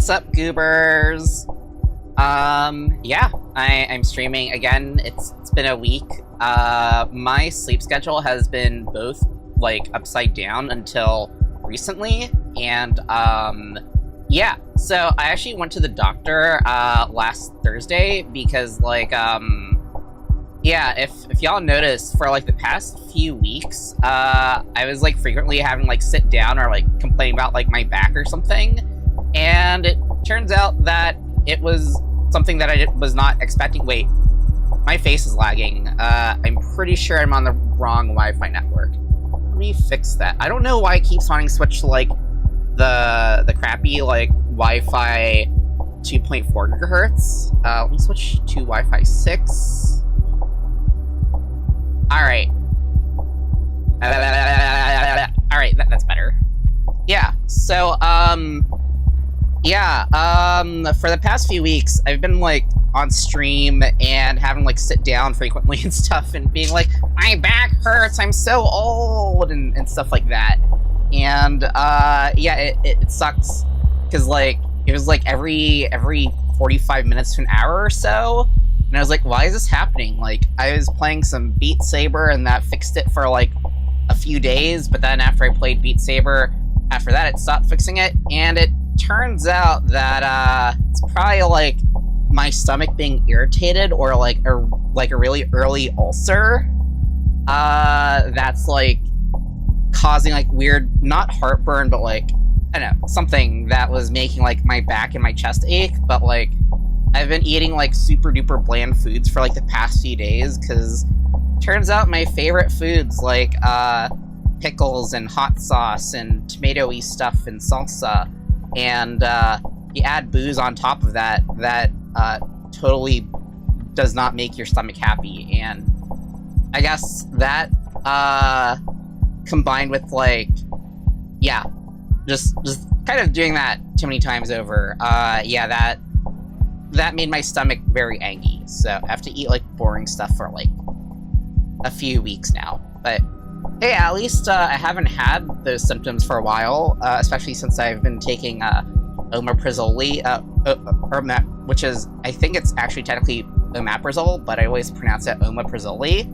What's up, goobers? Yeah, I'm streaming again. It's been a week. My sleep schedule has been both, like, upside down until recently, and, yeah. So, I actually went to the doctor, last Thursday, because, like, yeah, if y'all noticed, for, like, the past few weeks, I was, like, frequently having, like, sit down or, like, complain about, like, my back or something, and it turns out that it was something that I was not expecting. Wait, my face is lagging. I'm pretty sure I'm on the wrong Wi-Fi network. Let me fix that. I don't know why it keeps wanting to switch to, like, the crappy, like, Wi-Fi 2.4 gigahertz. Let me switch to Wi-Fi 6. Alright. Alright, that's better. Yeah, so, for the past few weeks, I've been, like, on stream and having, like, sit down frequently and stuff and being like, my back hurts, I'm so old, and stuff like that. And, yeah, it sucks, because, like, it was, like, every 45 minutes to an hour or so, and I was like, why is this happening? Like, I was playing some Beat Saber, and that fixed it for, like, a few days, but then after I played Beat Saber, after that it stopped fixing it, and it turns out that, it's probably, like, my stomach being irritated, or, like, a really early ulcer, that's, like, causing, like, weird, not heartburn, but, like, I don't know, something that was making, like, my back and my chest ache, but, like, I've been eating, like, super duper bland foods for, like, the past few days, because turns out my favorite foods, like, pickles and hot sauce and tomato-y stuff and salsa, and you add booze on top of that, totally does not make your stomach happy. And I guess that, combined with, like, yeah, just kind of doing that too many times over, yeah, that made my stomach very angry, so I have to eat, like, boring stuff for, like, a few weeks now. But hey, at least I haven't had those symptoms for a while, especially since I've been taking omeprazole, which is, I think it's actually technically omeprazole, but I always pronounce it omeprazole.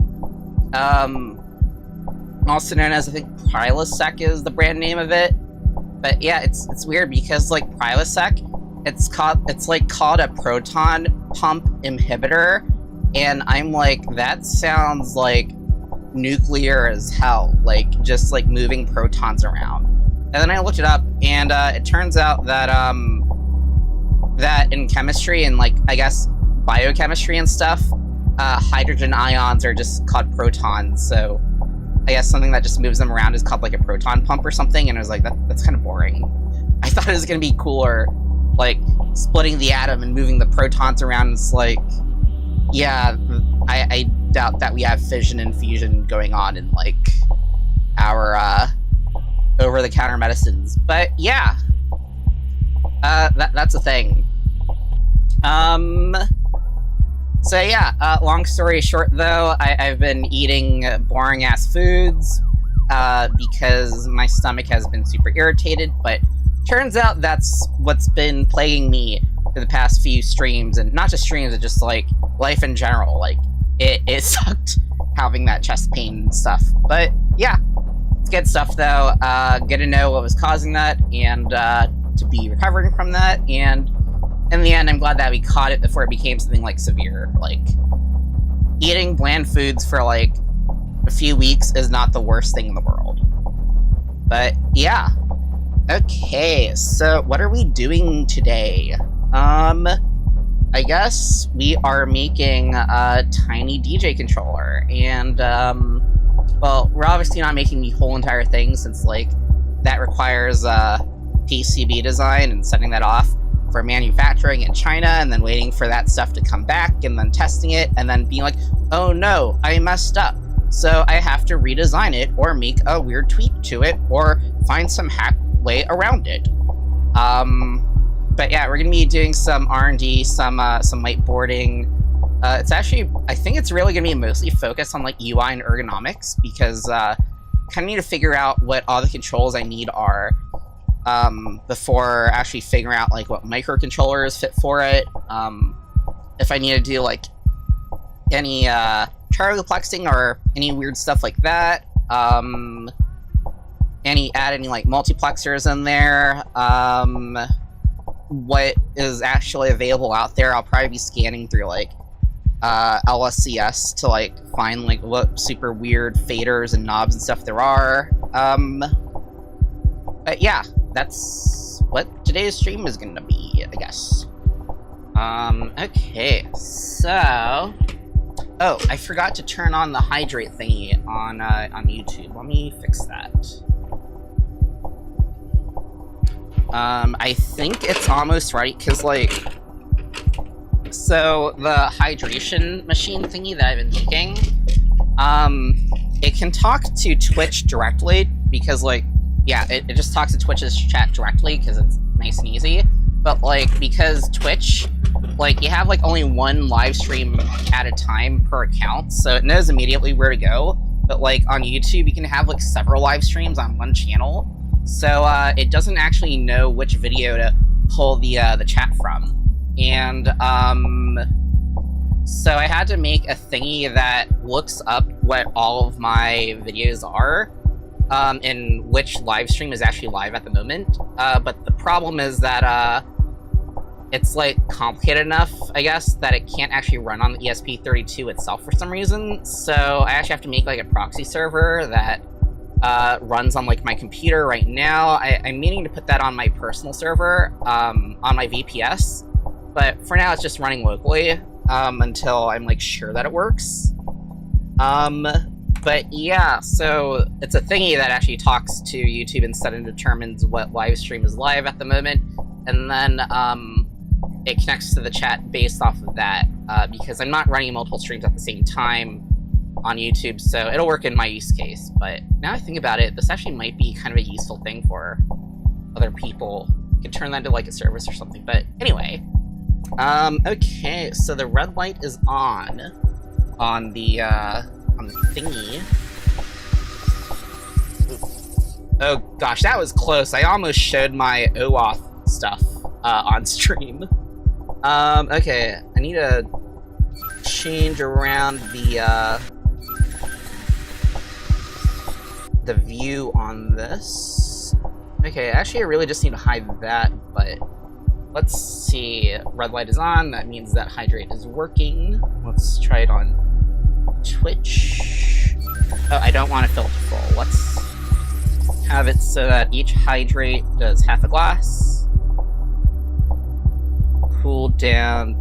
Also known as, I think, Prilosec is the brand name of it. But yeah, it's weird because, like, Prilosec, it's called a proton pump inhibitor, and I'm like, that sounds like nuclear as hell, like, just, like, moving protons around. And then I looked it up, and it turns out that that in chemistry and, like, I guess biochemistry and stuff, hydrogen ions are just called protons, so I guess something that just moves them around is called, like, a proton pump or something, and I was like, that's kind of boring. I thought it was gonna be cooler, like, splitting the atom and moving the protons around. It's like, yeah, I doubt that we have fission and fusion going on in, like, our, over-the-counter medicines. But, yeah. That's a thing. So, yeah, long story short, though, I've been eating boring-ass foods, because my stomach has been super irritated, but turns out that's what's been plaguing me for the past few streams, and not just streams, it's just, like, life in general. Like, it sucked having that chest pain and stuff. But, yeah, it's good stuff, though. Good to know what was causing that, and to be recovering from that, and in the end, I'm glad that we caught it before it became something, like, severe. Like, eating bland foods for, like, a few weeks is not the worst thing in the world. But, yeah. Okay, so what are we doing today? I guess we are making a tiny DJ controller, and, well, we're obviously not making the whole entire thing, since, like, that requires, PCB design and sending that off for manufacturing in China, and then waiting for that stuff to come back, and then testing it, and then being like, oh no, I messed up, so I have to redesign it, or make a weird tweak to it, or find some hack way around it. But yeah, we're gonna be doing some R&D, some whiteboarding. It's actually, I think it's really gonna be mostly focused on, like, UI and ergonomics, because kind of need to figure out what all the controls I need are. before actually figuring out like what microcontrollers fit for it. If I need to do like any triplexing or any weird stuff like that. Add any like multiplexers in there. What is actually available out there, I'll probably be scanning through like LSCS to like find like what super weird faders and knobs and stuff there are. But yeah, that's what today's stream is gonna be, I guess. Okay, so... Oh, I forgot to turn on the hydrate thingy on YouTube. Let me fix that. I think it's almost right, because, like... So, the hydration machine thingy that I've been making, it can talk to Twitch directly, because, like, yeah, it just talks to Twitch's chat directly, because it's nice and easy. But, like, because Twitch, like, you have, like, only one live stream at a time per account, so it knows immediately where to go. But, like, on YouTube, you can have, like, several live streams on one channel, so, it doesn't actually know which video to pull the chat from. And, so I had to make a thingy that looks up what all of my videos are, and which live stream is actually live at the moment. But the problem is that, it's, like, complicated enough, I guess, that it can't actually run on the ESP32 itself for some reason. So I actually have to make, like, a proxy server that, runs on, like, my computer right now. I'm meaning to put that on my personal server, on my VPS. But for now, it's just running locally, until I'm, like, sure that it works. But yeah, so it's a thingy that actually talks to YouTube instead and determines what live stream is live at the moment. And then, it connects to the chat based off of that, because I'm not running multiple streams at the same time on YouTube, so it'll work in my use case. But now I think about it, this actually might be kind of a useful thing for other people. You could turn that into, like, a service or something. But anyway, okay, so the red light is on the thingy. Oh gosh, that was close. I almost showed my OAuth stuff on stream. Okay, I need to change around the view on this. Okay, actually I really just need to hide that, but let's see. Red light is on, that means that hydrate is working. Let's try it on Twitch. Oh, I don't want to filter full. Let's have it so that each hydrate does half a glass. Cool down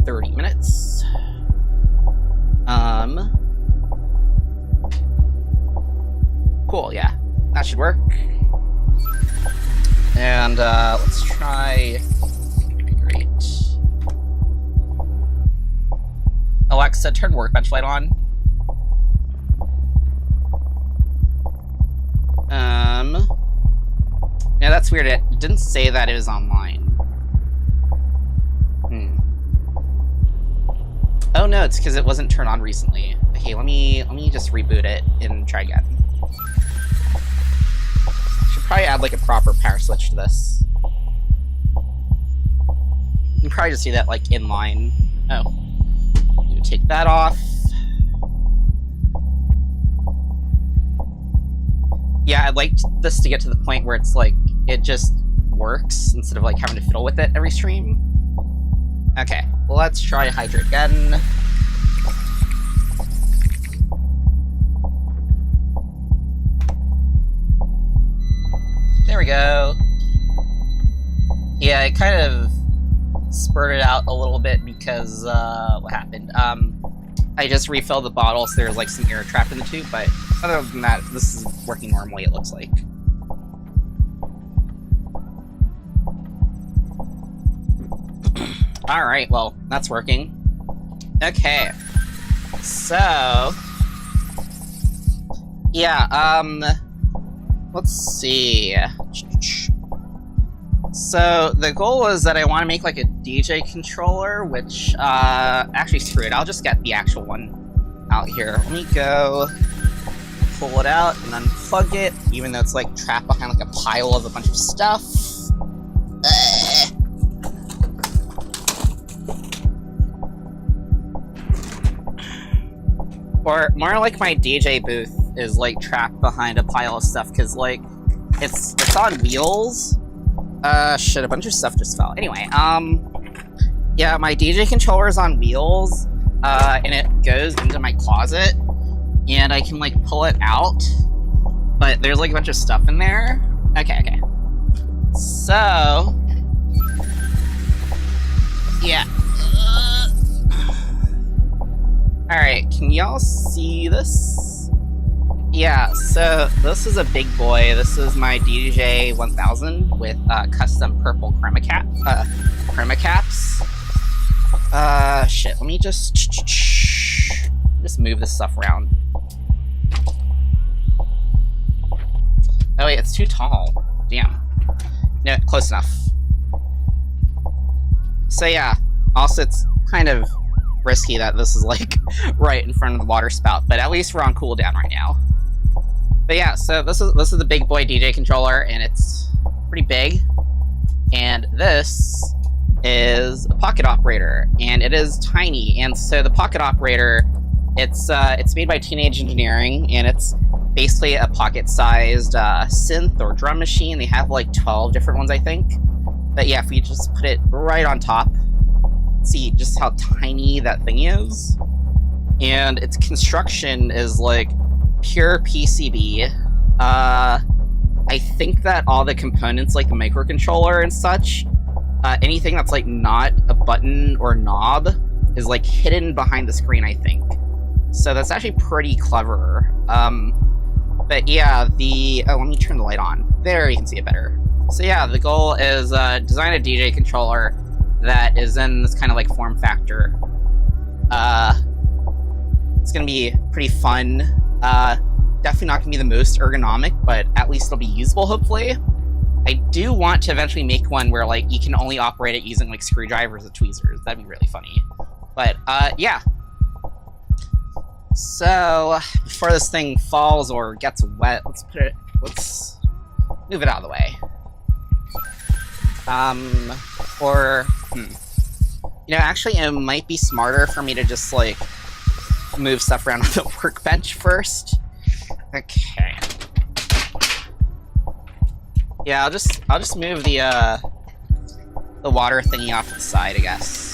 30 minutes. Cool, yeah. That should work. And, let's try... Great. Alexa, turn workbench light on. Yeah, that's weird. It didn't say that it was online. Oh no, it's because it wasn't turned on recently. Okay, let me just reboot it and try again. Should probably add like a proper power switch to this. You can probably just see that like inline. Oh, you take that off. Yeah, I'd like this to get to the point where it's like it just works instead of like having to fiddle with it every stream. Okay, let's try hydrate again. There we go. Yeah, it kind of spurted out a little bit because, what happened? I just refilled the bottle, so there's like some air trapped in the tube, but other than that, this is working normally, it looks like. Alright, well, that's working. Okay. So... yeah, let's see. So, the goal is that I want to make, like, a DJ controller, which, actually, screw it. I'll just get the actual one out here. Let me go pull it out and then unplug it, even though it's like trapped behind like a pile of a bunch of stuff. Or more like my DJ booth is like trapped behind a pile of stuff, because like it's on wheels. Shit, a bunch of stuff just fell. Anyway, yeah, my DJ controller is on wheels, and it goes into my closet, and I can like pull it out, but there's like a bunch of stuff in there. Okay. So, yeah. Alright, can y'all see this? Yeah, so this is a big boy. This is my DJ 1000 with custom purple chroma caps. Shit, let me just move this stuff around. Oh wait, it's too tall. Damn. No, close enough. So yeah, also it's kind of risky that this is like right in front of the water spout, but at least we're on cooldown right now. But yeah, so this is the big boy DJ controller, and it's pretty big. And this is a pocket operator, and it is tiny. And so the pocket operator, it's made by Teenage Engineering, and it's basically a pocket-sized synth or drum machine. They have like 12 different ones, I think. But yeah, if we just put it right on top, see just how tiny that thing is. And its construction is like pure PCB. I think that all the components, like the microcontroller and such, anything that's like not a button or knob is like hidden behind the screen, I think. So that's actually pretty clever. But yeah, let me turn the light on. There, you can see it better. So yeah, the goal is design a DJ controller that is in this kind of like form factor. It's gonna be pretty fun. Definitely not gonna be the most ergonomic, but at least it'll be usable, hopefully. I do want to eventually make one where like you can only operate it using like screwdrivers or tweezers. That'd be really funny. But yeah. So before this thing falls or gets wet, let's move it out of the way. You know, actually it might be smarter for me to just like move stuff around on the workbench first. Okay. Yeah, I'll just move the water thingy off to the side, I guess.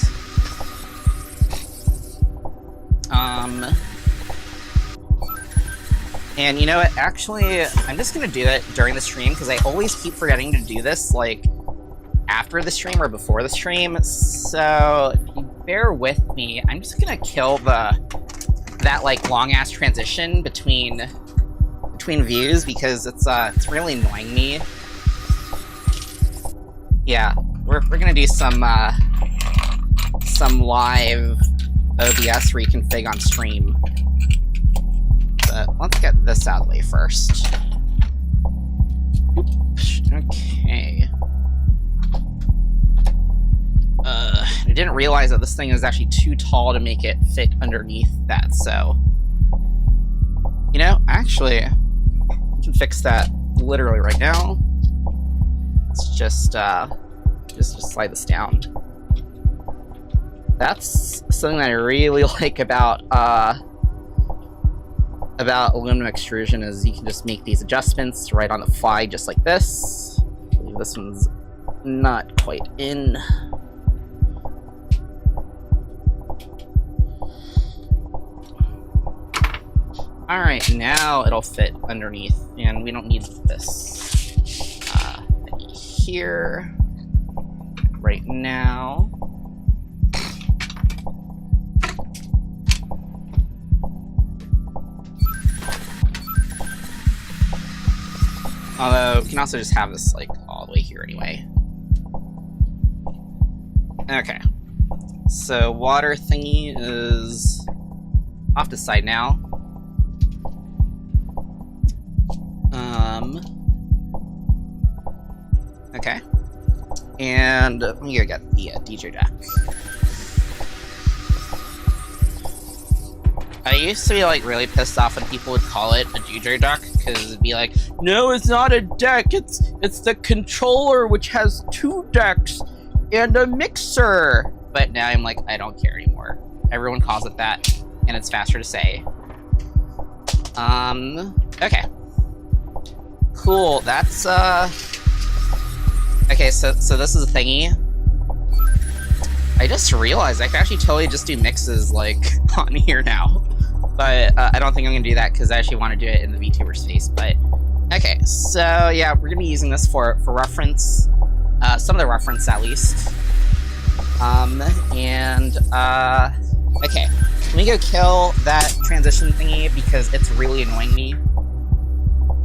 And you know what, actually, I'm just gonna do it during the stream, because I always keep forgetting to do this, like, after the stream or before the stream, so if you bear with me, I'm just gonna kill that, like, long-ass transition between views, because it's really annoying me. Yeah, we're gonna do some live OBS reconfig on stream. But let's get this out of the way first. Okay. I didn't realize that this thing is actually too tall to make it fit underneath that, so... You know, actually, I can fix that literally right now. Let's just slide this down. That's something that I really like about aluminum extrusion, is you can just make these adjustments right on the fly, just like this. I believe this one's not quite in. Alright, now it'll fit underneath, and we don't need this here right now. Although, we can also just have this, like, all the way here anyway. Okay. So, water thingy is off to the side now. Okay. And let me go get the DJ deck. I used to be, like, really pissed off when people would call it a DJ deck, because it'd be like, no, it's not a deck, it's the controller, which has 2 decks and a mixer. But now I'm like, I don't care anymore. Everyone calls it that, and it's faster to say. Okay. Cool, that's, okay, so this is a thingy. I just realized I could actually totally just do mixes, like, on here now. But, I don't think I'm gonna do that, because I actually want to do it in the VTuber space, but... Okay, so, yeah, we're gonna be using this for reference. Some of the reference, at least. Okay. Let me go kill that transition thingy, because it's really annoying me.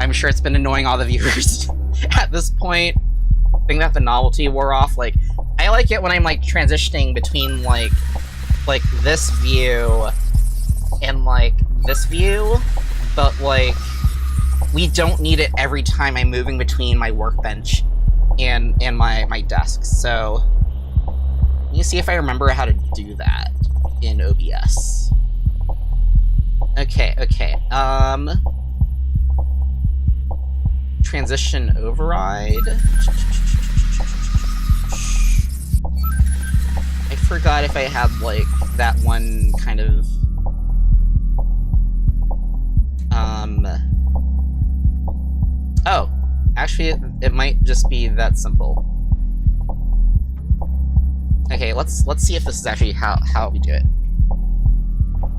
I'm sure it's been annoying all the viewers at this point. I think that the novelty wore off. Like, I like it when I'm, like, transitioning between, like this view and, like, this view, but, like, we don't need it every time I'm moving between my workbench and my desk, so let me see if I remember how to do that in OBS. Okay, transition override. I forgot if I had, like, that one kind of, oh, actually, it might just be that simple. Okay, let's see if this is actually how we do it.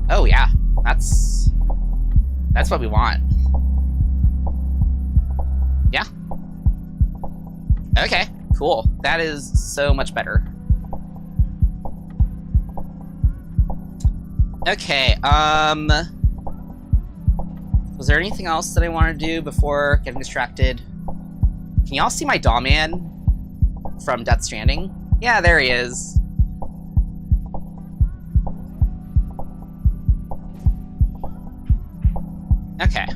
Oh, yeah, that's what we want. Yeah. Okay, cool. That is so much better. Okay, was there anything else that I want to do before getting distracted? Can y'all see my doll man from Death Stranding? Yeah, there he is. Okay,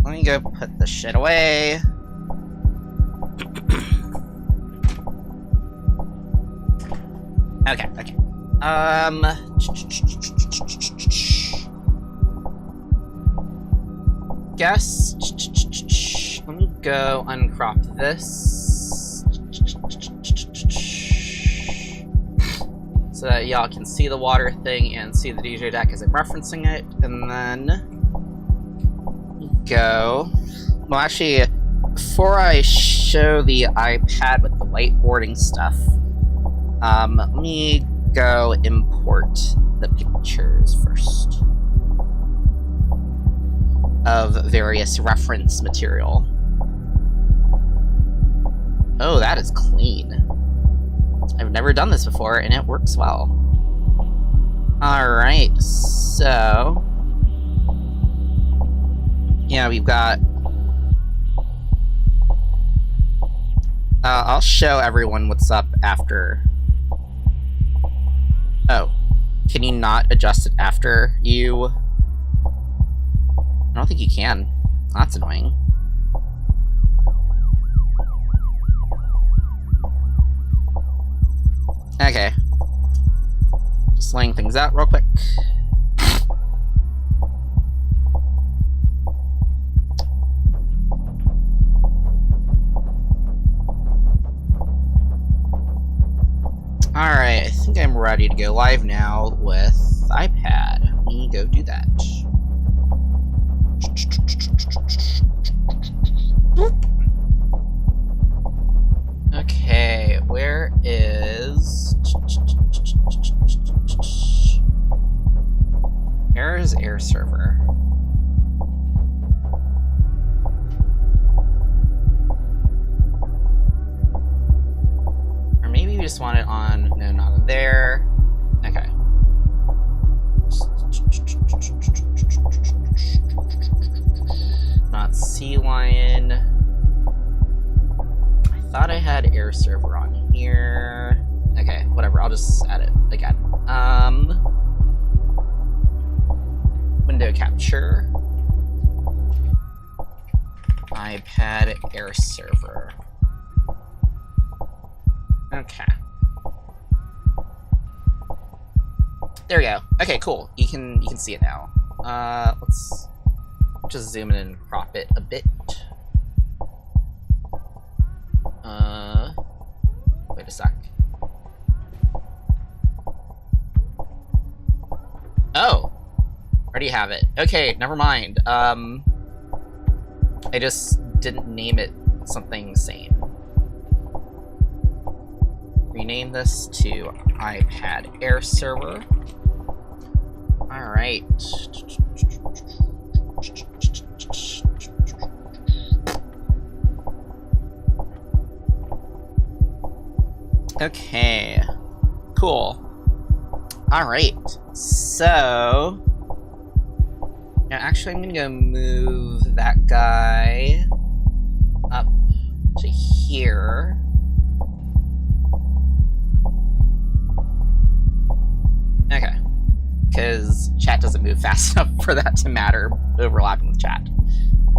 let me go put this shit away. Okay. Guess. Let me go uncrop this. So that y'all can see the water thing and see the DJ deck as I'm referencing it. And then go. Well, actually, before I show the iPad with the whiteboarding stuff, let me go import the pictures first of various reference material. Oh, that is clean. I've never done this before, and it works well. Alright, so... yeah, we've got... I'll show everyone what's up after... Oh. Can you not adjust it after you... I don't think you can. That's annoying. Okay. Just laying things out real quick. Alright, I think I'm ready to go live now with iPad. Let me go do that. Okay, where is... where is Air Server? Or maybe we just want it on... no, not in there. Okay. Not Sea Lion. I thought I had Air Server on here. Okay, whatever, I'll just add it again. Window capture. iPad Air Server. Okay. There we go. Okay, cool. You can see it now. Let's just zoom in and crop it a bit. sec. Oh! Already have it. Okay, never mind. I just didn't name it something sane. Rename this to iPad Air Server. Alright. Okay. Cool. Alright. So... now, actually, I'm gonna go move that guy up to here. Okay. Because chat doesn't move fast enough for that to matter, overlapping with chat.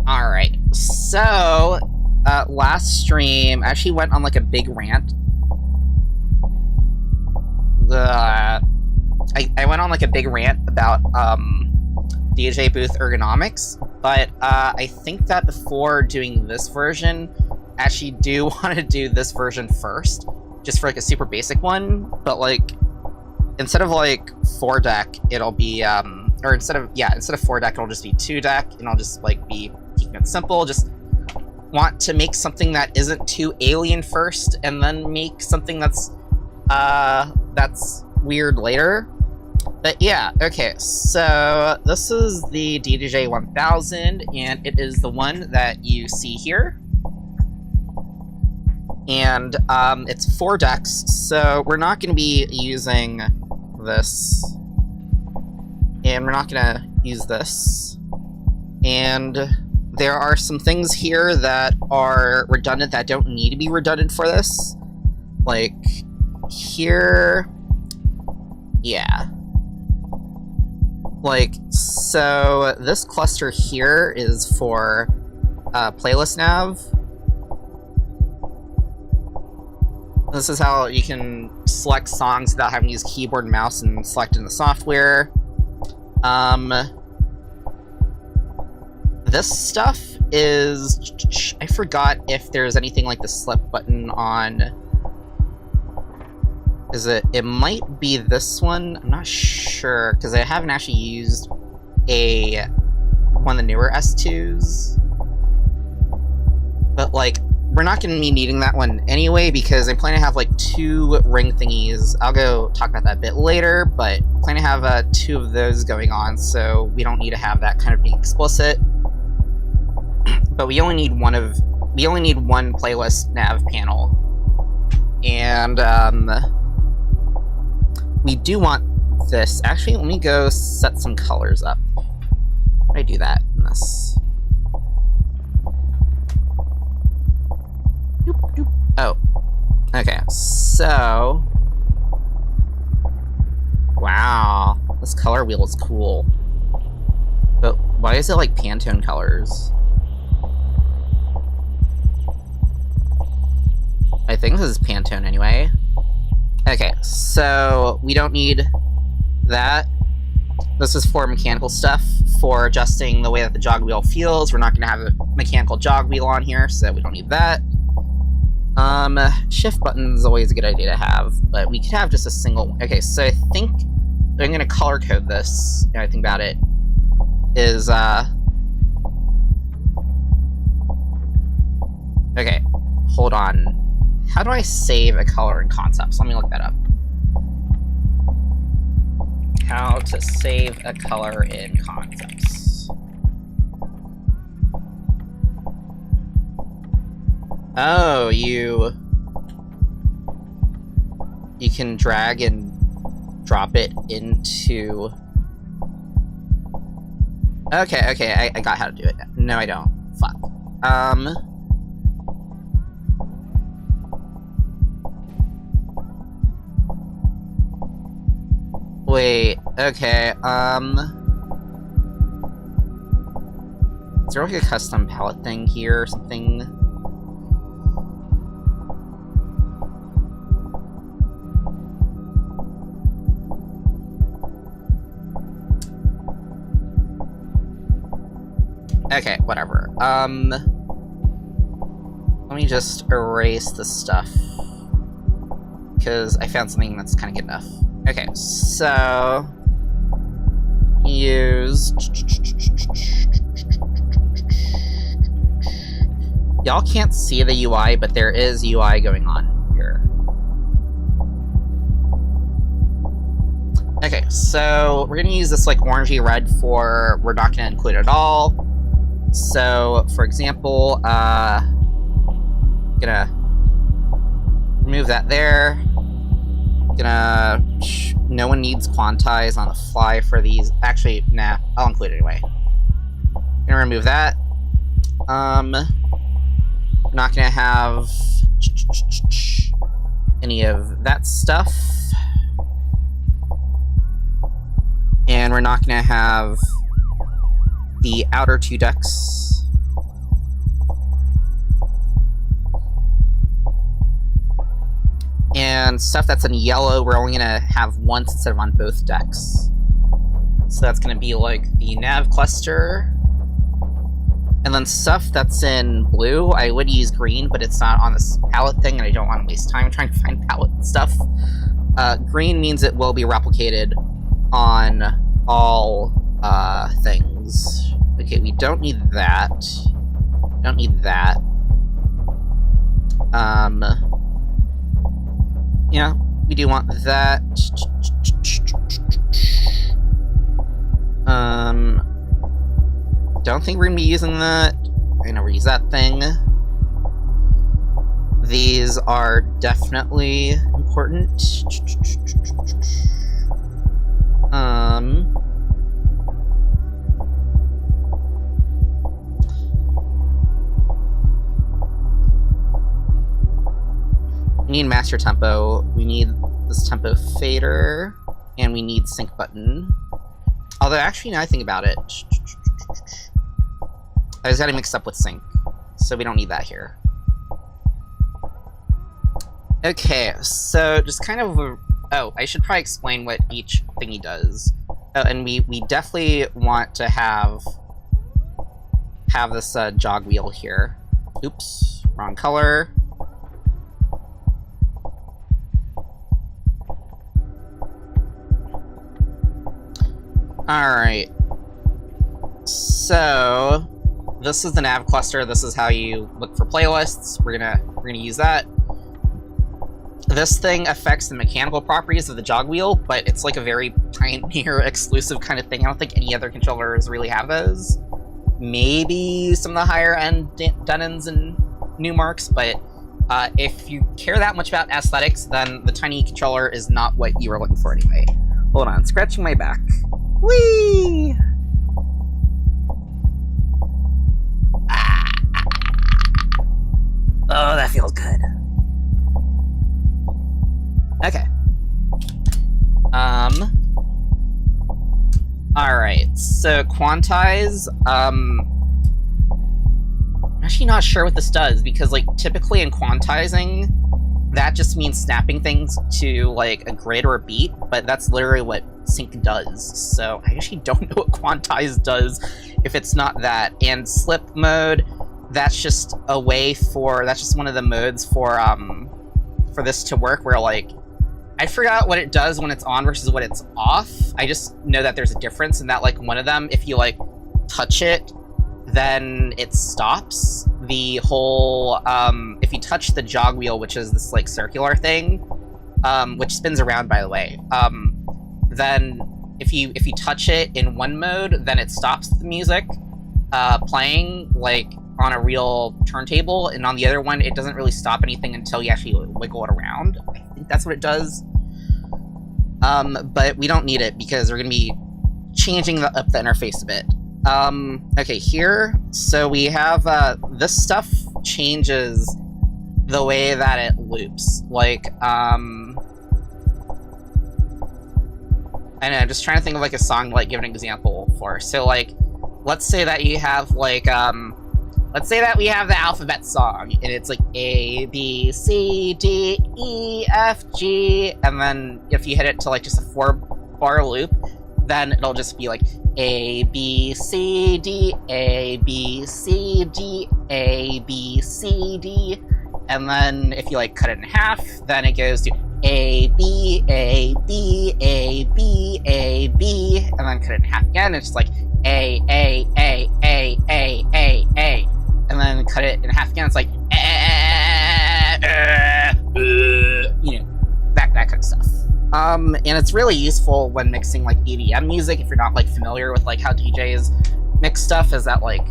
Alright. So, last stream, I actually went on like a big rant. I went on like a big rant about, DJ booth ergonomics, but I think that before doing this version, I actually do want to do this version first, just for like a super basic one, but like, instead of like 4 deck, it'll be, or instead of 4 deck, it'll just be 2 deck, and I'll just like be keeping it simple, just want to make something that isn't too alien first, and then make something that's weird later. But yeah, okay, so this is the DDJ 1000, and it is the one that you see here. And it's 4 decks, so we're not going to be using this. And we're not going to use this. And there are some things here that are redundant that don't need to be redundant for this. Like, here... yeah. Like, so this cluster here is for playlist nav. This is how you can select songs without having to use keyboard and mouse and select in the software. This stuff is... I forgot if there's anything like the slip button on... It might be this one. I'm not sure, because I haven't actually used one of the newer S2s. But, like, we're not going to be needing that one anyway, because I'm planning to have, like, 2 ring thingies. I'll go talk about that a bit later, but I plan to have 2 of those going on, so we don't need to have that kind of be explicit. But we only need one playlist nav panel. And, we do want this. Actually, let me go set some colors up. How do I do that in this? Doop, doop. Oh. Okay, so... wow. This color wheel is cool. But why is it like Pantone colors? I think this is Pantone anyway. Okay, so we don't need that. This is for mechanical stuff, for adjusting the way that the jog wheel feels. We're not going to have a mechanical jog wheel on here, so we don't need that. Shift button is always a good idea to have, but we could have just a single... okay, so I think I'm going to color code this, now I think about it, is, okay, hold on. How do I save a color in concepts? Let me look that up. How to save a color in concepts. Oh, you can drag and drop it into... okay, I got how to do it. No, I don't. Fuck. Wait, okay, is there like a custom palette thing here or something? Okay, whatever. Let me just erase the stuff. because I found something that's kind of good enough. Okay, so use. Y'all can't see the UI, but there is UI going on here. Okay, so we're gonna use this like orangey red for we're not gonna include it at all. So, for example, gonna remove that there. No one needs quantize on the fly for these. Actually, nah, I'll include it anyway. Gonna remove that. Not gonna have any of that stuff. And we're not gonna have the outer two ducks. And stuff that's in yellow, we're only gonna have once instead of on both decks. So that's gonna be like the nav cluster. And then stuff that's in blue, I would use green, but it's not on this palette thing, and I don't want to waste time trying to find palette stuff. Green means it will be replicated on all things. Okay, we don't need that. Don't need that. Yeah, we do want that. Don't think we're gonna be using that. We're gonna reuse that thing. These are definitely important. We need master tempo. We need this tempo fader, and we need sync button. Although, actually, now I think about it, I just got it mixed up with sync, so we don't need that here. Okay, so just kind of oh, I should probably explain what each thingy does. Oh, and we definitely want to have this jog wheel here. Oops, wrong color. Alright, so this is the nav cluster. This is how you look for playlists. We're gonna use that. This thing affects the mechanical properties of the jog wheel, but it's like a very Pioneer exclusive kind of thing. I don't think any other controllers really have those. Maybe some of the higher end Denons and Newmarks, but if you care that much about aesthetics, then the tiny controller is not what you were looking for anyway. Hold on, scratching my back. Whee! Oh, that feels good. Okay. Alright, so quantize, I'm actually not sure what this does, because, like, typically in quantizing, that just means snapping things to, like, a grid or a beat, but that's literally what sync does, so I actually don't know what quantize does if it's not that. And slip mode, that's just a way for, that's just one of the modes for this to work, where, like, I forgot what it does when it's on versus when it's off. I just know that there's a difference, and that, like, one of them, if you, like, touch it, then it stops. The whole, if you touch the jog wheel, which is this, like, circular thing, which spins around, by the way, then if you touch it in one mode, then it stops the music playing, like, on a real turntable, and on the other one, it doesn't really stop anything until you actually wiggle it around. I think that's what it does. But we don't need it, because we're going to be changing up the interface a bit. Okay, here, so we have, this stuff changes the way that it loops. Like, I don't know, I'm just trying to think of, like, a song to, like, give an example for. So, like, let's say that you have, like, let's say that we have the alphabet song, and it's like A, B, C, D, E, F, G, and then if you hit it to, like, just a 4-bar loop, then it'll just be like A, B, C, D, A, B, C, D, A, B, C, D, and then if you, like, cut it in half, then it goes to A, B, A, B, A, B, A, B, and then cut it in half again. It's just like A, A, A, A, A, A, A, and then cut it in half again. It's like you know, that kind of stuff. And it's really useful when mixing like EDM music if you're not like familiar with like how DJs mix stuff. Is that like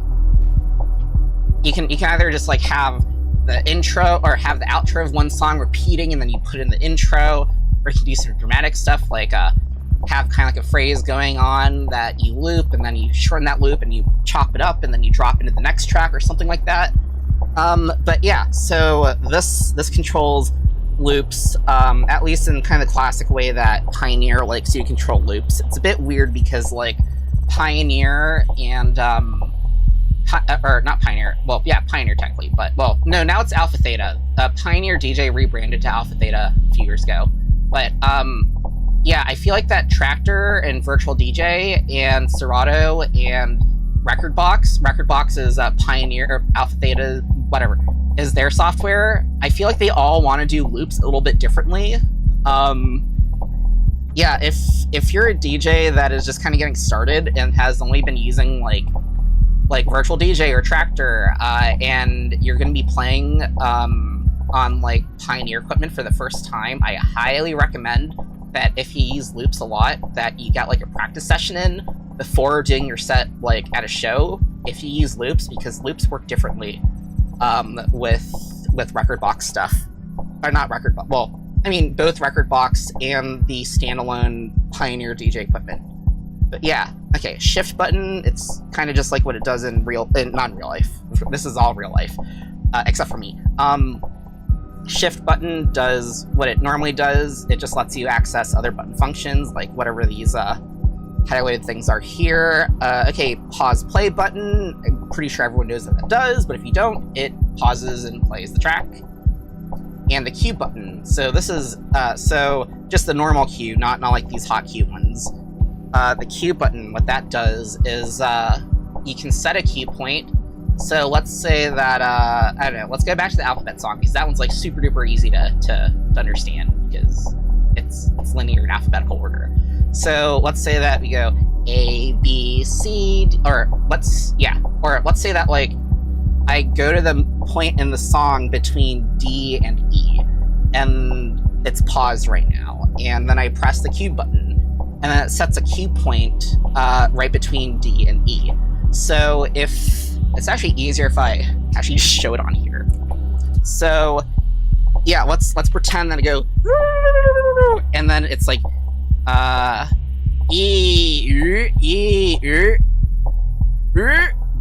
you can either just like have the intro or have the outro of one song repeating and then you put in the intro, or you can do some dramatic stuff like have kind of like a phrase going on that you loop and then you shorten that loop and you chop it up and then you drop into the next track or something like that. But yeah, so this controls loops, at least in kind of the classic way that Pioneer likes to control loops. It's a bit weird because like Pioneer and or not Pioneer, well, yeah, Pioneer technically, but, well, no, now it's Alpha Theta. Pioneer DJ rebranded to Alpha Theta a few years ago. But, yeah, I feel like that Tractor and Virtual DJ and Serato and Rekordbox is Pioneer, or Alpha Theta, whatever, is their software. I feel like they all want to do loops a little bit differently. Yeah, if you're a DJ that is just kind of getting started and has only been using, like Virtual DJ or Tractor, and you're going to be playing on like Pioneer equipment for the first time, I highly recommend that if you use loops a lot, that you get like a practice session in before doing your set like at a show. If you use loops, because loops work differently with Rekordbox stuff, or not Rekordbox. Well, I mean both Rekordbox and the standalone Pioneer DJ equipment. But yeah, okay, shift button, it's kind of just like what it does in non-real life. This is all real life, except for me. Shift button does what it normally does. It just lets you access other button functions, like whatever these highlighted things are here. Okay, pause play button, I'm pretty sure everyone knows what that does, but if you don't, it pauses and plays the track. And the cue button, so this is, so just the normal cue, not like these hot cue ones. The cue button, what that does is you can set a cue point. So let's say that, I don't know, let's go back to the alphabet song, because that one's like super duper easy to understand, because it's linear in alphabetical order. So let's say that we go A, B, C, or let's say that like I go to the point in the song between D and E, and it's paused right now, and then I press the cue button, and then it sets a cue point right between D and E. So if it's actually easier if I actually just show it on here. So yeah, let's pretend that I go, and then it's like E,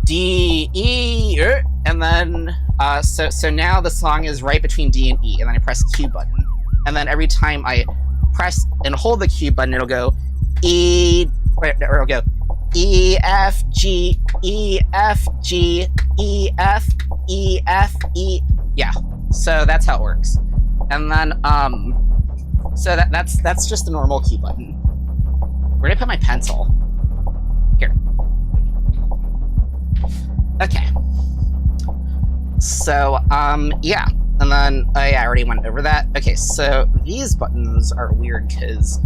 D, E, and then so now the song is right between D and E, and then I press Q button, and then every time I press and hold the Q button, it'll go E, or it'll go E, F, G, E, F, G, E, F, E, F, E. Yeah, so that's how it works. And then, so that's just the normal key button. Where did I put my pencil? Here. Okay. So, yeah. And then, I already went over that. Okay, so these buttons are weird because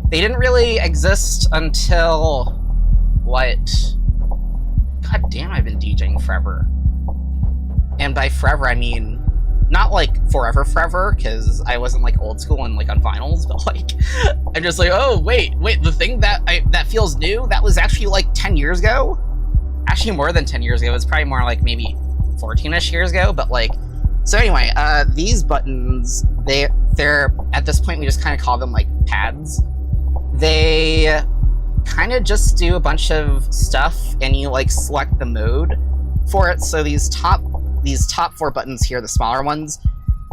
they didn't really exist until, what? God damn, I've been DJing forever. And by forever, I mean, not like forever, because I wasn't like old school and like on vinyls, but like, I'm just like, oh, wait, the thing that feels new, that was actually like 10 years ago? Actually more than 10 years ago, it was probably more like maybe 14-ish years ago, but like, so anyway, these buttons, they're, at this point, we just kind of call them like pads. They kind of just do a bunch of stuff, and you like select the mode for it. So these top 4 buttons here, the smaller ones,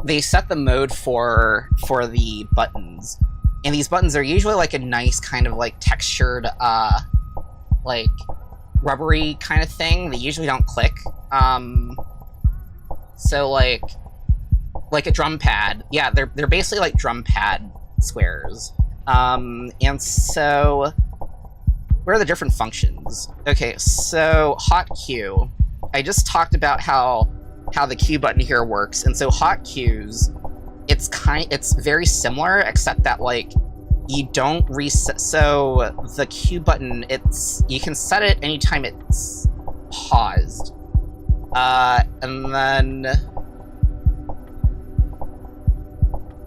they set the mode for the buttons. And these buttons are usually like a nice kind of like textured, like rubbery kind of thing. They usually don't click. So like a drum pad. Yeah, they're basically like drum pad squares. And so where are the different functions? Okay, so hot cue. I just talked about how the cue button here works, and so hot cues, it's very similar, except that like you don't reset. So the Q button, you can set it anytime it's paused, and then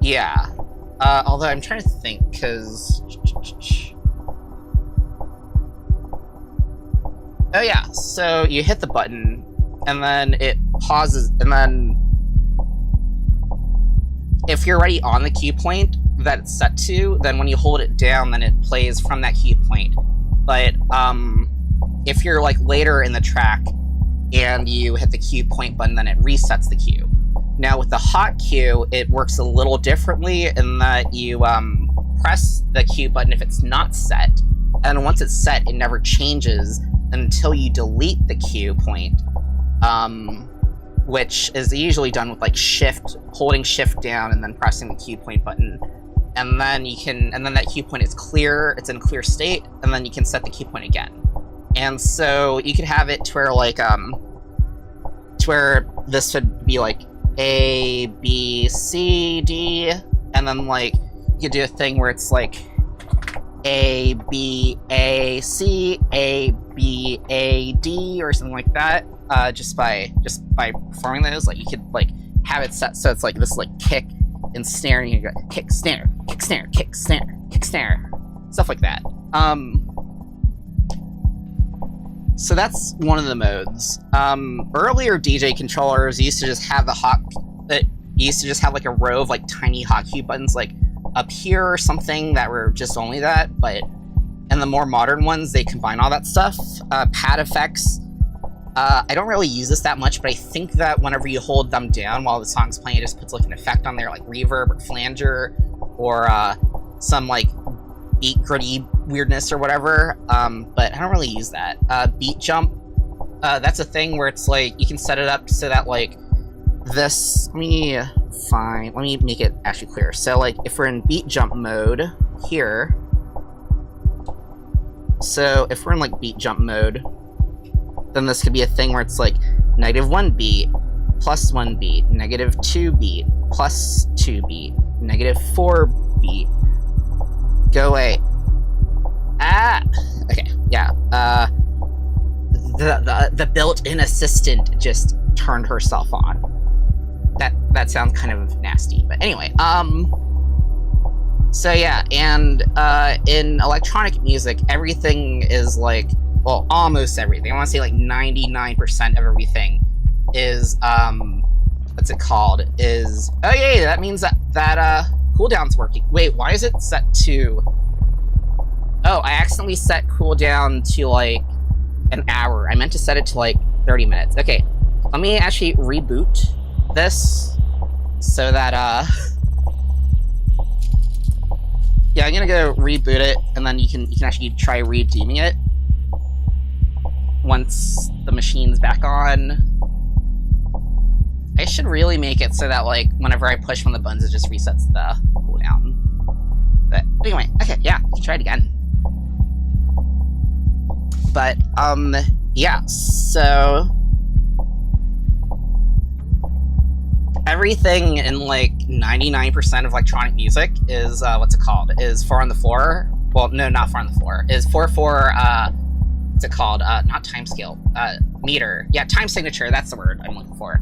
yeah. Although I'm trying to think, because oh yeah, so you hit the button and then it pauses, and then if you're already on the cue point that it's set to, then when you hold it down, then it plays from that cue point. But if you're like later in the track and you hit the cue point button, then it resets the cue. Now with the hot cue, it works a little differently in that you press the cue button if it's not set, and once it's set, it never changes until you delete the cue point, which is usually done with like holding shift down and then pressing the cue point button, and then that cue point is clear, it's in clear state, and then you can set the cue point again. And so you could have it to where like to where this would be like A, B, C, D, and then like you could do a thing where it's like A, B, A, C, A, B, A, D, or something like that. Just by performing those, like you could like have it set so it's like this like kick and snare, and you go kick, snare, kick, snare, kick, snare, kick, snare, stuff like that. So that's one of the modes. Earlier DJ controllers used to just have like a row of like tiny hotkey buttons like up here or something that were just only that, but in the more modern ones, they combine all that stuff. Pad effects. I don't really use this that much, but I think that whenever you hold them down while the song's playing, it just puts like an effect on there, like reverb or flanger, or some like beat gritty weirdness or whatever. But I don't really use that. Beat jump. That's a thing where it's like you can set it up so that like this. Let me make it actually clear. So like if we're in beat jump mode here. So if we're in like beat jump mode, then this could be a thing where it's like -1 beat, +1 beat, -2 beat, +2 beat, -4 beat. Go away. Okay, yeah. The built-in assistant just turned herself on. That sounds kind of nasty, but anyway. So yeah, and in electronic music, everything is like, well, almost everything. I want to say like 99% of everything is, what's it called? Oh yeah, that means that cooldown's working. Wait, why is it set to? Oh, I accidentally set cooldown to like an hour. I meant to set it to like 30 minutes. Okay, let me actually reboot this so that yeah, I'm gonna go reboot it, and then you can actually try redeeming it once the machine's back on. I should really make it so that like whenever I push one of the buttons, it just resets the cooldown. But anyway, okay, yeah, you can try it again. But yeah, so everything in like 99% of electronic music is is 4 on the floor. Well, no, not 4 on the floor. Is 4/4 what's it called? Not time scale. Meter. Yeah, time signature, that's the word I'm looking for.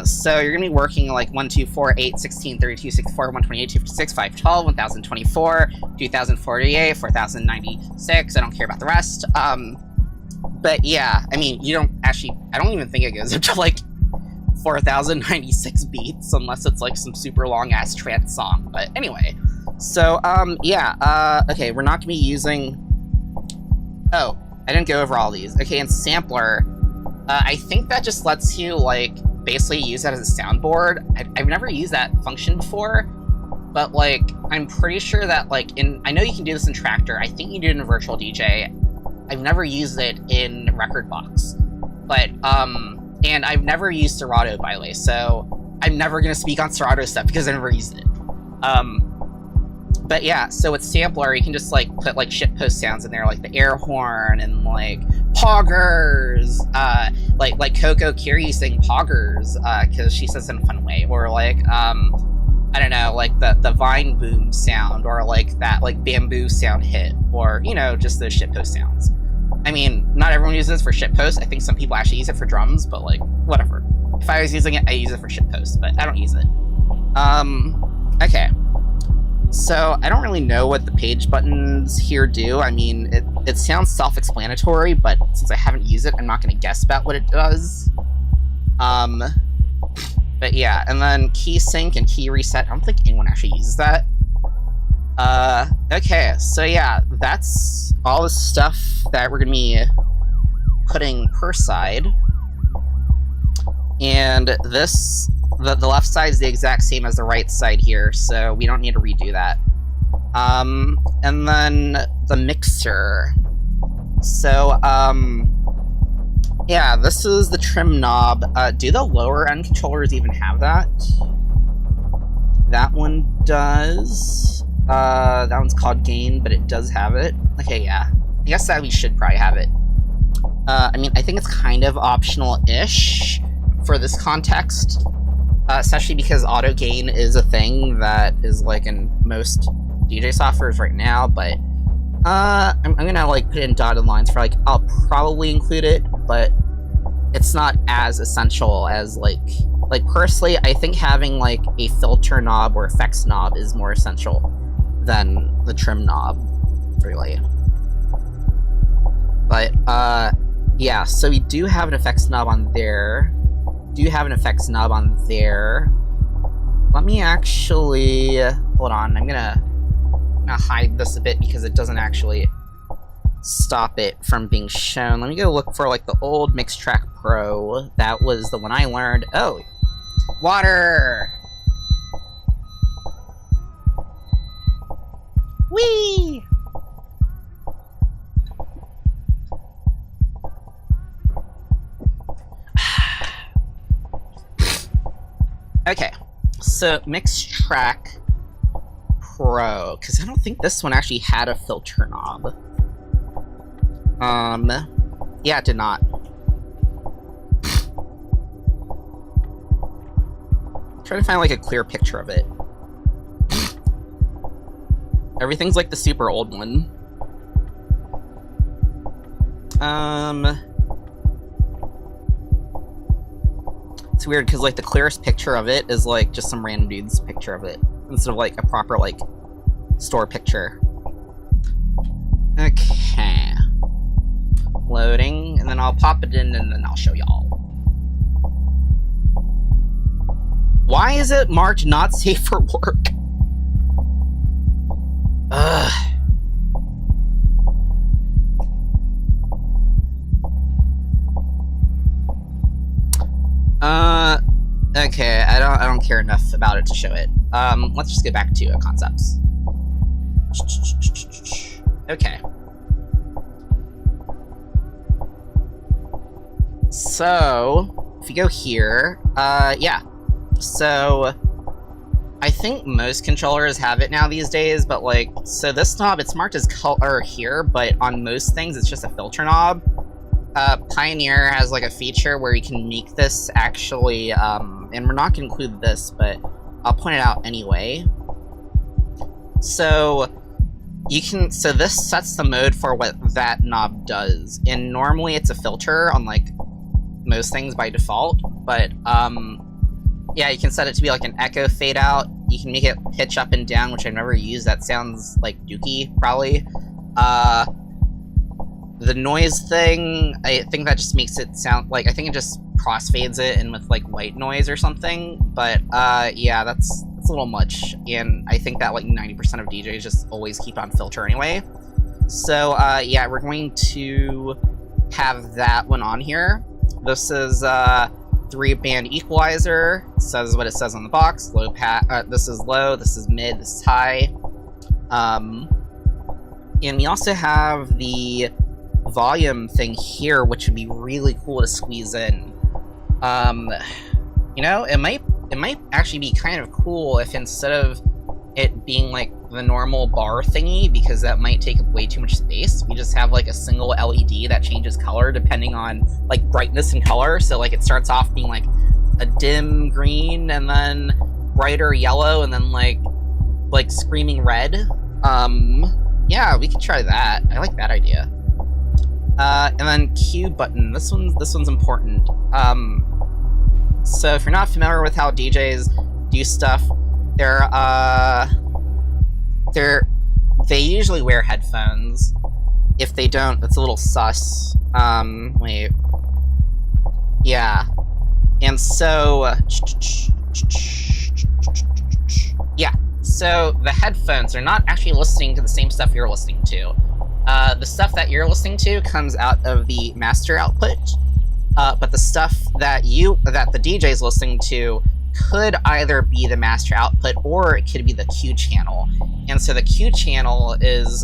So you're gonna be working like 1, 2, 4, 8, 16, 32, 64, 128, 256, 512, 1024, 2048, 4096. I don't care about the rest. But yeah, I mean, I don't even think it goes up to like 4096 beats unless it's like some super long ass trance song. But anyway, so yeah, okay, we're not gonna be using. Oh, I didn't go over all these. Okay, and sampler, I think that just lets you like basically use that as a soundboard. I've never used that function before, but like I'm pretty sure that like I know you can do this in Tractor. I think you can do it in Virtual DJ. I've never used it in Rekordbox, but and I've never used Serato, by the way, so I'm never gonna speak on Serato stuff because I never used it. But yeah, so with sampler, you can just like put like shitpost sounds in there, like the air horn and like poggers, like Coco Curie saying poggers, because she says it in a fun way, or like I don't know, like the vine boom sound, or like that like bamboo sound hit, or, you know, just those shitpost sounds. I mean, not everyone uses this for shitpost. I think some people actually use it for drums, but like, whatever. If I was using it, I use it for shitpost, but I don't use it. Okay. So, I don't really know what the page buttons here do. I mean, it sounds self-explanatory, but since I haven't used it, I'm not going to guess about what it does. But yeah, and then key sync and key reset. I don't think anyone actually uses that. Okay, so yeah, that's all the stuff that we're gonna be putting per side. And this, the left side is the exact same as the right side here, so we don't need to redo that. And then the mixer. So, yeah, this is the trim knob. Do the lower end controllers even have that? That one does. That one's called gain, but it does have it. Okay, yeah. I guess that we should probably have it. I mean, I think it's kind of optional-ish for this context, especially because auto gain is a thing that is like in most DJ softwares right now, but I'm gonna like put it in dotted lines for like, I'll probably include it, but it's not as essential as like personally, I think having like a filter knob or effects knob is more essential than the trim knob, really. But yeah, so we do have an effects knob on there. Let me actually hold on. I'm gonna hide this a bit because it doesn't actually stop it from being shown. Let me go look for like the old Mixtrack Pro. That was the one I learned. Oh, water. Whee! Okay, so Mixtrack Pro, because I don't think this one actually had a filter knob. Yeah, it did not. Trying to find like a clear picture of it. Everything's like the super old one. It's weird because like the clearest picture of it is like just some random dude's picture of it instead of like a proper like store picture. Okay. Loading, and then I'll pop it in and then I'll show y'all. Why is it marked not safe for work? Ugh. Okay, I don't care enough about it to show it. Let's just get back to concepts. Okay. So, if you go here, yeah. So, I think most controllers have it now these days, but like, so this knob, it's marked as color here, but on most things, it's just a filter knob. Pioneer has like a feature where you can make this actually, and we're not going to include this, but I'll point it out anyway. So, so this sets the mode for what that knob does, and normally it's a filter on like most things by default, but yeah, you can set it to be like an echo fade out. You can make it pitch up and down, which I've never used. That sounds like dookie, probably. The noise thing, I think that just makes it sound like, I think it just crossfades it in with like white noise or something, but yeah, that's a little much, and I think that like 90% of DJs just always keep on filter anyway. So yeah, we're going to have that one on here. This is 3-band equalizer. It says what it says on the box. Low this is low, this is mid, this is high. And we also have the volume thing here, which would be really cool to squeeze in. You know, it might actually be kind of cool if instead of it being like the normal bar thingy, because that might take up way too much space, we just have like a single LED that changes color depending on like brightness and color. So like it starts off being like a dim green, and then brighter yellow and then like screaming red. Yeah, we could try that. I like that idea. And then Q button. This one's important. So if you're not familiar with how DJs do stuff, they usually wear headphones. If they don't, it's a little sus. Wait. Yeah. And so, yeah. So the headphones are not actually listening to the same stuff you're listening to. The stuff that you're listening to comes out of the master output, but the stuff that the DJ is listening to could either be the master output or it could be the Q channel. And so the Q channel is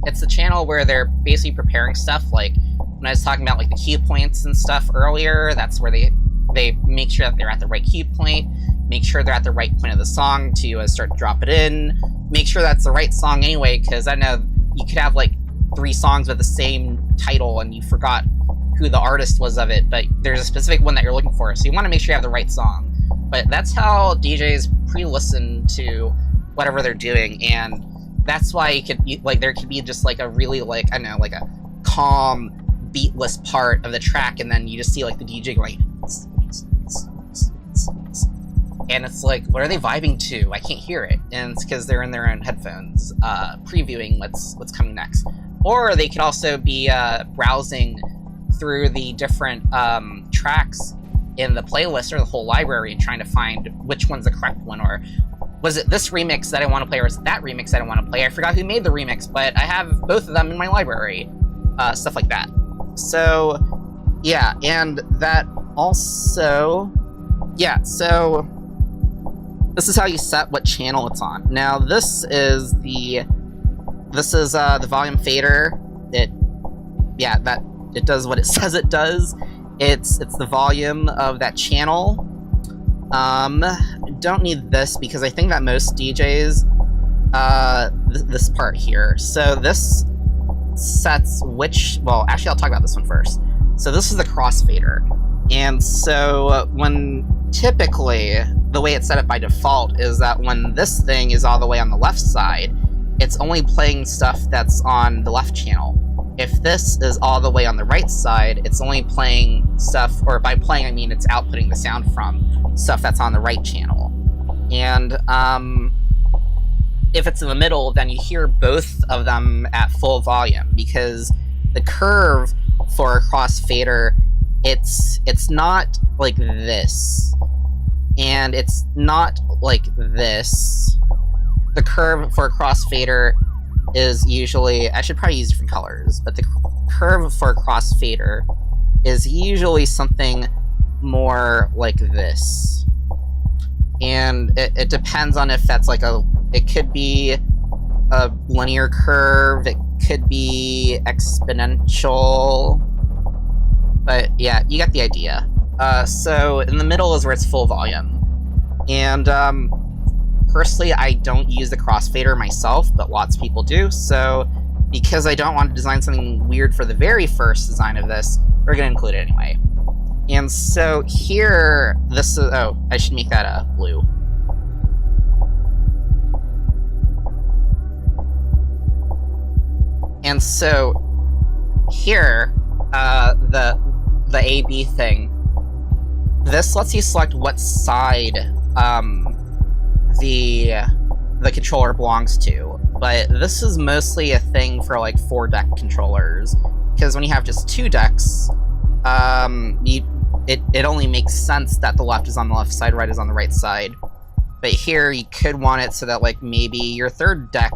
it's the channel where they're basically preparing stuff. Like when I was talking about like the cue points and stuff earlier, that's where they make sure that they're at the right cue point, make sure they're at the right point of the song to start to drop it in, make sure that's the right song anyway, because I know you could have like 3 songs with the same title and you forgot who the artist was of it, but there's a specific one that you're looking for, so you want to make sure you have the right song. But that's how DJs pre-listen to whatever they're doing, and that's why there could be just like a really like, I don't know, like a calm, beatless part of the track, and then you just see like the DJ going, and it's like, what are they vibing to? I can't hear it, and it's because they're in their own headphones, previewing what's coming next. Or they could also be browsing through the different tracks in the playlist or the whole library and trying to find which one's the correct one, or was it this remix that I want to play, or is it that remix that I want to play? I forgot who made the remix, but I have both of them in my library. Stuff like that. So, yeah, and that also... Yeah, so this is how you set what channel it's on. Now, this is the volume fader. It does what it says it does. It's the volume of that channel. Don't need this because I think that most DJs, this part here. So this sets which, well, actually I'll talk about this one first. So this is the crossfader. And so when typically the way it's set up by default is that when this thing is all the way on the left side, it's only playing stuff that's on the left channel. If this is all the way on the right side, it's only playing stuff, or by playing I mean it's outputting the sound from stuff that's on the right channel. And if it's in the middle, then you hear both of them at full volume, because the curve for a crossfader, it's not like this, and it's not like this. The curve for a crossfader is usually, I should probably use different colors, but the curve for a crossfader is usually something more like this. And it depends on if that's like it could be a linear curve, it could be exponential, but yeah, you get the idea. So in the middle is where it's full volume. And personally, I don't use the crossfader myself, but lots of people do, so because I don't want to design something weird for the very first design of this, we're going to include it anyway. And so here, this is, oh, I should make that blue. And so here, the A-B thing, this lets you select what side the controller belongs to, but this is mostly a thing for like 4-deck controllers, because when you have just 2 decks, it only makes sense that the left is on the left side, right is on the right side. But here you could want it so that like maybe your 3rd deck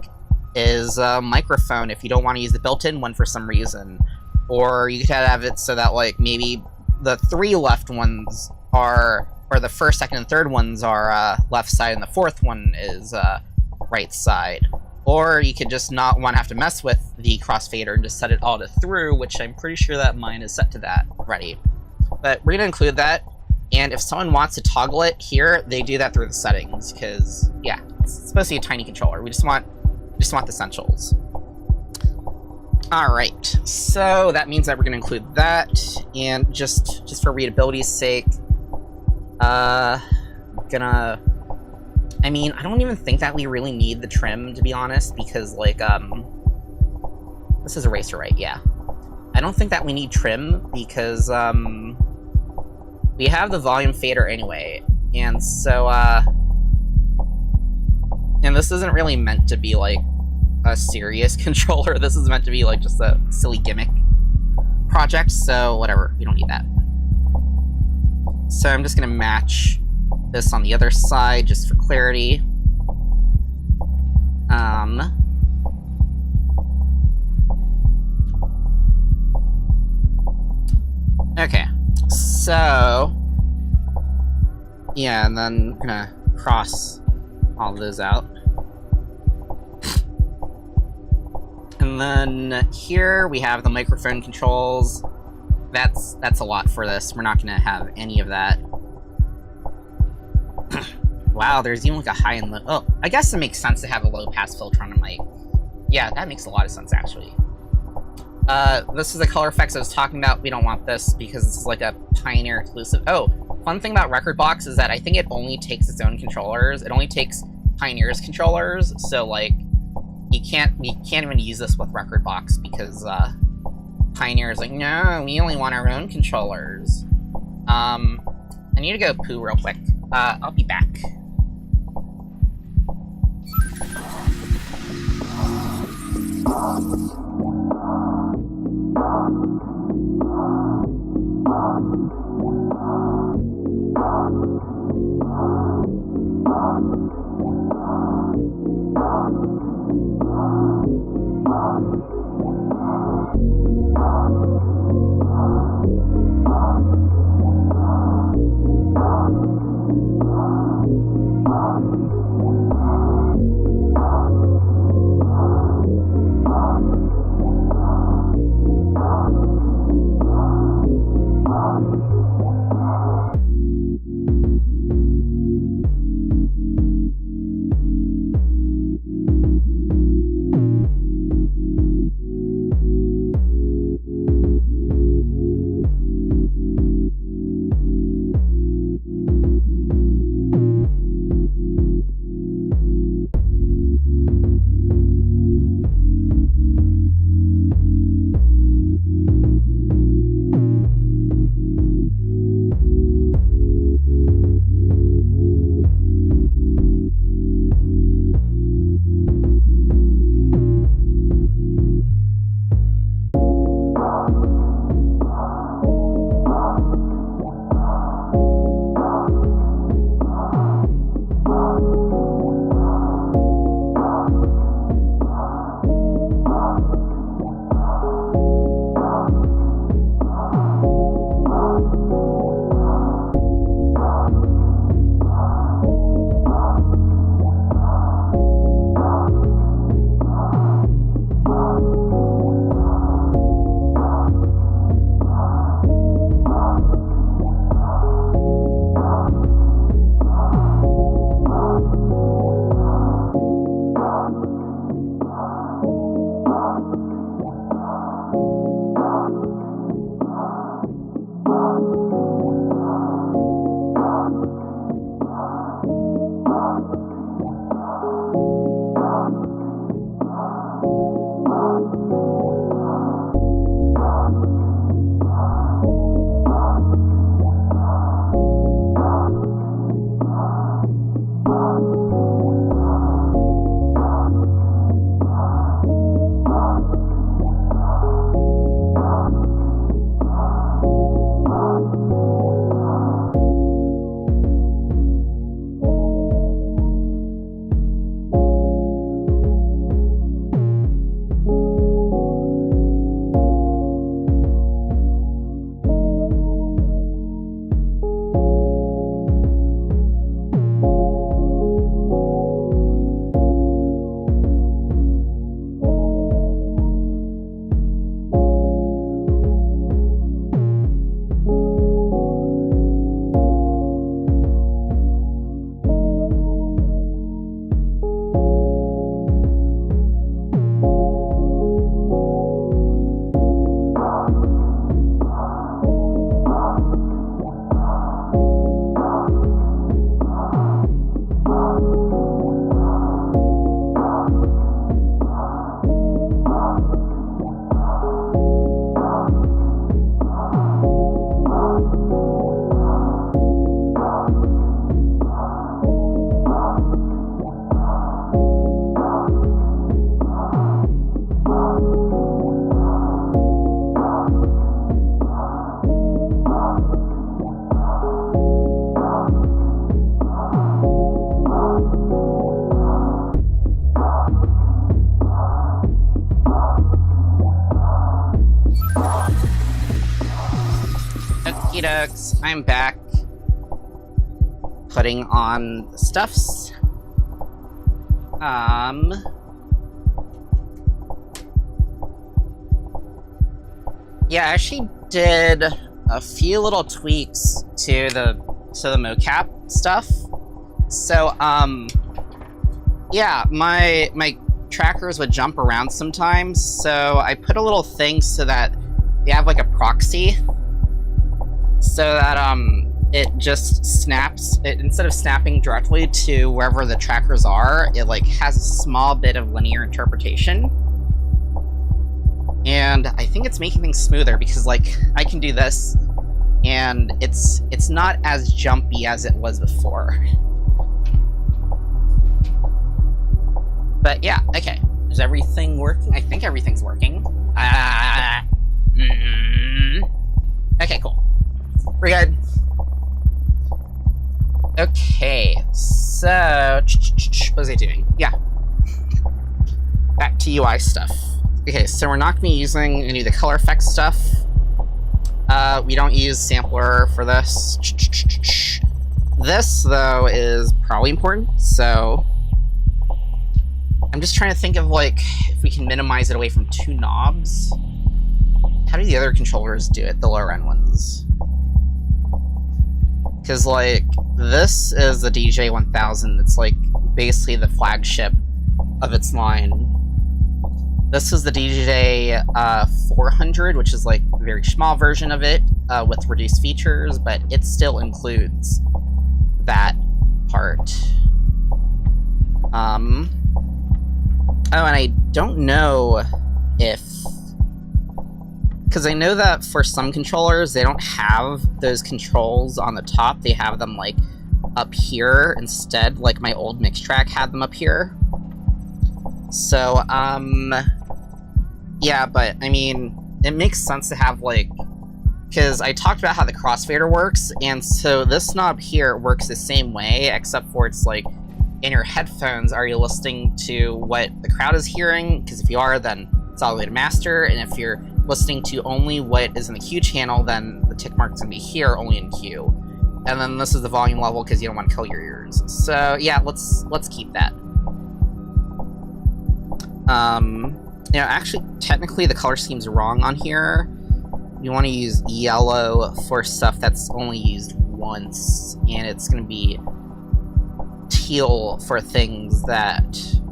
is a microphone if you don't want to use the built-in one for some reason, or you could have it so that like maybe the 3 left ones are, or the 1st, 2nd, and 3rd ones are left side and the 4th one is right side. Or you could just not want to have to mess with the crossfader and just set it all to through, which I'm pretty sure that mine is set to that already. But we're going to include that, and if someone wants to toggle it here, they do that through the settings, because, yeah, it's supposed to be a tiny controller. We just want the essentials. Alright, so that means that we're going to include that, and just for readability's sake, gonna I mean, I don't even think that we really need the trim, to be honest, because, like, this is eraser, right? Yeah. I don't think that we need trim, because, we have the volume fader anyway, and so, and this isn't really meant to be, like, a serious controller. This is meant to be, like, just a silly gimmick project, so whatever, we don't need that. So I'm just gonna match this on the other side, just for clarity. Okay, so yeah, and then I'm gonna cross all those out. And then here we have the microphone controls. That's a lot for this. We're not gonna have any of that. Wow, there's even like a high and low. Oh, I guess it makes sense to have a low pass filter on a mic. Yeah, that makes a lot of sense actually. This is the color effects I was talking about. We don't want this because this is like a Pioneer exclusive. Oh, fun thing about Rekordbox is that I think it only takes its own controllers. It only takes Pioneer's controllers, so like you can't even use this with Rekordbox because Pioneer is like, no, we only want our own controllers. I need to go poo real quick. I'll be back. folks, I'm back putting on the stuffs. Yeah, I actually did a few little tweaks to the mocap stuff. So, yeah, my trackers would jump around sometimes, so I put a little thing so that they have like a proxy, so that it just snaps it instead of snapping directly to wherever the trackers are. It like has a small bit of linear interpretation, and I think it's making things smoother because like I can do this, and it's not as jumpy as it was before. But yeah, okay. Is everything working? I think everything's working. Okay, cool. We're good. Okay, so what is it doing? Yeah. Back to UI stuff. Okay, so we're not going to be using any of the color effects stuff. We don't use sampler for this. This, though, is probably important, so I'm just trying to think of, like, if we can minimize it away from 2 knobs. How do the other controllers do it, the lower-end ones? Because, like, this is the DJ1000. It's, like, basically the flagship of its line. This is the DJ 400, which is, like, a very small version of it, with reduced features, but it still includes that part. Oh, and I don't know if... Because I know that for some controllers, they don't have those controls on the top. They have them, like, up here instead. Like, my old mix track had them up here. So, yeah, but, I mean, it makes sense to have, like... Because I talked about how the crossfader works, and so this knob here works the same way, except for it's, like, in your headphones, are you listening to what the crowd is hearing? Because if you are, then it's all the way to master, and if you're listening to only what is in the Q channel, then the tick mark's gonna be here, only in Q. And then this is the volume level, because you don't want to kill your ears. So, yeah, let's keep that. You know, actually, technically, the color scheme's wrong on here. You want to use yellow for stuff that's only used once, and it's gonna be teal for things that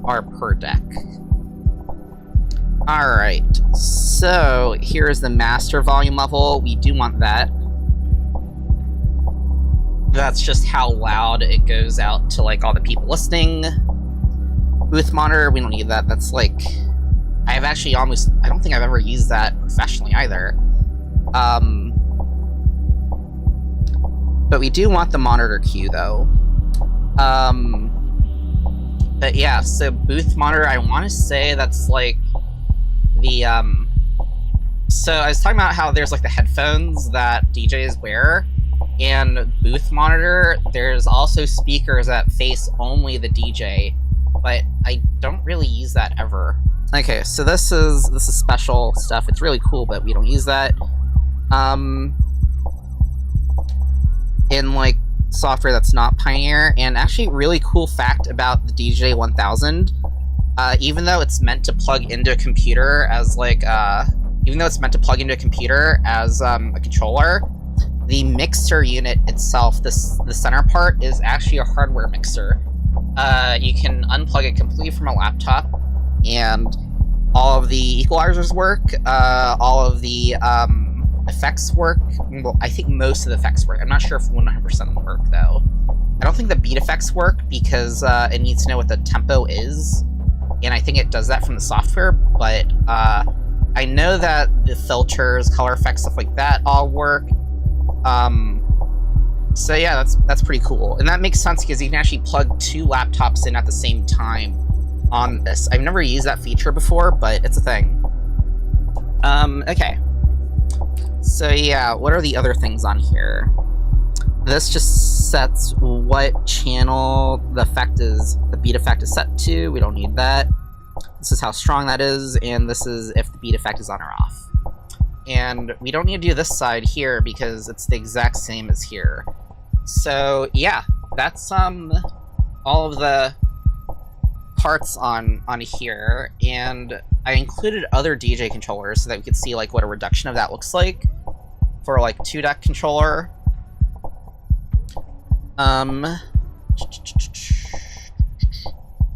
are per deck. Alright, so here's the master volume level. We do want that. That's just how loud it goes out to, like, all the people listening. Booth monitor, we don't need that. That's, like... I don't think I've ever used that professionally either. But we do want the monitor queue, though. But yeah, so booth monitor, I want to say that's, like, the, so I was talking about how there's, like, the headphones that DJs wear, and booth monitor, there's also speakers that face only the DJ, but I don't really use that ever. Okay, so this is special stuff. It's really cool, but we don't use that. In, like, software that's not Pioneer, and actually really cool fact about the DJ1000, even though it's meant to plug into a computer as, like, a controller, the mixer unit itself, the center part, is actually a hardware mixer. You can unplug it completely from a laptop, and all of the equalizers work, all of the, effects work. Well, I think most of the effects work. I'm not sure if 100% of them work, though. I don't think the beat effects work, because it needs to know what the tempo is, and I think it does that from the software, but I know that the filters, color effects, stuff like that all work. So yeah, that's pretty cool. And that makes sense, because you can actually plug 2 laptops in at the same time on this. I've never used that feature before, but it's a thing. Okay. So yeah, what are the other things on here? This just sets what channel the beat effect is set to. We don't need that. This is how strong that is, and this is if the beat effect is on or off. and we don't need to do this side here because it's the exact same as here. So yeah, that's all of the parts on here, and I included other DJ controllers so that we could see like what a reduction of that looks like for like 2-deck controller.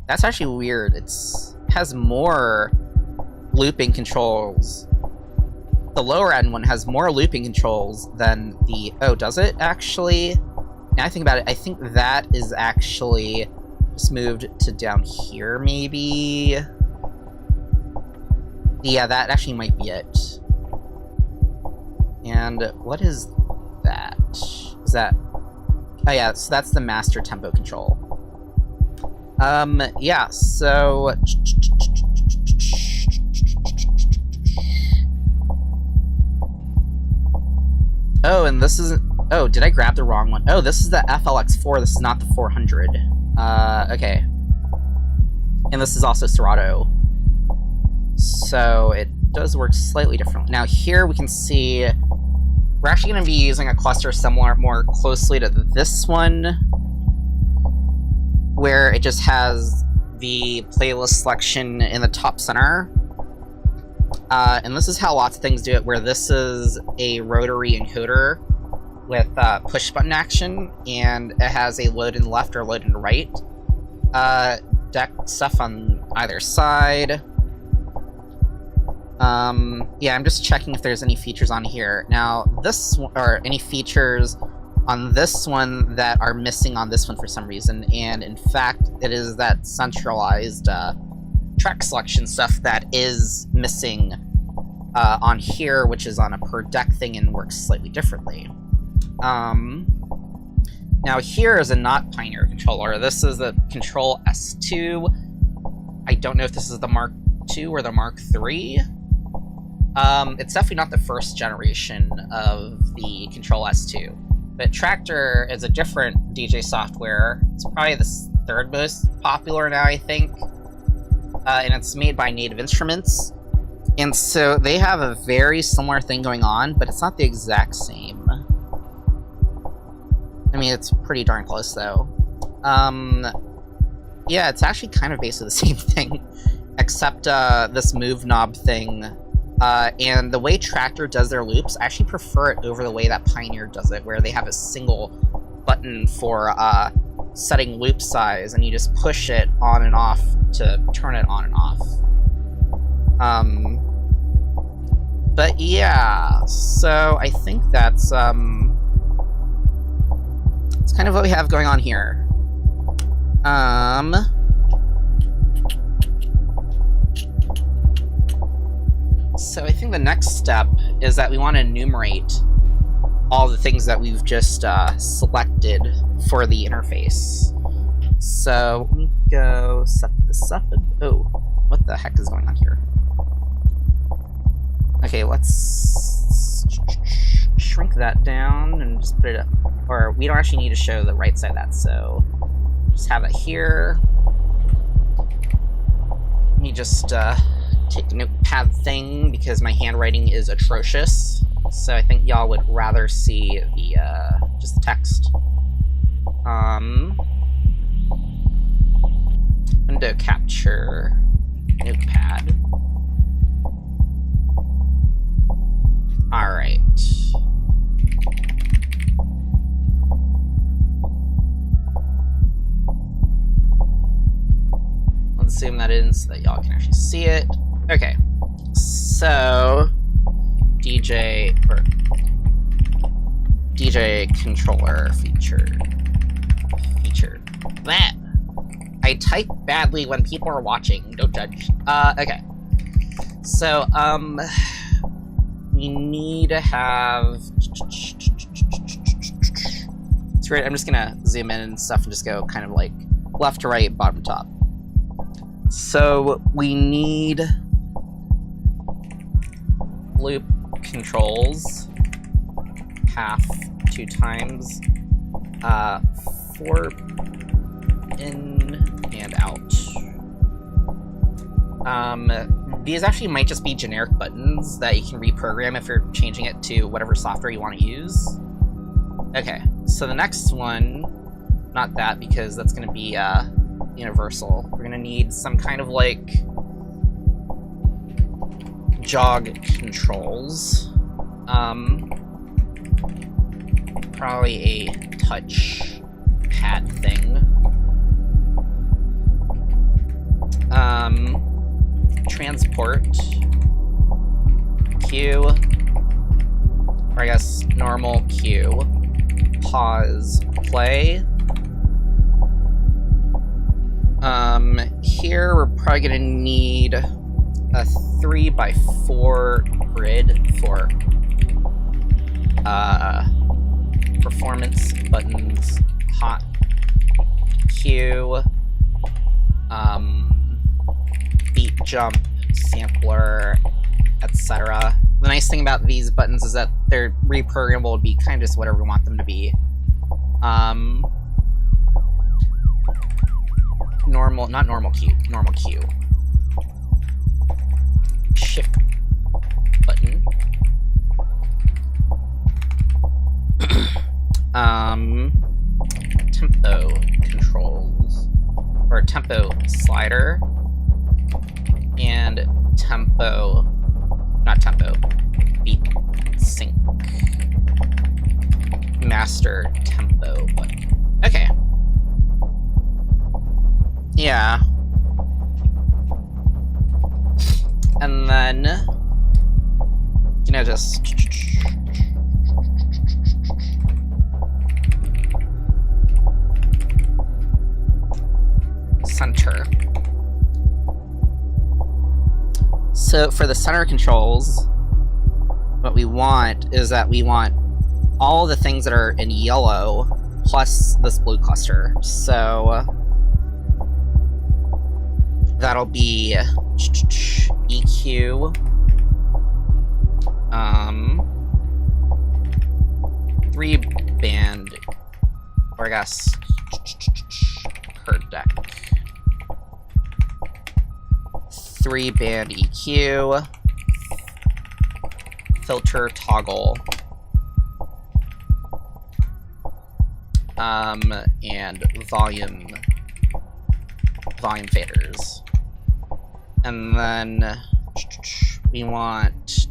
That's actually weird. It has more looping controls. The lower end one has more looping controls than the... Oh, does it actually? Now I think about it, I think that is actually just moved to down here, maybe? Yeah, that actually might be it. And what is that? Is that... Oh yeah, so that's the master tempo control. Yeah, so... Oh, and this isn't... Oh, did I grab the wrong one? Oh, this is the FLX4, this is not the 400. Okay. And this is also Serato. So, it does work slightly differently. Now, here we can see... We're actually going to be using a cluster similar more closely to this one, where it just has the playlist selection in the top center. And this is how lots of things do it, where this is a rotary encoder with push button action, and it has a load in the left or load in the right. Deck stuff on either side. Yeah, I'm just checking if there's any features on here. Now, this one, or any features on this one that are missing on this one for some reason, and in fact, it is that centralized track selection stuff that is missing on here, which is on a per deck thing and works slightly differently. Now here is a not Pioneer controller. This is the Control S2. I don't know if this is the Mark II or the Mark III. It's definitely not the first generation of the Control S2. But Tractor is a different DJ software. It's probably the third most popular now, I think. And it's made by Native Instruments. And so they have a very similar thing going on, but it's not the exact same. I mean, it's pretty darn close, though. Yeah, it's actually kind of basically the same thing, except this move knob thing. And the way Tractor does their loops, I actually prefer it over the way that Pioneer does it, where they have a single button for setting loop size, and you just push it on and off to turn it on and off. But yeah, so I think that's kind of what we have going on here. So I think the next step is that we want to enumerate all the things that we've just selected for the interface. So let me go set this up. Oh, what the heck is going on here? Okay, let's shrink that down and just put it up. Or we don't actually need to show the right side of that, so just have it here. Let me just take the notepad thing because my handwriting is atrocious. So I think y'all would rather see the just the text. Window capture notepad. Alright. Let's zoom that in so that y'all can actually see it. Okay. So DJ controller feature. That. I type badly when people are watching. Don't judge. Okay. So, we need to have... It's great. I'm just gonna zoom in and stuff and just go kind of like left to right, bottom to top. So we need loop controls, half, 2 times, 4 in and out. these actually might just be generic buttons that you can reprogram if you're changing it to whatever software you want to use. Okay, so the next one, not that, because that's going to be universal. We're going to need some kind of, like, jog controls. Probably a touch pad thing. Transport. Q. Or I guess normal Q. Pause. Play. Here we're probably gonna need a 3x4 grid for performance buttons, hot Q, beat jump, sampler, etc. The nice thing about these buttons is that they're reprogrammable to be kind of just whatever we want them to be. Not normal Q, normal Q. Shift button. Tempo controls, or tempo slider, and tempo, not tempo, beat sync, master tempo button. Okay. Yeah. And then, you know, just center. So for the center controls, what we want is that we want all the things that are in yellow plus this blue cluster. So that'll be EQ, 3-band, or I guess per deck. 3-band EQ, filter toggle, and volume faders. And then we want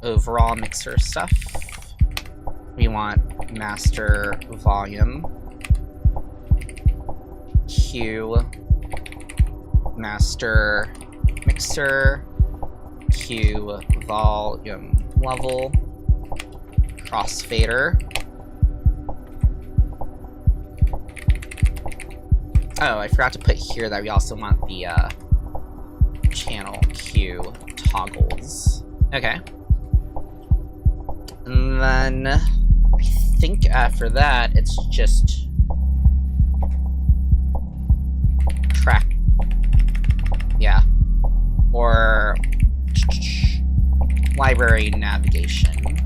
overall mixer stuff. We want master volume, Q, master mixer, Q volume level, crossfader. Oh, I forgot to put here that we also want the channel Q toggles. Okay. And then I think after that it's just track. Yeah. Or library navigation.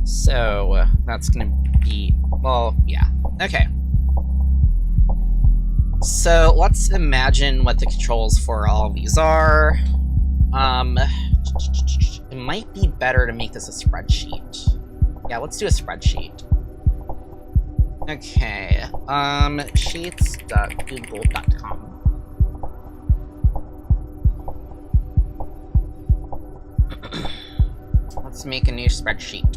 So that's gonna be, well, yeah. Okay. So let's imagine what the controls for all of these are. It might be better to make this a spreadsheet. Yeah, let's do a spreadsheet. Okay, sheets.google.com. Let's make a new spreadsheet.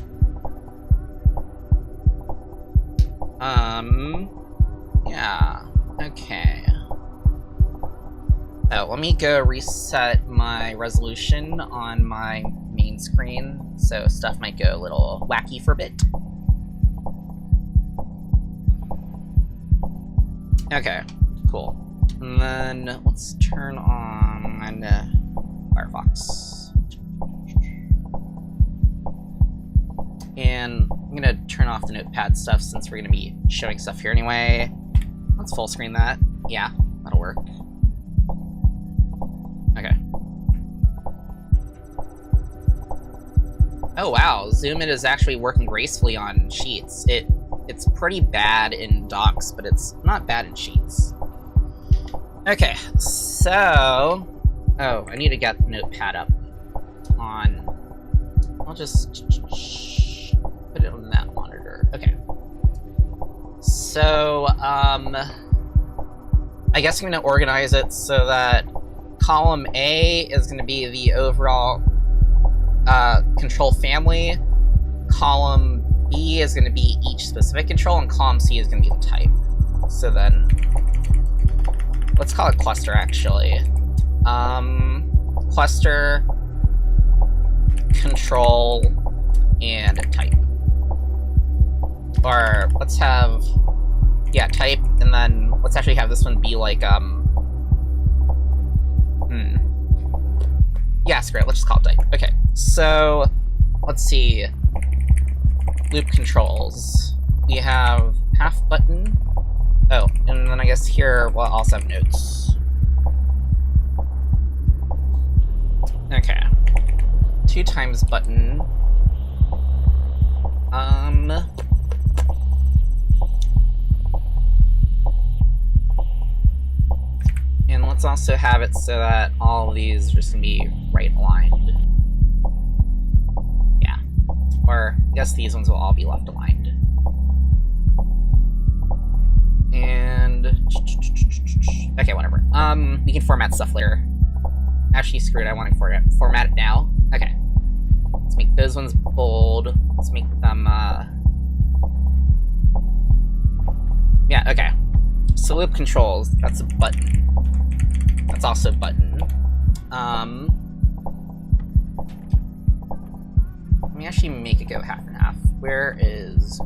Yeah, okay. Oh, let me go reset my resolution on my main screen, so stuff might go a little wacky for a bit. Okay, cool. And then let's turn on Firefox. And I'm gonna turn off the notepad stuff since we're gonna be showing stuff here anyway. Let's full screen that. Yeah, that'll work. Okay. Oh wow, Zoom It is actually working gracefully on Sheets. It's pretty bad in Docs, but it's not bad in Sheets. Okay, so... Oh, I need to get Notepad up on... I'll just put it on that monitor. Okay. So, I guess I'm going to organize it so that column A is going to be the overall control family, column B is going to be each specific control, and column C is going to be the type. So then, let's call it cluster, actually. Cluster, control, and type. Or let's have, yeah, type, and then let's actually have this one be like, yeah, screw it, let's just call it type. Okay, so, let's see. Loop controls. We have half button. Oh, and then I guess here we'll also have notes. Okay. 2 times button. And let's also have it so that all of these are just gonna be right aligned. Yeah. Or I guess these ones will all be left aligned. And okay, whatever. We can format stuff later. Actually, screw it. I want to format it now. Okay. Let's make those ones bold. Let's make them. Yeah. Okay. So loop controls. That's a button. That's also a button. Let me actually make it go half and half. Where is?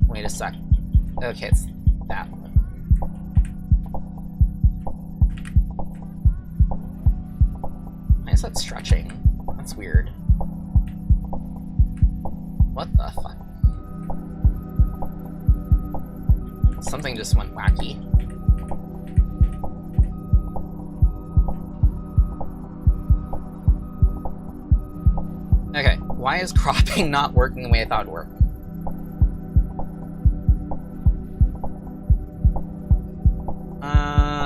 Wait a sec. Okay, it's that one. Why is that stretching? That's weird. What the fuck? Something just went wacky. Okay, why is cropping not working the way I thought it would work?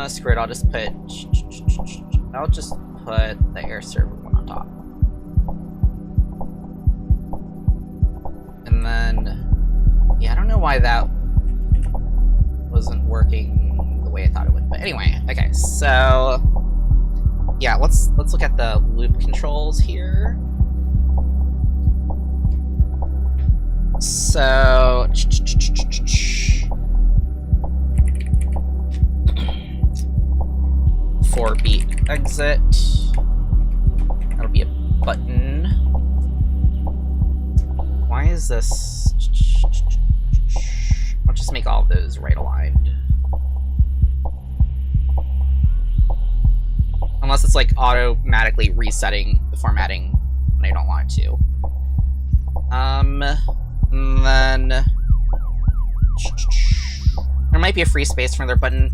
Screw it, I'll just put the air server one on top. And then, yeah, I don't know why that wasn't working the way I thought it would, but anyway, okay, so, yeah, let's look at the loop controls here. So, 4-beat exit. That'll be a button. Why is this? I'll just make all of those right aligned. Unless it's like automatically resetting the formatting when I don't want it to. And then there might be a free space for another button.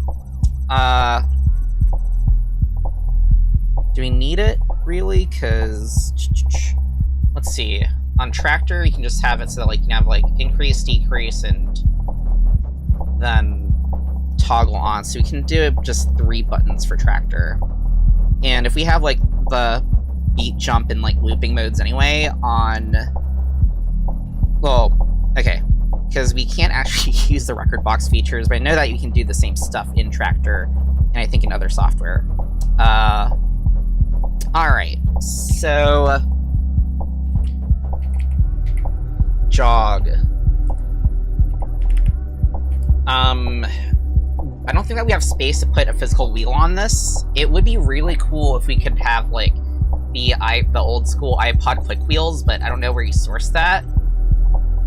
Do we need it, really? Because, let's see. On tractor, you can just have it so that like you can have like increase, decrease, and then toggle on. So we can do just 3 buttons for tractor. And if we have like the beat, jump, and like looping modes anyway on, well, okay, because we can't actually use the record box features, but I know that you can do the same stuff in tractor, and I think in other software. Alright, so jog. I don't think that we have space to put a physical wheel on this. It would be really cool if we could have like the old school iPod click wheels, but I don't know where you source that.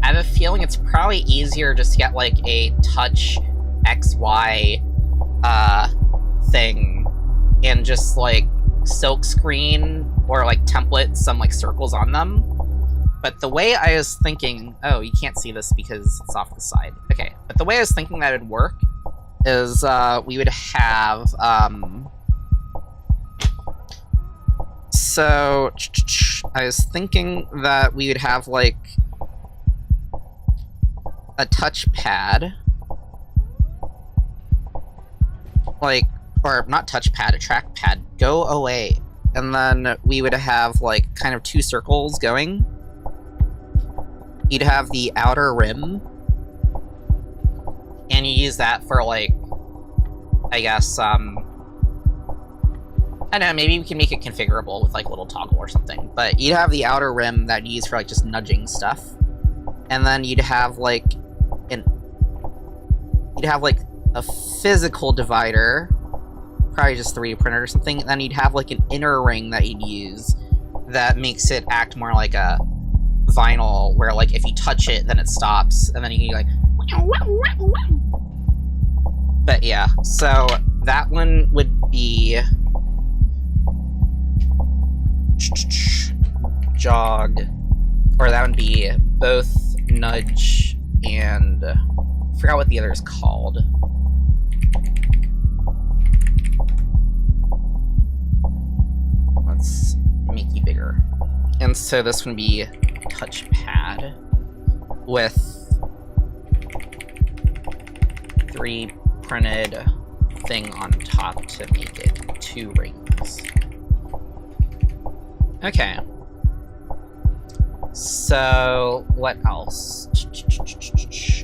I have a feeling it's probably easier just to get like a touch XY thing and just like silk screen or like template some like circles on them. But the way I was thinking, oh, you can't see this because it's off the side. Okay, but the way I was thinking that it'd work is we would have so I was thinking that we would have, like, a touchpad. Like, or not touchpad, a trackpad. Go away. And then we would have, like, kind of two circles going. You'd have the outer rim. And you use that for, like, I guess, I don't know, maybe we can make it configurable with, like, a little toggle or something. But you'd have the outer rim that you use for, like, just nudging stuff. And then you'd have, like, a physical divider, probably just 3D printer or something. And then you'd have, like, an inner ring that you'd use that makes it act more like a vinyl, where, like, if you touch it, then it stops. And then you can, like... But yeah, so that one would be... jog, or that would be both nudge and I forgot what the other is called. Let's make you bigger. And so this would be touchpad with 3 printed thing on top to make it 2 rings. Okay. So, what else?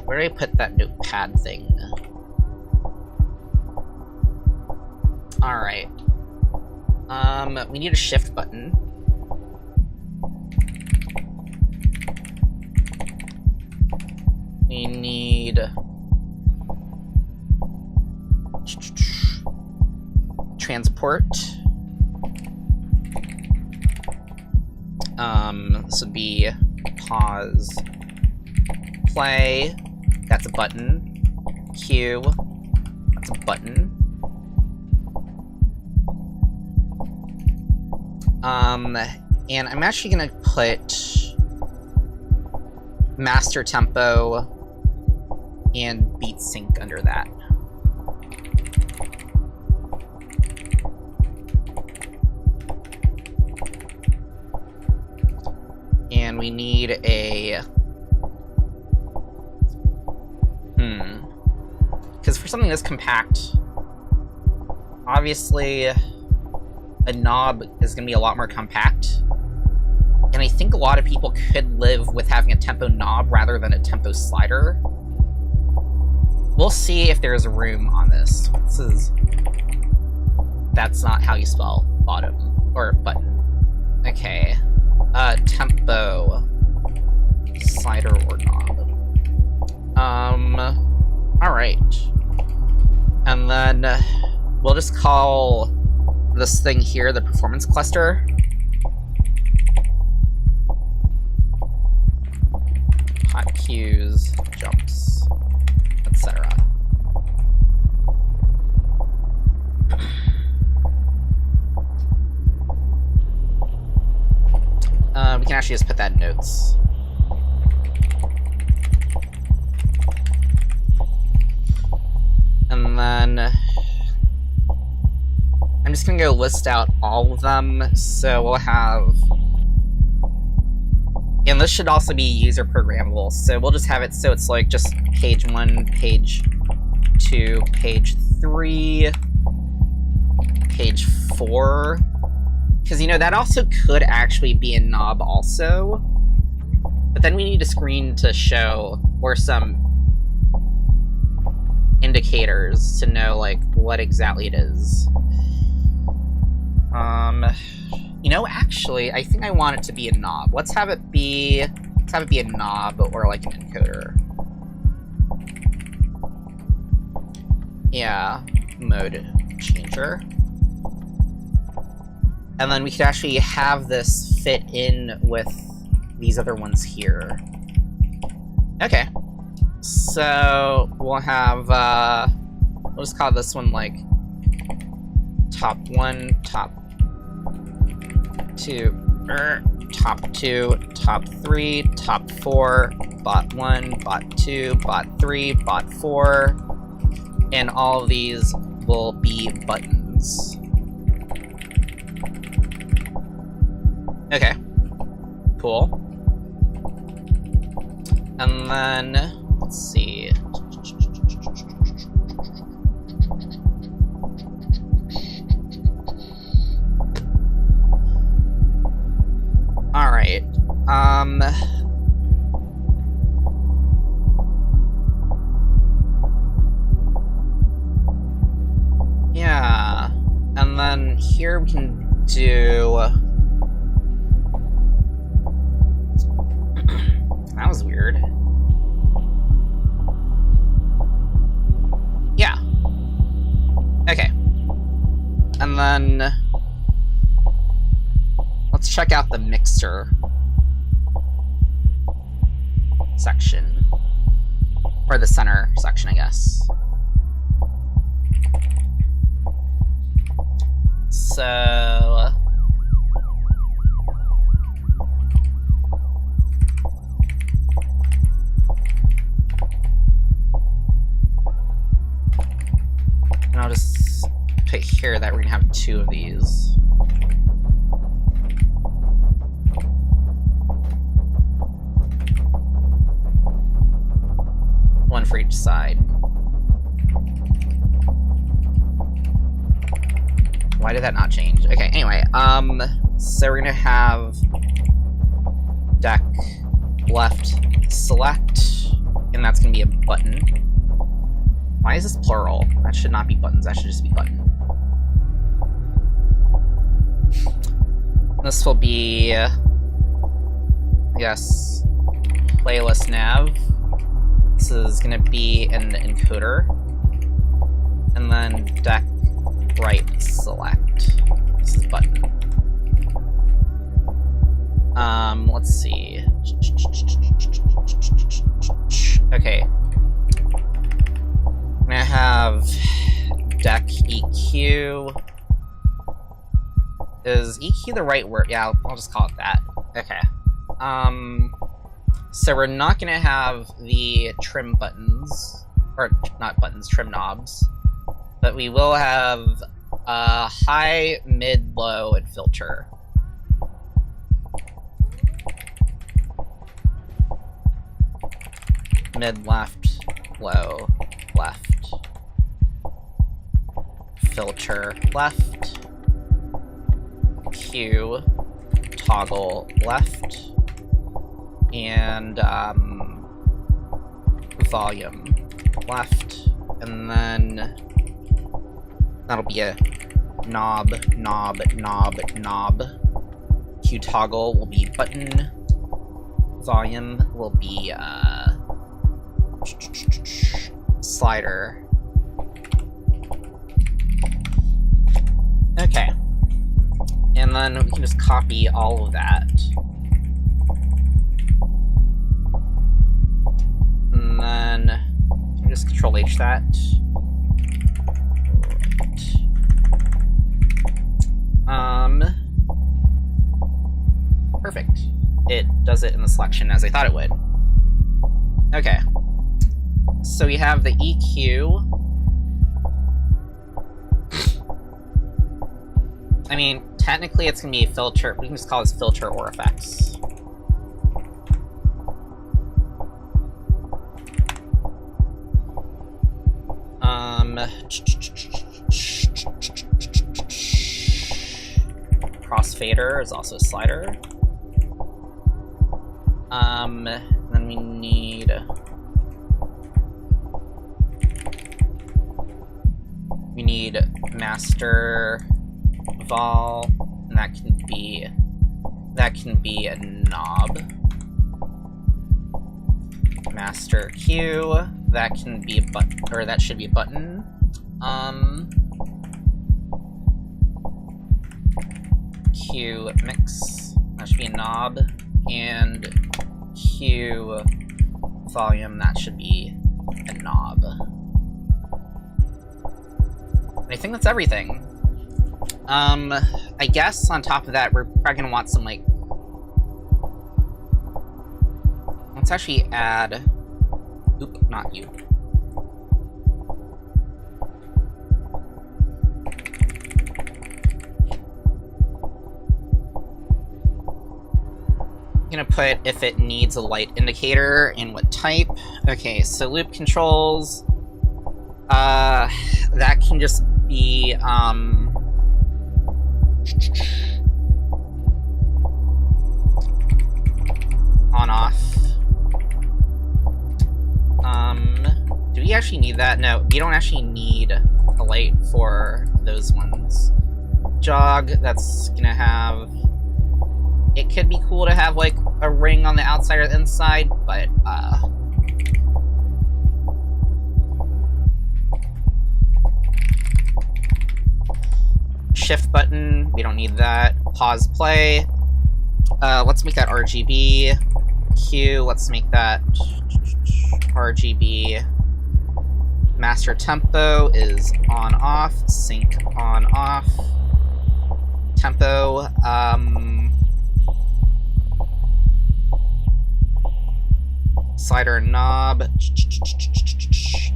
Where do I put that notepad thing? Alright. We need a shift button. We need... transport. This would be pause, play, that's a button, Q, that's a button. And I'm actually gonna put master tempo and beat sync under that. And we need a... Because for something this compact, obviously a knob is going to be a lot more compact. And I think a lot of people could live with having a tempo knob rather than a tempo slider. We'll see if there's room on this. This is... That's not how you spell bottom, or button. Okay. Tempo, slider or knob. Alright. And then we'll just call this thing here the performance cluster. Hot cues, jumps, etc. We can actually just put that in notes. And then I'm just gonna go list out all of them. So we'll have, and this should also be user programmable. So we'll just have it so it's like just page 1, page 2, page 3, page 4. Because, you know, that also could actually be a knob also. But then we need a screen to show, or some indicators to know, like, what exactly it is. You know, actually, I think I want it to be a knob. Let's have it be a knob or, like, an encoder. Yeah, mode changer. And then we could actually have this fit in with these other ones here. Okay. So we'll have, we'll just call this one like top 1, top 2, top 2, top 3, top 4, bot 1, bot 2, bot 3, bot 4, and all of these will be buttons. Okay. And then, let's see. Alright, yeah, and then here we can do... That was weird. Yeah. Okay. And then... Let's check out the mixer section. Or the center section, I guess. So... And I'll just put here that we're gonna have 2 of these. One for each side. Why did that not change? Okay, anyway, so we're gonna have deck left select, and that's gonna be a button. Why is this plural? That should not be buttons, that should just be button. This will be, I guess, playlist nav. This is gonna be an encoder. And then deck right select. This is button. Let's see. Okay. I'm gonna have deck EQ. Is EQ the right word? Yeah, I'll just call it that. Okay. So we're not gonna have the trim buttons, or not buttons, trim knobs, but we will have high, mid, low, and filter. Mid, left, low, left. Filter, left. Q, toggle, left. And volume, left. And then that'll be a knob, knob, knob, knob. Q toggle will be button. Volume will be slider. Okay. And then we can just copy all of that. And then just Control H that. Perfect. It does it in the selection as I thought it would. Okay. So we have the EQ. I mean, technically it's gonna be a filter. We can just call this filter or effects. Crossfader is also a slider. Then we need master vol, and that can be a knob. Master Q, that can be a button, or that should be a button. Q mix, that should be a knob, and Q volume, that should be a knob. And I think that's everything. I guess on top of that, we're probably gonna want some, like... Let's actually add... Oop, not you. gonna put if it needs a light indicator and what type. Okay, so loop controls. That can just be, on off. Do we actually need that? No, we don't actually need a light for those ones. Jog, that's gonna have... It could be cool to have, like, a ring on the outside or the inside, but, shift button, we don't need that. Pause play. Let's make that RGB. Q, let's make that RGB. Master tempo is on off. Sync on off. Tempo, slider knob.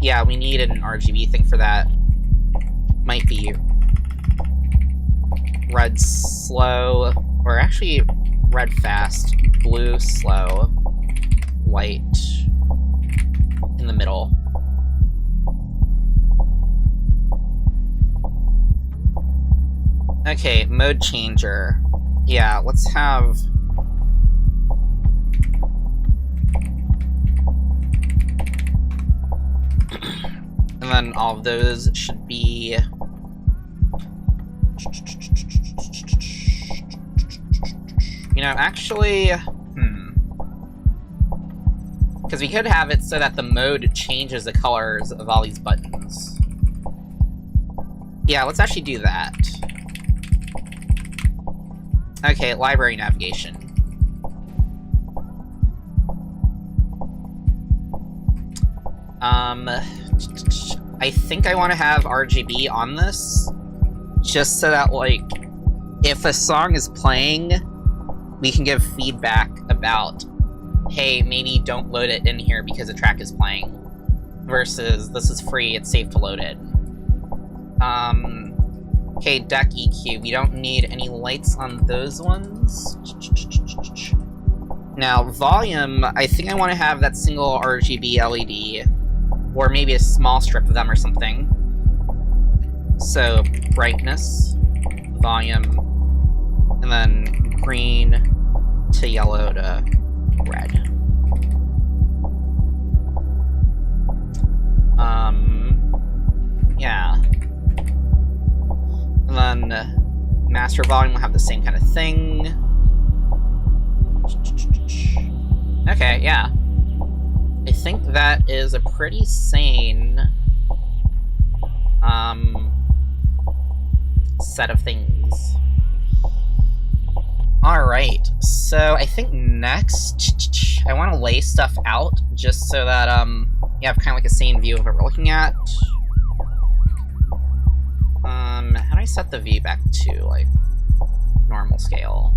Yeah, we need an RGB thing for that. Might be red slow, or actually red fast, blue slow, white in the middle. Okay, mode changer. Yeah, let's have... And then all of those should be... You know, actually... Because we could have it so that the mode changes the colors of all these buttons. Yeah, let's actually do that. Okay, library navigation. I think I want to have RGB on this, just so that, like, if a song is playing, we can give feedback about, hey, maybe don't load it in here because the track is playing, versus this is free, it's safe to load it. Okay, deck EQ, we don't need any lights on those ones. Now, volume, I think I want to have that single RGB LED, or maybe a small strip of them or something. So, brightness, volume, and then green to yellow to red. Yeah. And then master volume will have the same kind of thing. Okay, yeah. I think that is a pretty sane set of things. Alright, so I think next I want to lay stuff out just so that you have kind of like a sane view of what we're looking at. How do I set the V back to, like, normal scale?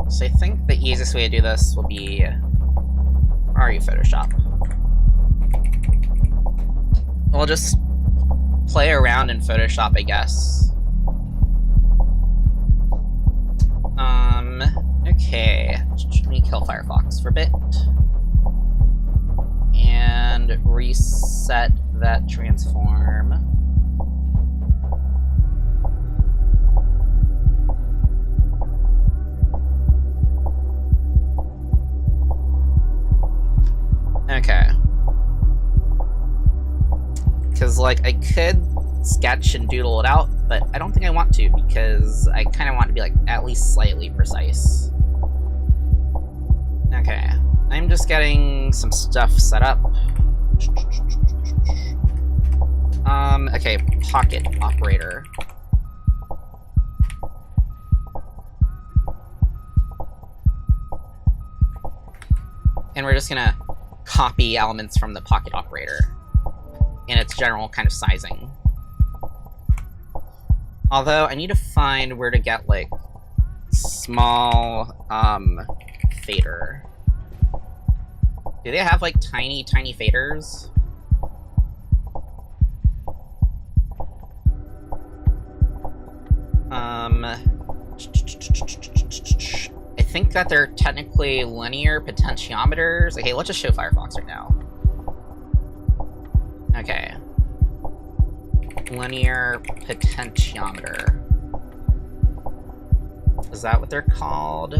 So I think the easiest way to do this will be... Where are you, Photoshop? We'll just play around in Photoshop, I guess. Okay. Let me kill Firefox for a bit. And reset that transform. Okay. Because, like, I could sketch and doodle it out, but I don't think I want to, because I kind of want to be, like, at least slightly precise. Okay. I'm just getting some stuff set up. Okay, pocket operator. And we're just gonna copy elements from the pocket operator in its general kind of sizing. Although, I need to find where to get, like, small, fader. Do they have, like, tiny, tiny faders? think that they're technically linear potentiometers. Okay, let's just show Firefox right now. Okay. Linear potentiometer. Is that what they're called?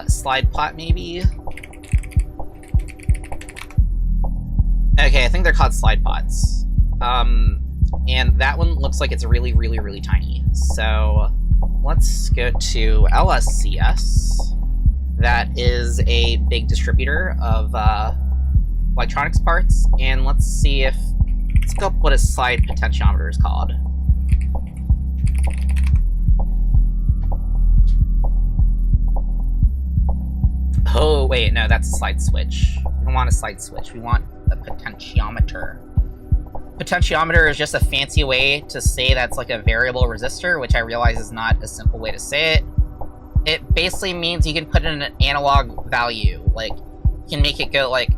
Slide plot, maybe? Okay, I think they're called slide pots. And that one looks like it's really, really, really tiny. So let's go to LSCS. That is a big distributor of electronics parts, and let's see if, let's go up what a slide potentiometer is called. Oh, wait, no, that's a slide switch. We don't want a slide switch, we want a potentiometer. Potentiometer is just a fancy way to say that's like a variable resistor, which I realize is not a simple way to say it. It basically means you can put in an analog value. Like, you can make it go like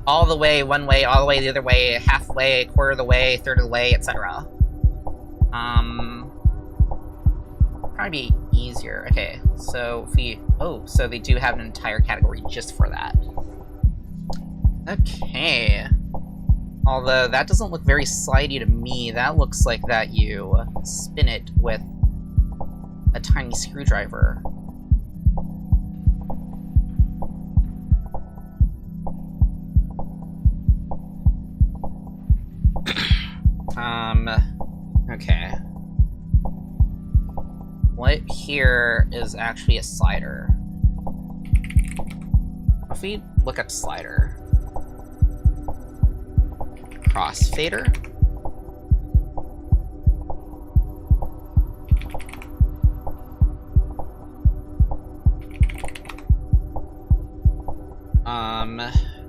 all the way one way, all the way the other way, halfway, a quarter of the way, third of the way, etc. Probably be easier. Okay, so if we, oh, so they do have an entire category just for that. Okay. Although that doesn't look very slidey to me. That looks like that you spin it with a tiny screwdriver. Okay. What here is actually a slider? If we look up slider. Crossfader?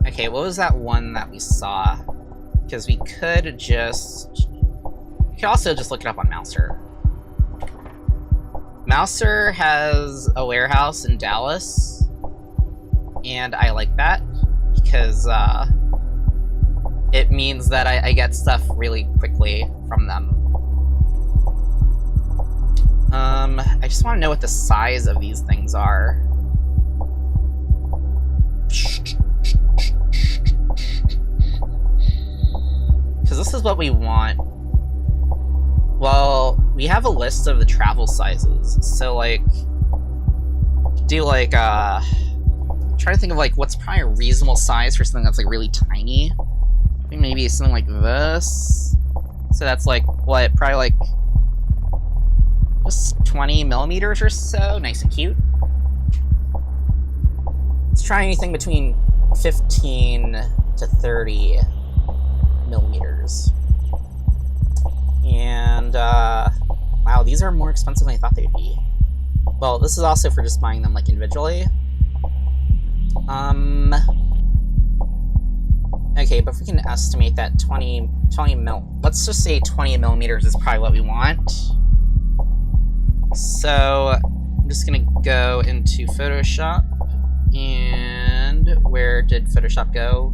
Okay, what was that one that we saw? Because we could also just look it up on Mouser. Mouser has a warehouse in Dallas, and I like that, because, it means that I get stuff really quickly from them. I just want to know what the size of these things are. Because this is what we want. Well, we have a list of the travel sizes, so like, do like, try to think of like what's probably a reasonable size for something that's like really tiny. Maybe something like this. So that's like, what, probably like just 20 millimeters or so. Nice and cute. Let's try anything between 15 to 30 millimeters. And, wow, these are more expensive than I thought they'd be. Well, this is also for just buying them, like, individually. Okay, but if we can estimate that 20 let's just say 20 millimeters is probably what we want. So, I'm just gonna go into Photoshop, and where did Photoshop go?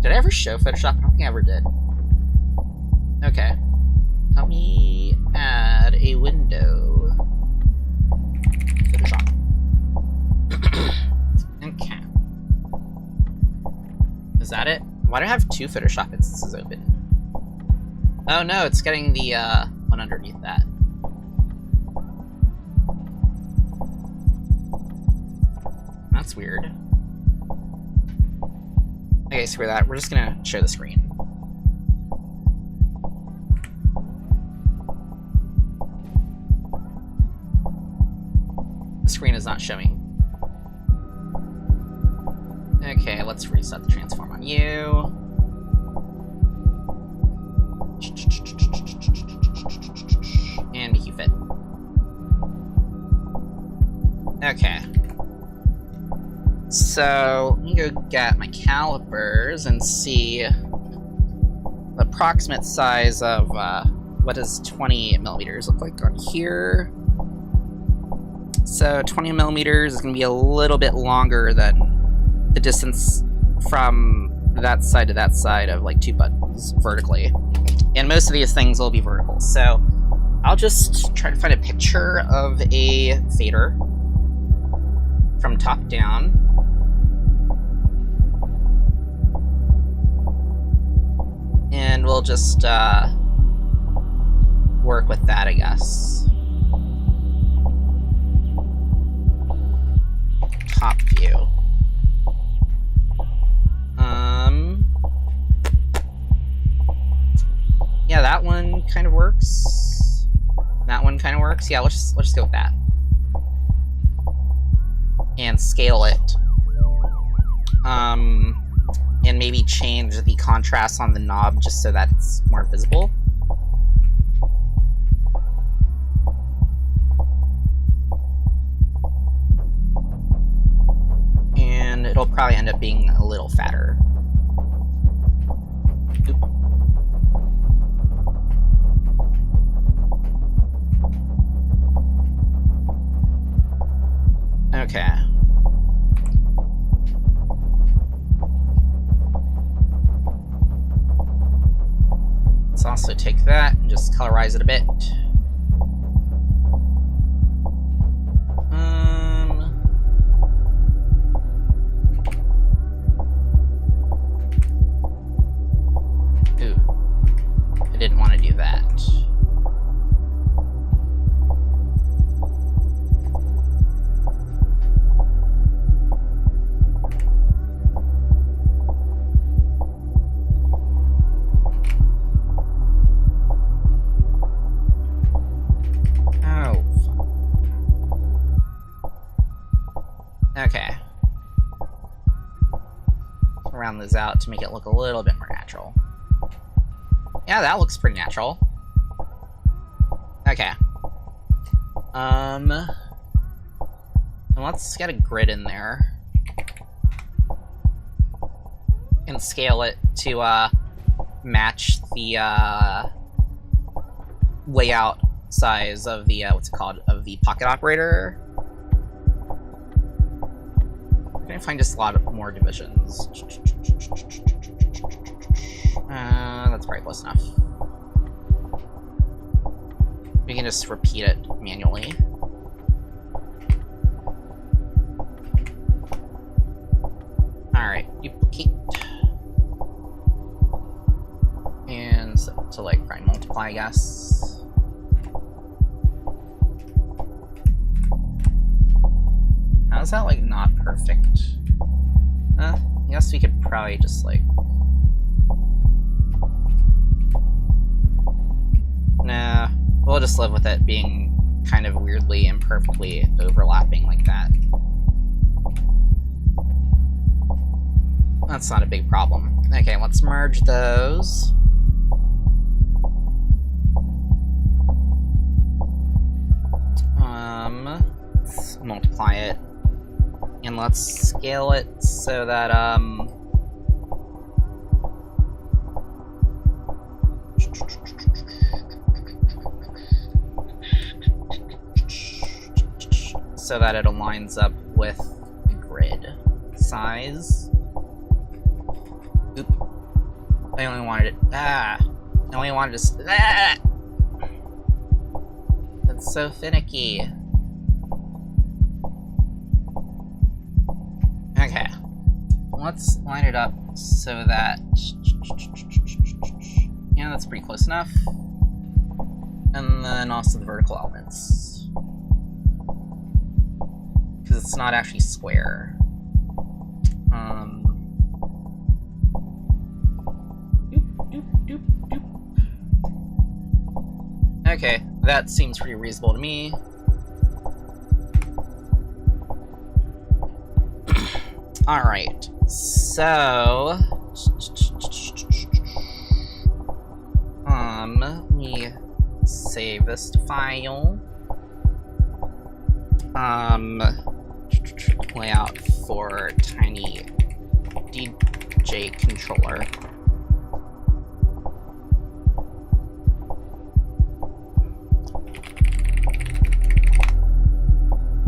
Did I ever show Photoshop? I don't think I ever did. Okay. Let me add a window. Photoshop. Okay. Is that it? Why do I have two Photoshop instances open? Oh no, it's getting the one underneath that. That's weird. Okay, screw that. We're just gonna share the screen. The screen is not showing. Okay, let's reset the transform on you. And make you fit. Okay. So, let me go get my calipers and see the approximate size of what does 20 millimeters look like on here. So 20 millimeters is going to be a little bit longer than the distance from that side to that side of like 2 buttons vertically. And most of these things will be vertical. So I'll just try to find a picture of a fader from top down. And we'll just work with that, I guess. Top view. Yeah, that one kind of works. That one kind of works. Yeah, let's just go with that. And scale it. And maybe change the contrast on the knob just so that it's more visible. And it'll probably end up being a little fatter. Oop. Okay. Let's also take that and just colorize it a bit. Ooh. I didn't want to do that. Okay. Round those out to make it look a little bit more natural. Yeah, that looks pretty natural. Okay. And let's get a grid in there. And scale it to match the layout size of the what's it called? Of the pocket operator. I'm gonna find just a lot of more divisions. That's probably close enough. We can just repeat it manually. Alright, duplicate. And so to like prime multiply, I guess. How's that like not perfect? I guess we could probably just like... Nah, we'll just live with it being kind of weirdly and perfectly overlapping like that. That's not a big problem. Okay, let's merge those. Let's multiply it. And let's scale it so that, so that it aligns up with the grid size. Oop. I only wanted it. I only wanted to. That's so finicky. Okay. Let's line it up so that. Yeah, that's pretty close enough. And then also the vertical elements. Because it's not actually square. Okay, that seems pretty reasonable to me. Alright, so... let me save this file. Layout for tiny DJ controller.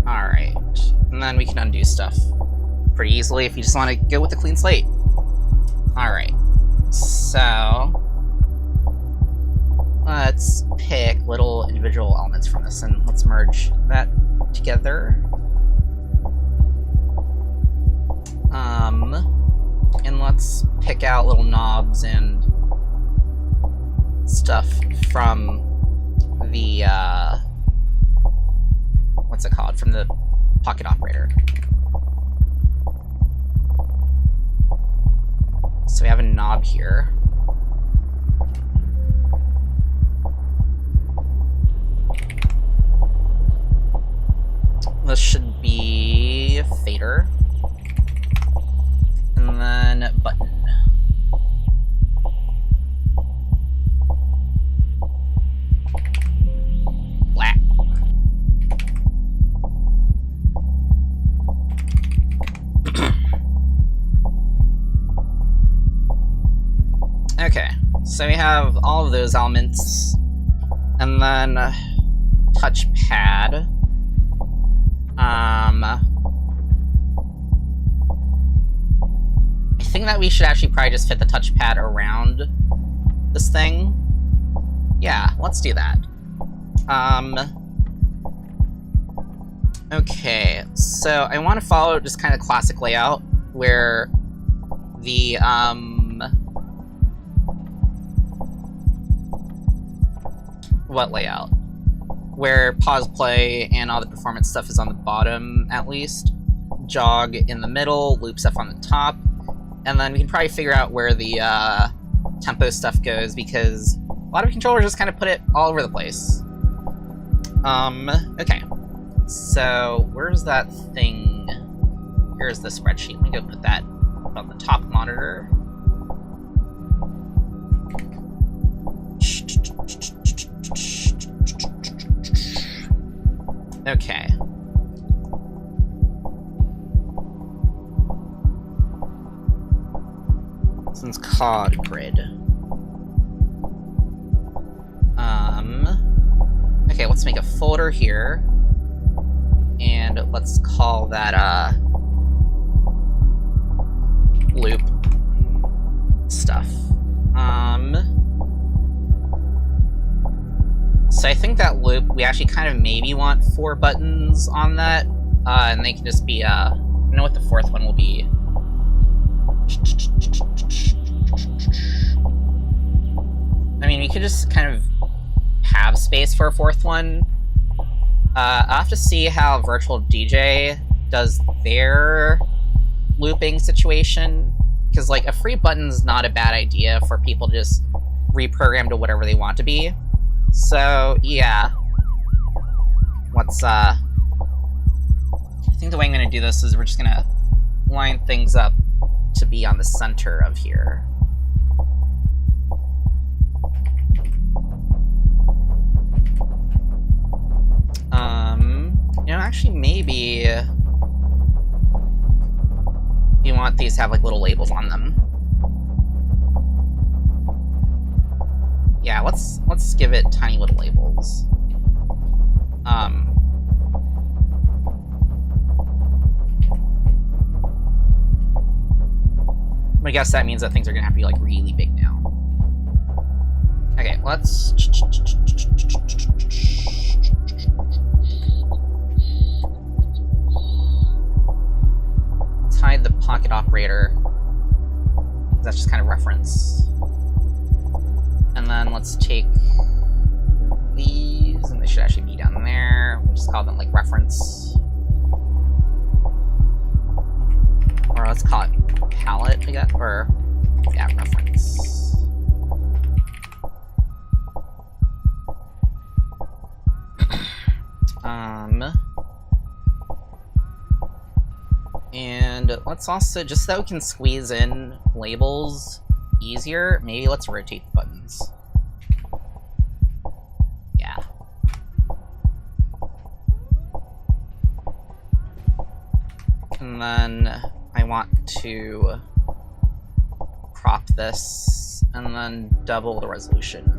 Alright, and then we can undo stuff pretty easily if you just want to go with a clean slate. Alright, so let's pick little individual elements from this and let's merge that together. And let's pick out little knobs and stuff from the, what's it called? From the pocket operator. So we have a knob here. This should be a fader. And then button. Black. Okay, so we have all of those elements, and then touchpad. I think that we should actually probably just fit the touchpad around this thing. Yeah, let's do that. Okay, so I want to follow just kind of classic layout, where the, what layout? Where pause, play, and all the performance stuff is on the bottom, at least. Jog in the middle, loop stuff on the top. And then we can probably figure out where the tempo stuff goes, because a lot of controllers just kind of put it all over the place. Okay. So, where's that thing? Here's the spreadsheet. Let me go put that on the top monitor. Okay. This one's called grid. Okay, let's make a folder here. And let's call that, loop stuff. So I think that loop, we actually kind of maybe want 4 buttons on that, and they can just be, I don't know what the 4th one will be. I mean, we could just kind of have space for a 4th one. I'll have to see how Virtual DJ does their looping situation, because, like, a free button's not a bad idea for people to just reprogram to whatever they want to be. So, yeah. Let's, I think the way I'm gonna do this is we're just gonna line things up to be on the center of here. You know, actually, maybe you want these to have, like, little labels on them. Yeah, let's give it tiny little labels. I guess that means that things are gonna have to be, like, really big now. Okay, let's hide the pocket operator. That's just kind of reference. And then let's take these, and they should actually be down there. We'll just call them, like, reference. Or let's call it palette, I guess, or, yeah, reference. And let's also, just so we can squeeze in labels easier, maybe let's rotate the buttons. Yeah. And then I want to crop this and then double the resolution.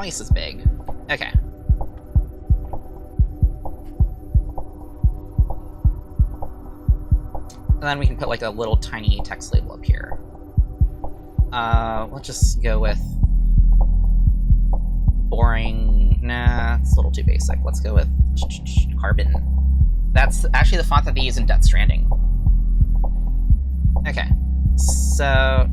twice as big. Okay. And then we can put like a little tiny text label up here. Let's just go with boring. Nah, it's a little too basic. Let's go with carbon. That's actually the font that they use in Death Stranding. Okay, so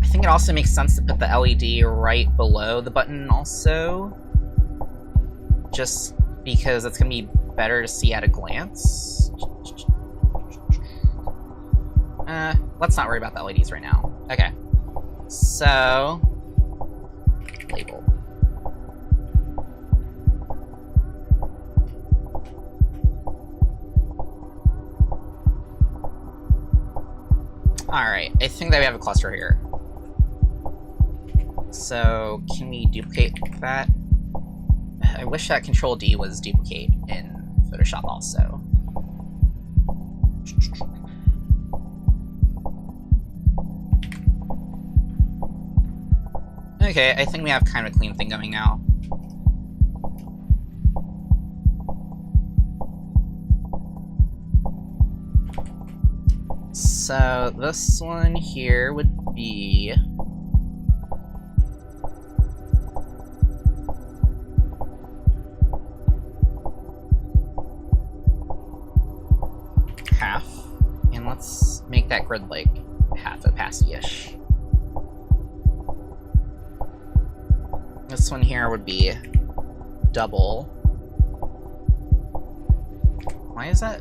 I think it also makes sense to put the LED right below the button also, just because it's gonna be better to see at a glance. Let's not worry about the LEDs right now. Okay, so label. All right, I think that we have a cluster here. So can we duplicate that? I wish that Control D was duplicate in Photoshop also. Okay, I think we have kind of a clean thing going now. So this one here would be half, and let's make that grid like half opacity-ish. This one here would be double. Why is that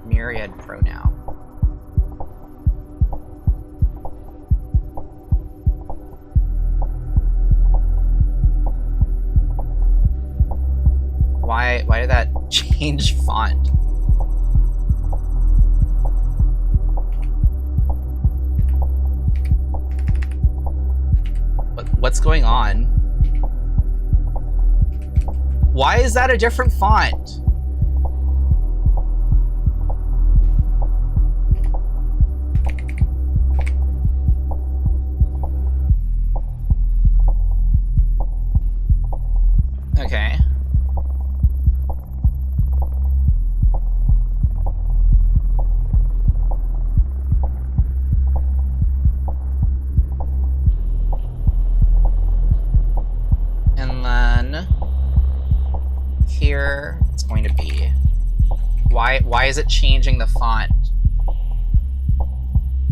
Myriad Pro now? Why did that change font? What's going on? Why is that a different font? Okay. And then here it's going to be, why is it changing the font?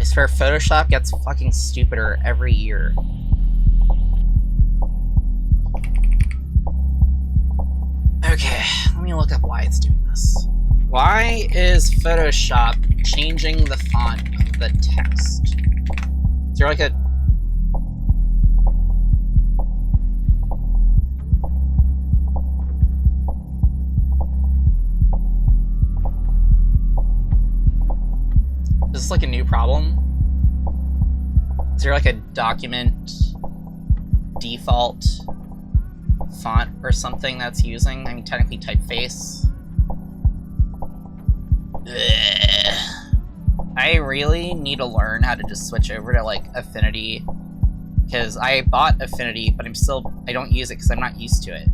I swear Photoshop gets fucking stupider every year. Okay, let me look up why it's doing this. Why is Photoshop changing the font of the text? Is there like a... Is this like a new problem? Is there like a document default font or something that's using? I mean, technically typeface. Ugh. I really need to learn how to just switch over to like Affinity, because I bought Affinity, but I don't use it because I'm not used to it.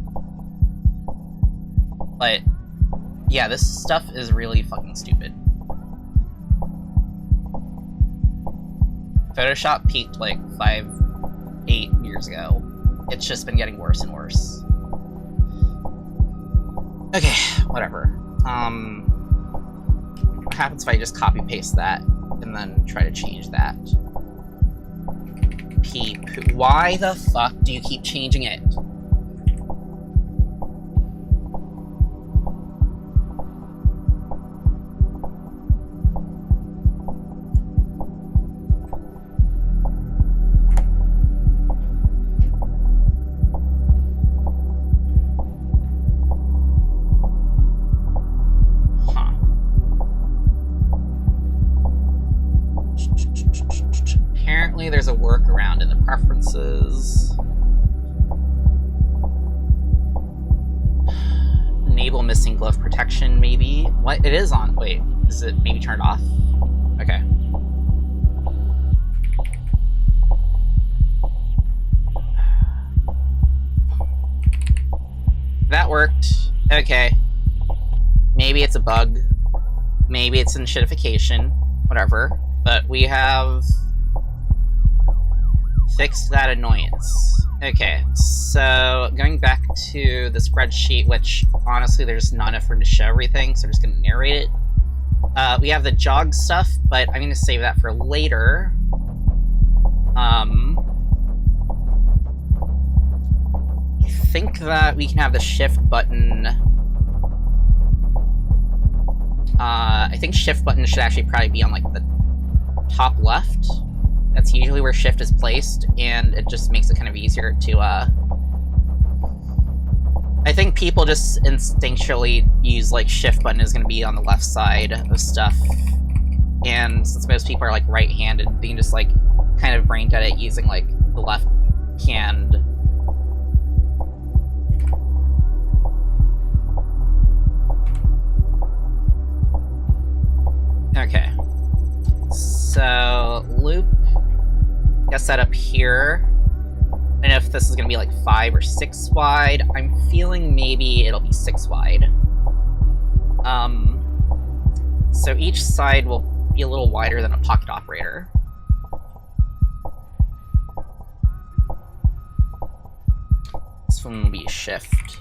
But yeah, this stuff is really fucking stupid. Photoshop peaked like 8 years ago. It's just been getting worse and worse. Okay, whatever. What happens if I just copy paste that and then try to change that? Why the fuck do you keep changing it? Apparently there's a workaround in the preferences. Enable missing glove protection, maybe? What? It is on. Wait, is it maybe turned off? Okay. That worked. Okay. Maybe it's a bug. Maybe it's enshittification. Whatever. But we have fixed that annoyance. Okay, so going back to the spreadsheet, which honestly there's not enough room to show everything, so I'm just going to narrate it. We have the jog stuff, but I'm going to save that for later. I think that we can have the shift button. I think shift button should actually probably be on like the top left. That's usually where shift is placed, and it just makes it kind of easier to, I think people just instinctually use, like, shift button is going to be on the left side of stuff. And since most people are, like, right-handed, they can just, like, kind of brain dead it using, like, the left hand. Okay. So, loop. Got set up here. I don't know if this is going to be like 5 or 6 wide. I'm feeling maybe it'll be 6 wide. So each side will be a little wider than a pocket operator. This one will be a shift.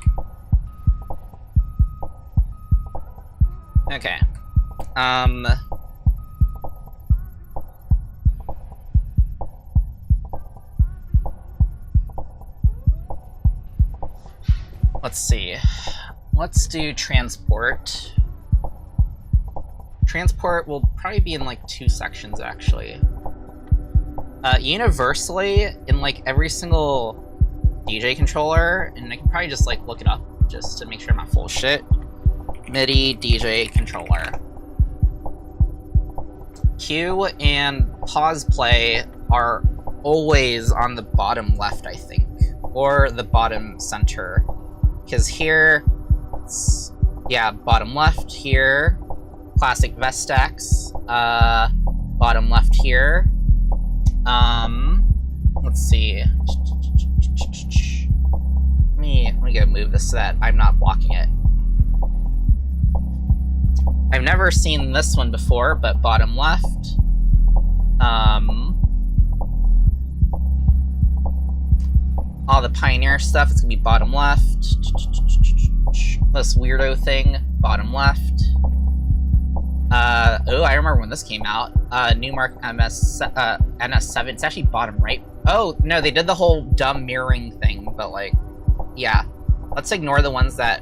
Okay. Let's see. Let's do transport. Transport will probably be in like 2 sections, actually. Universally, in like every single DJ controller, and I can probably just like look it up just to make sure I'm not full of shit. MIDI DJ controller. Cue and pause play are always on the bottom left, I think, or the bottom center. Because here, it's, yeah, bottom left here, classic Vestax, bottom left here. Let's see. Let me go move this so that I'm not blocking it. I've never seen this one before, but bottom left. All the Pioneer stuff, it's gonna be bottom left. This weirdo thing, bottom left. Oh, I remember when this came out. Newmark NS7, it's actually bottom right. Oh, no, they did the whole dumb mirroring thing, but like, yeah. Let's ignore the ones that,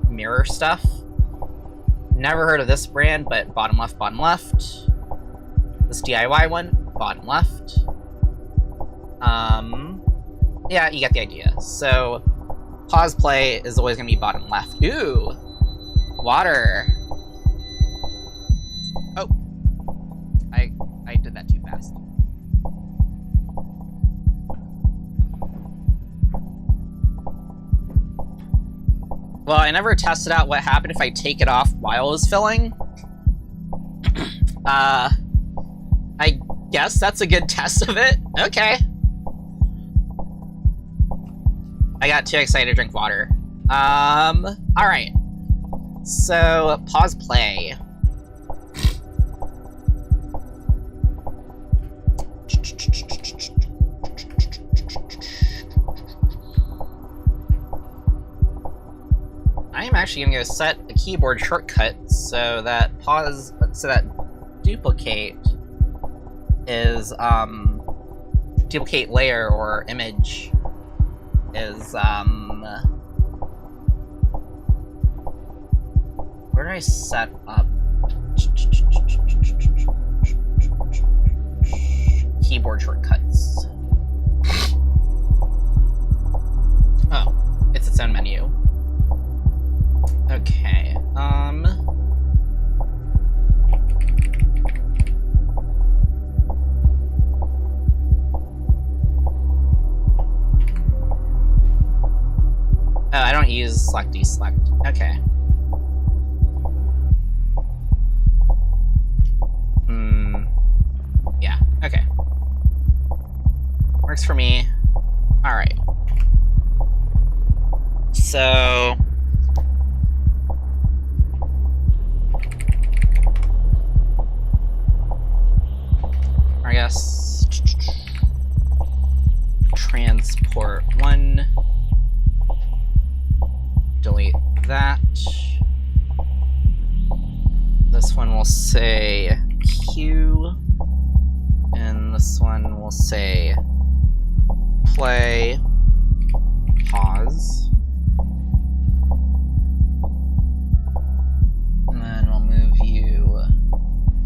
mirror stuff. Never heard of this brand, but bottom left, bottom left. This DIY one, bottom left. Yeah, you get the idea. So, pause play is always gonna be bottom left. Ooh! Water! Oh. I did that too fast. Well, I never tested out what happened if I take it off while it was filling. I guess that's a good test of it. Okay. I got too excited to drink water. Alright. So, pause play. I am actually gonna go set a keyboard shortcut so that duplicate is, duplicate layer or image is, where do I set up keyboard shortcuts? Oh, it's its own menu. Okay, Oh, I don't use select deselect. Okay. Yeah, okay. Works for me. Alright. So... I guess... transport 1. Delete that. This one will say Q. And this one will say play, pause. And then we'll move you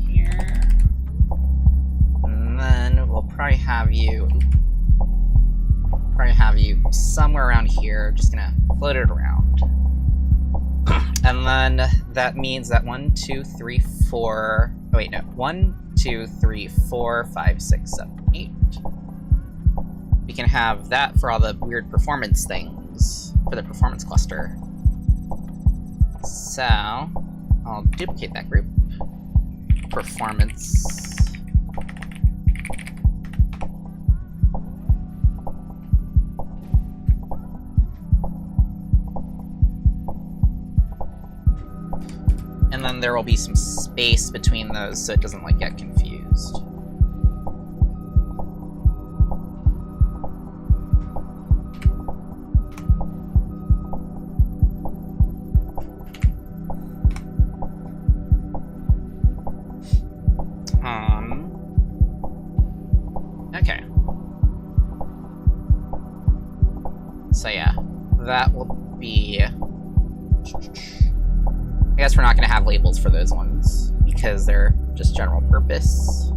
here. And then we'll probably have you somewhere around here. Just gonna float it around. And then that means that 1, 2, 3, 4. Oh wait, no. 1, 2, 3, 4, 5, 6, 7, 8. We can have that for all the weird performance things for the performance cluster. So I'll duplicate that group. Performance. And then there will be some space between those so it doesn't like get confused. Okay. So yeah, that will be... I guess we're not going to have labels for those ones, because they're just general purpose.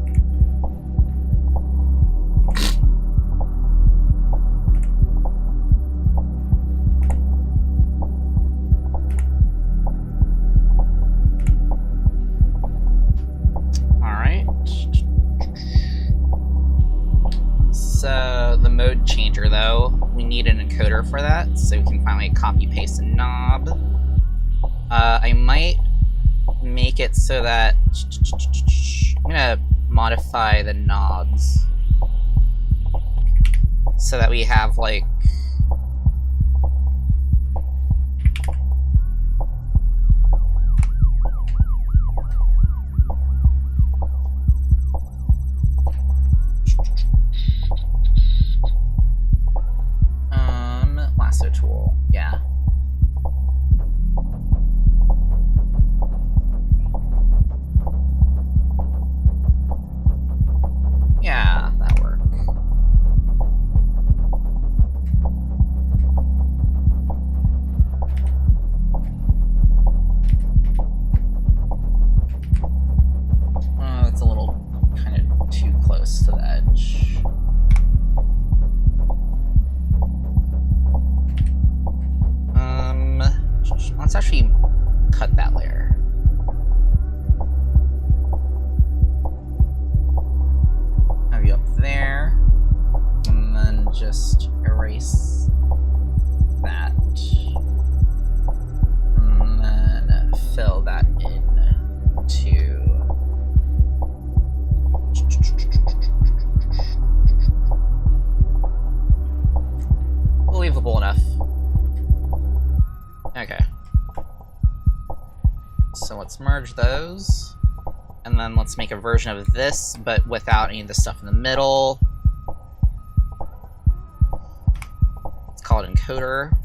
Alright. So, the mode changer, though, we need an encoder for that, so we can finally copy-paste a knob. I might make it so that... I'm gonna modify the knobs so that we have, like... lasso tool, yeah. Yeah, that'll work. Oh, it's a little kind of too close to the edge. Let's actually cut that layer. Have you up there, and then just erase that, and then fill that in to believable enough. Okay. So let's merge those, and then let's make a version of this, but without any of the stuff in the middle. Let's call it encoder.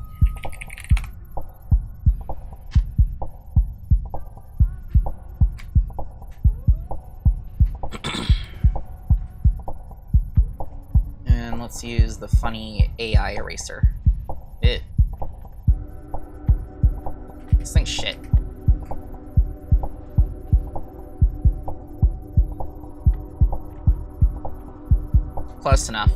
And let's use the funny AI eraser. Ew. This thing's shit. Close enough.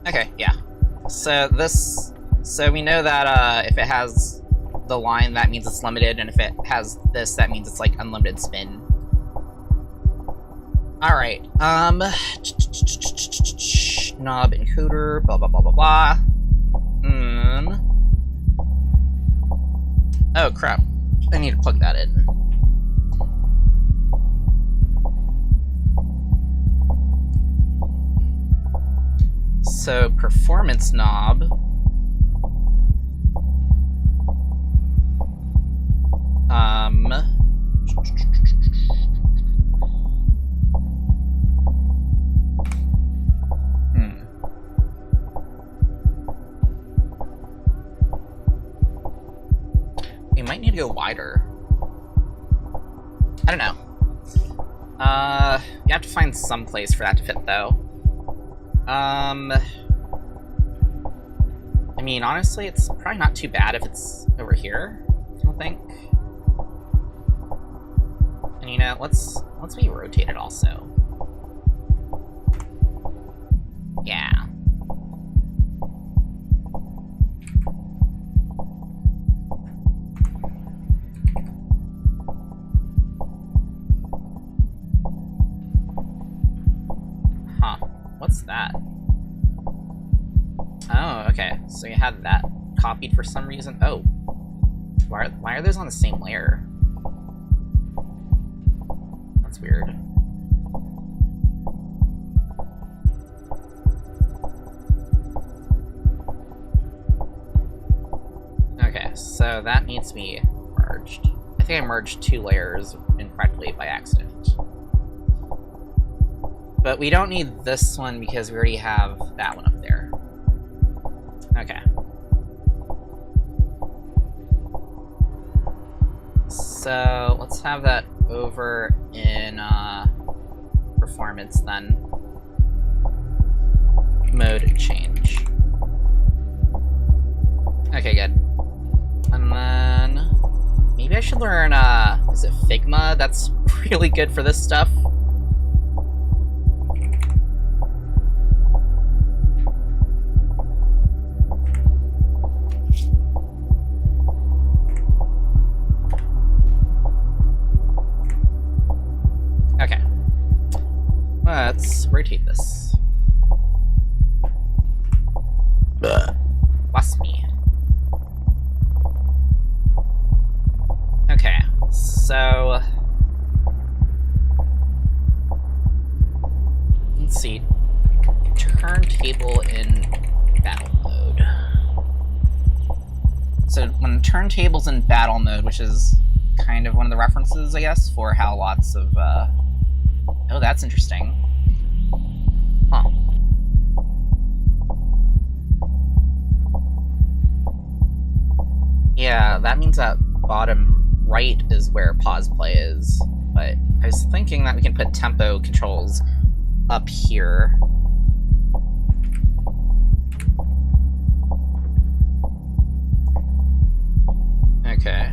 Okay, yeah. So we know that if it has the line, that means it's limited, and if it has this, that means it's like unlimited spin. Alright, knob encoder, blah blah blah blah blah. Oh crap, I need to plug that in. So, performance knob. We might need to go wider. I don't know. You have to find some place for that to fit, though. I mean, honestly, it's probably not too bad if it's over here, I don't think. And you know, let's maybe rotate it also. Yeah. Huh. What's that? Oh, okay. So you had that copied for some reason. Oh. Why are those on the same layer? That's weird. Okay, so that needs to be merged. I think I merged 2 layers incorrectly by accident. But we don't need this one because we already have that one up there. Okay. So let's have that over in performance then. Mode change. Okay, good. And then maybe I should learn is it Figma? That's really good for this stuff. Let's rotate this. Bless me. Okay, so let's see. Turntable in battle mode. So when the turntable's in battle mode, which is kind of one of the references, I guess, for how lots of oh, that's interesting. Huh. Yeah, that means that bottom right is where pause play is. But I was thinking that we can put tempo controls up here. Okay.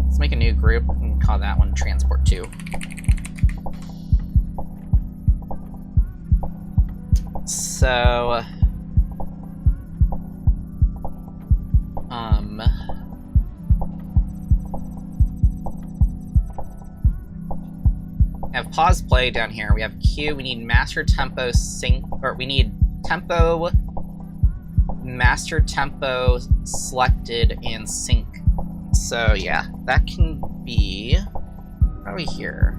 Let's make a new group and call that one Transport 2. So, we have pause play down here. We have Q. We need master tempo sync, or we need tempo, master tempo selected, and sync. So yeah, that can be probably here.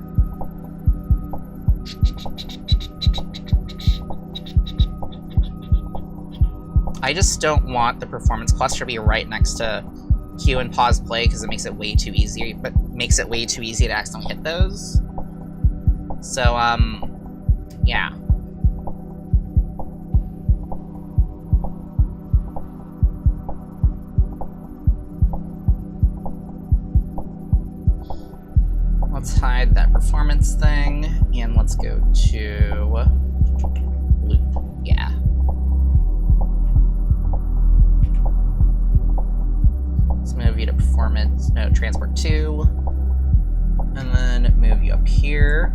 I just don't want the performance cluster to be right next to Q and pause play because it makes it way too easy, but makes it way too easy to accidentally hit those. So, yeah. Let's hide that performance thing, and let's go to loop. Yeah. Let's move you to performance, no, transport 2, and then move you up here.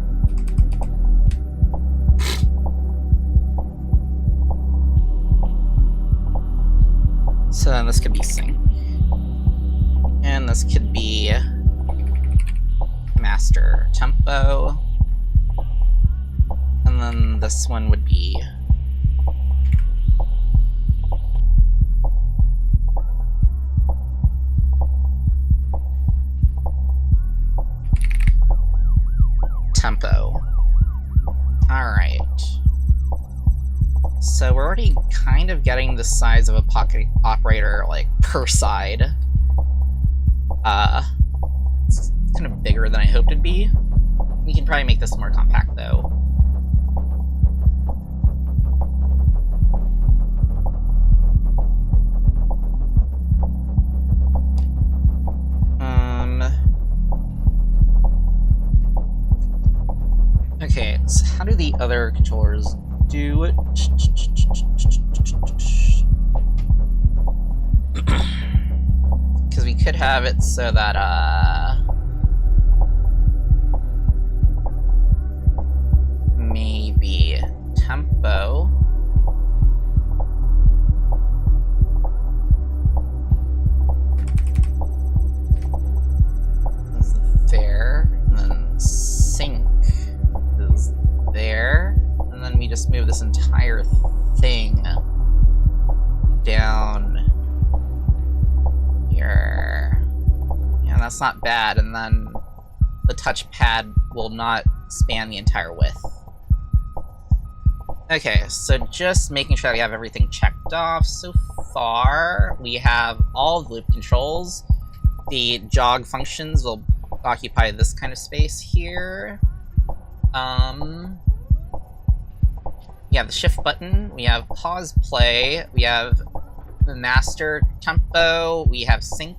So then this could be sync. And this could be master tempo. And then this one would be tempo. Alright. So we're already kind of getting the size of a pocket operator, like, per side. It's kind of bigger than I hoped it'd be. We can probably make this more compact, though. Okay, so how do the other controllers do it? Because we could have it so that, maybe tempo. Is there, and then sync is there, and then we just move this entire thing down here. Yeah, that's not bad, and then the touchpad will not span the entire width. Okay, so just making sure that we have everything checked off so far. We have all the loop controls. The jog functions will occupy this kind of space here. We have the shift button, we have pause play, we have the master tempo, we have sync,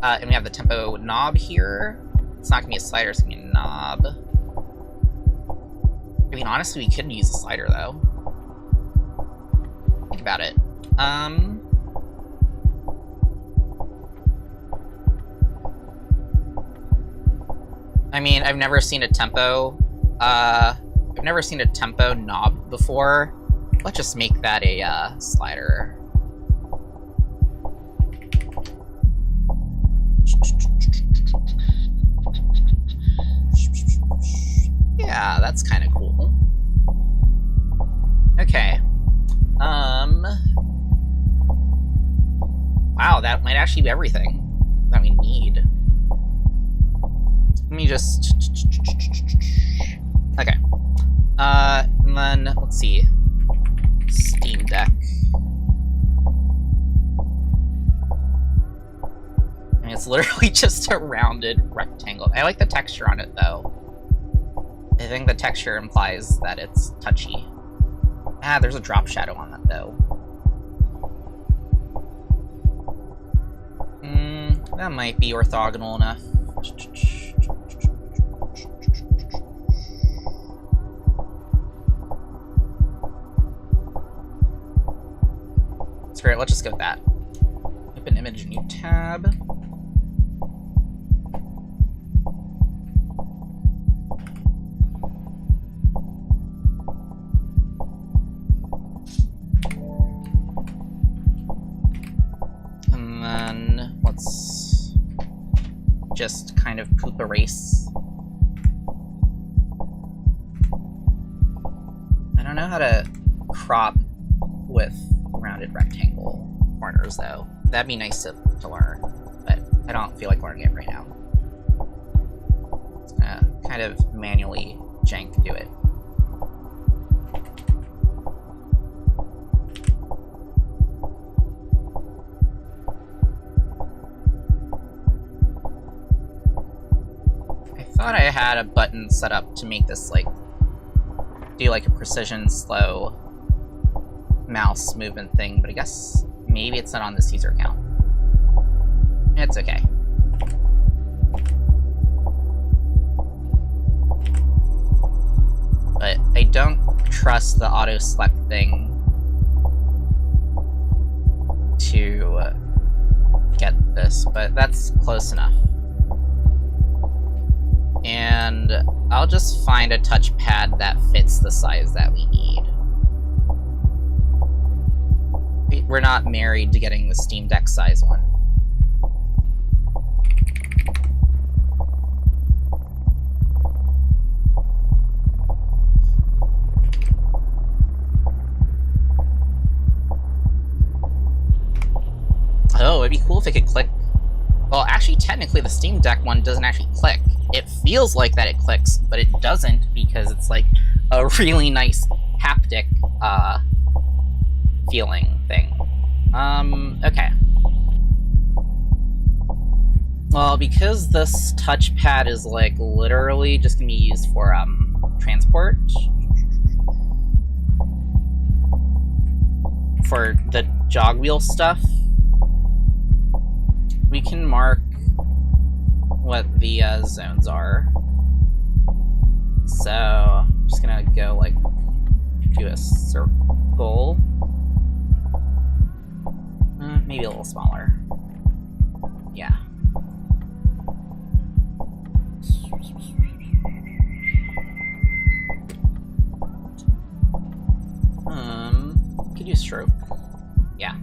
and we have the tempo knob here. It's not gonna be a slider, it's gonna be a knob. I mean, honestly, we could use a slider, though. Think about it. I mean, I've never seen a tempo, knob before. Let's just make that a, slider. Yeah, that's kind of cool. Okay. Wow, that might actually be everything that we need. Let me just... Okay. And then, let's see. Steam Deck. I mean, it's literally just a rounded rectangle. I like the texture on it, though. I think the texture implies that it's touchy. Ah, there's a drop shadow on that, though. That might be orthogonal enough. Screw it, let's just go with that. Open image, new tab. And then let's just kind of poop erase. I don't know how to crop with rounded rectangle corners, though. That'd be nice to learn, but I don't feel like learning it right now. It's gonna kind of manually jank do it. I thought I had a button set up to make this, like, do like a precision slow mouse movement thing, but I guess maybe it's not on this user account. It's okay. But I don't trust the auto select thing to get this, but that's close enough. And I'll just find a touchpad that fits the size that we need. We're not married to getting the Steam Deck size one. if it could click. Well, actually, technically, the Steam Deck one doesn't actually click. It feels like that it clicks, but it doesn't because it's like a really nice haptic feeling thing. Okay. Well, because this touchpad is like literally just gonna be used for transport, for the jog wheel stuff, we can mark what the zones are. So I'm just gonna go like do a circle, maybe a little smaller. Yeah. Could use stroke. Yeah.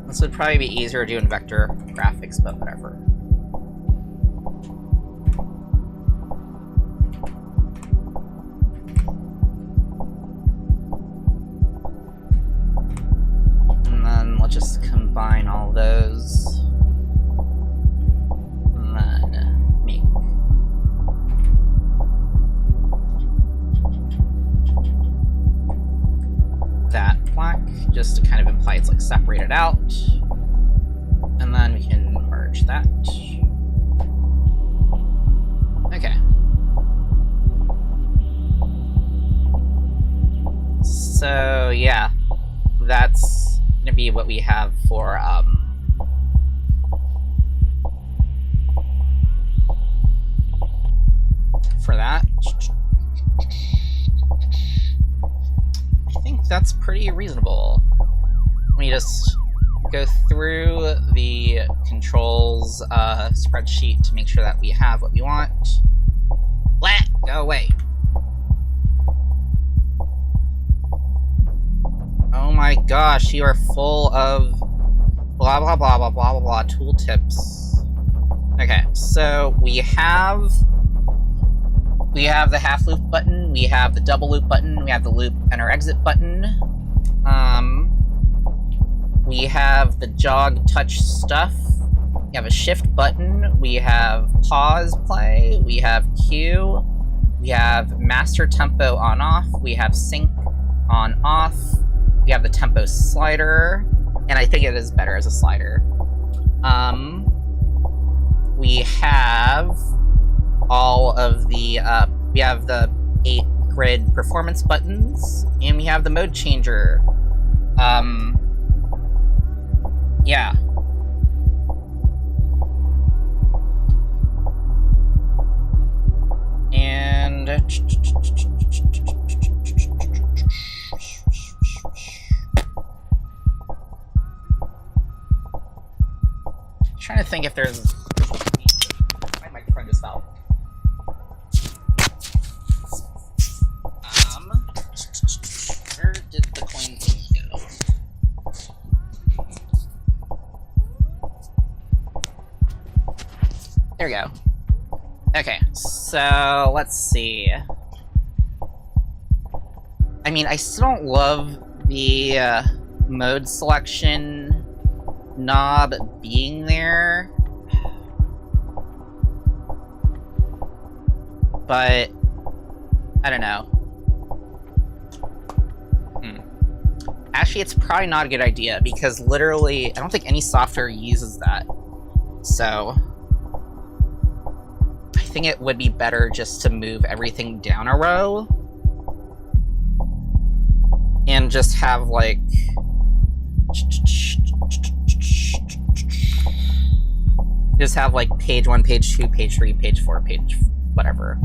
This would probably be easier to do in vector graphics, but whatever. And then let's just combine all those. And then make that black, just to kind of imply it's like separated out. And then we can merge that. Okay. So yeah, that's gonna be what we have for that. I think that's pretty reasonable. Let me just go through the controls spreadsheet to make sure that we have what we want. Blah! Go away. Oh my gosh, you are full of blah blah blah blah blah blah blah tooltips. Okay, so we have the half loop button, we have the double loop button, we have the loop enter exit button. We have the jog touch stuff. We have a shift button. We have pause play. We have cue. We have master tempo on off. We have sync on off. We have the tempo slider, and I think it is better as a slider. We have all of the we have the 8 grid performance buttons, and we have the mode changer. Yeah. And trying to think if there's my microphone just fell. Where did the coin thingy go? There we go. Okay, so let's see. I mean, I still don't love the mode selection knob being there, but I don't know. Actually, it's probably not a good idea because literally, I don't think any software uses that. So I think it would be better just to move everything down a row and just have like page 1, page 2, page 3, page 4, page whatever.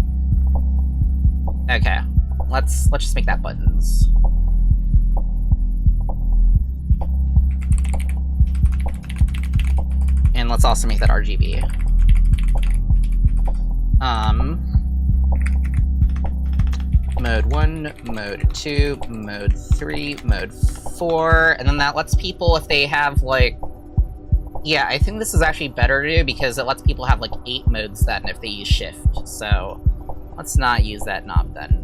Okay, let's just make that buttons. . let's also make that RGB. Mode 1, Mode 2, Mode 3, Mode 4, and then that lets people, if they have, like... Yeah, I think this is actually better to do, because it lets people have, like, 8 modes then, if they use Shift, so... Let's not use that knob, then.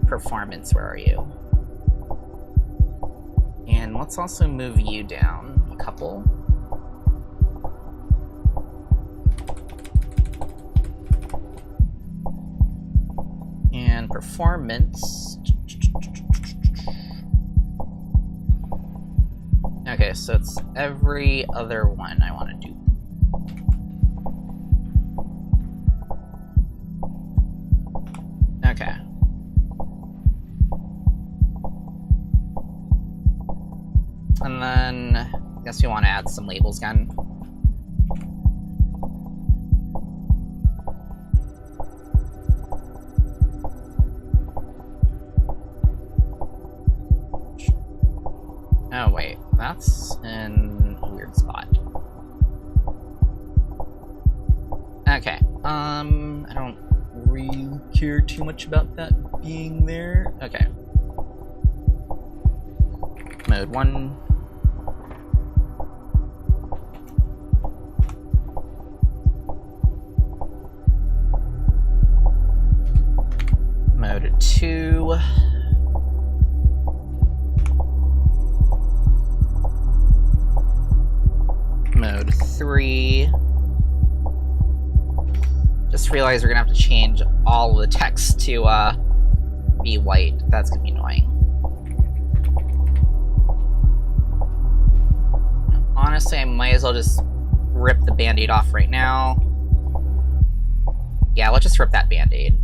Performance, where are you? And let's also move you down a couple. And performance. Okay, so it's every other one I want to do. Okay. And then, I guess we want to add some labels again. Oh wait, that's in a weird spot. Okay, I don't really care too much about that being there. Okay. Mode 1. Mode 2. Mode 3. Just realized we're gonna have to change all the text to be white. That's gonna be annoying. Honestly, I might as well just rip the band-aid off right now. Yeah, let's just rip that band-aid.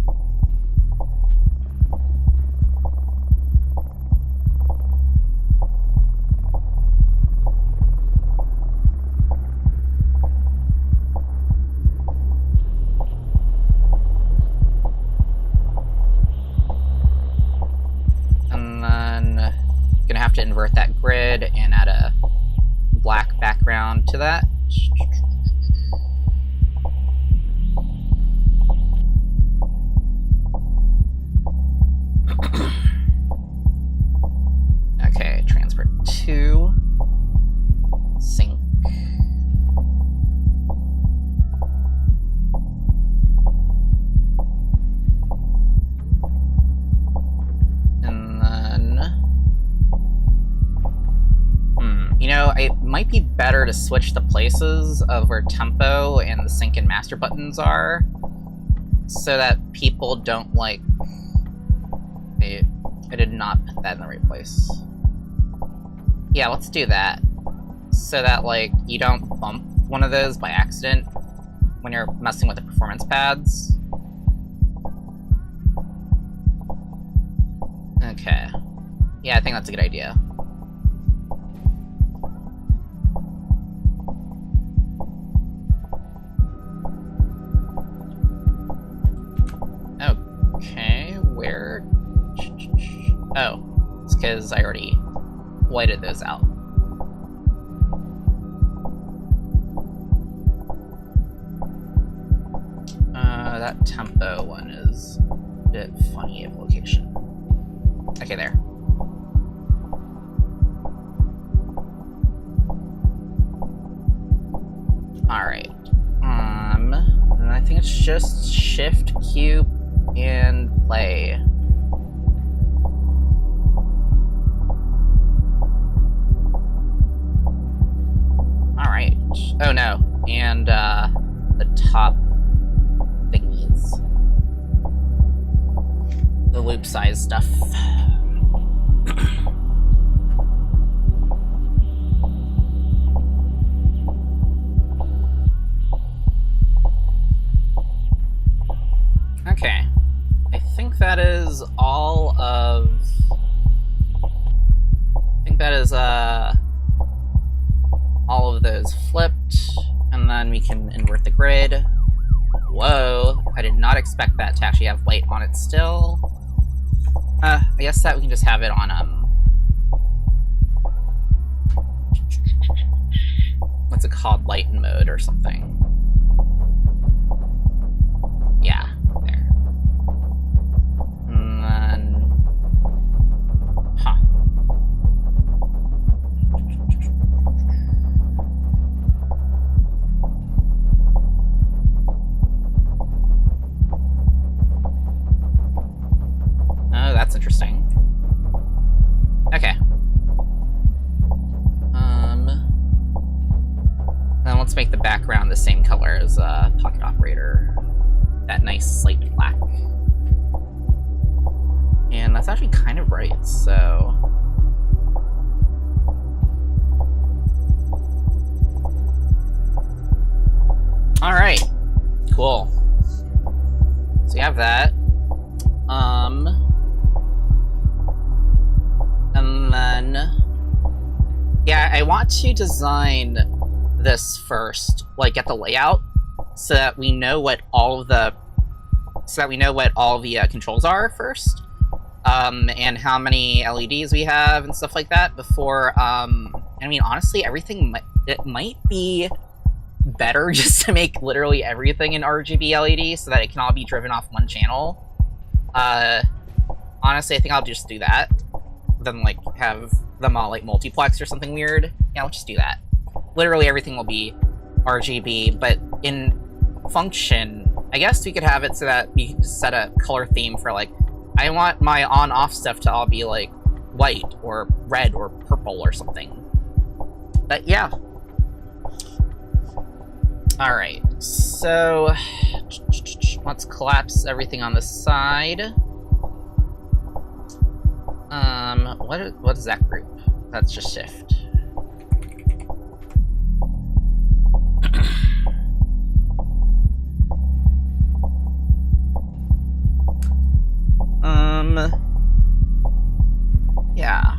And then gonna have to invert that grid and add a black background to that. Okay, transport 2. Sync. And then... You know, it might be better to switch the places of where tempo and the sync and master buttons are, so that people don't, like... I did not put that in the right place. Yeah, let's do that. So that, like, you don't bump one of those by accident when you're messing with the performance pads. Okay. Yeah, I think that's a good idea. Okay, where... Oh, it's because I already whited those out. That tempo one is a bit funny of location. Okay, there. Alright. And I think it's just Shift, Q, and play. Alright. Oh no. And, the top thingies. The loop size stuff. Okay. I think that is all of... I think that is, all of those flipped, and then we can invert the grid. Whoa, I did not expect that to actually have white on it still. I guess that we can just have it on, called lighten mode or something. Yeah, there. And then... Huh. Oh, that's interesting. Okay. Then let's make the background the same color as Pocket Operator. That nice slate black. And that's actually kind of bright, so... Alright. Cool. So we have that. And then... Yeah, I want to design this first, like, get the layout, so that we know what all of the... controls are first. And how many LEDs we have and stuff like that before, I mean, honestly, everything it might be better just to make literally everything in RGB LED so that it can all be driven off one channel. Honestly, I think I'll just do that. Then, like, have them all, like, multiplex or something weird. Yeah, I'll just do that. Literally everything will be RGB, but in function, I guess we could have it so that we could set a color theme for, like, I want my on-off stuff to all be, like, white or red or purple or something. But, yeah. Alright, so... let's collapse everything on the side. What is that group? That's just shift. Yeah.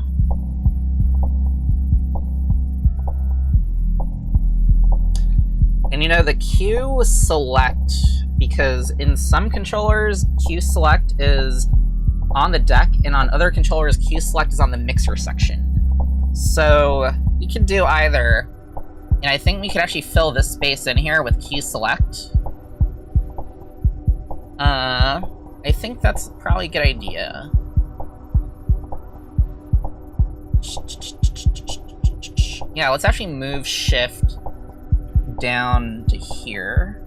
And you know, the Q select, because in some controllers, Q select is on the deck, and on other controllers, Q select is on the mixer section. So we could do either, and I think we could actually fill this space in here with Q select. I think that's probably a good idea. Yeah, let's actually move shift down to here.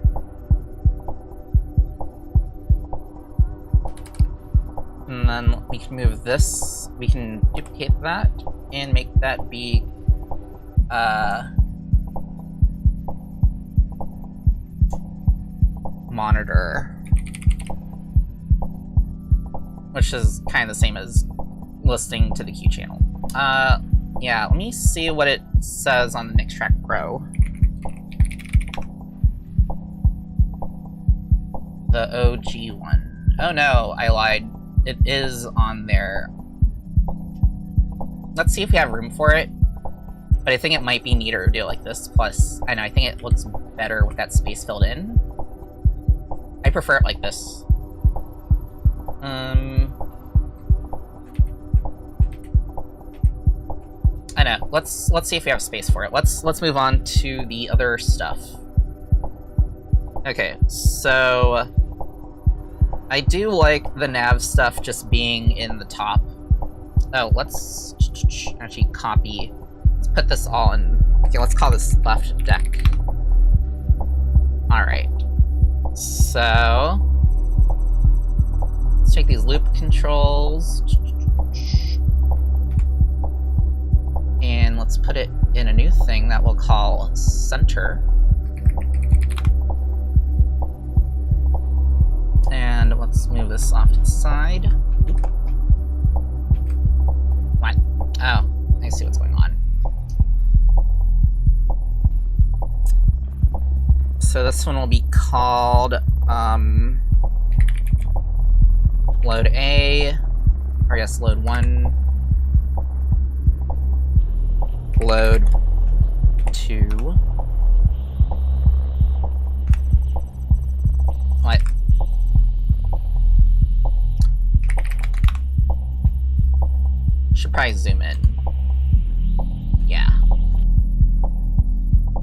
And then we can move this, we can duplicate that, and make that be, monitor. Which is kind of the same as listening to the Q channel. Yeah, let me see what it says on the Mix Track Pro. The OG one. Oh no, I lied. It is on there. Let's see if we have room for it. But I think it might be neater to do it like this. Plus, I know, I think it looks better with that space filled in. I prefer it like this. I know. Let's see if we have space for it. Let's move on to the other stuff. Okay, so I do like the nav stuff just being in the top. Oh, let's actually copy. Let's put this all in. Okay, let's call this left deck. Alright. So let's take these loop controls. And let's put it in a new thing that we'll call center. And let's move this off to the side. What? Oh, I see what's going on. So this one will be called load A, or yes, load 1, load 2. What? Should probably zoom in. Yeah.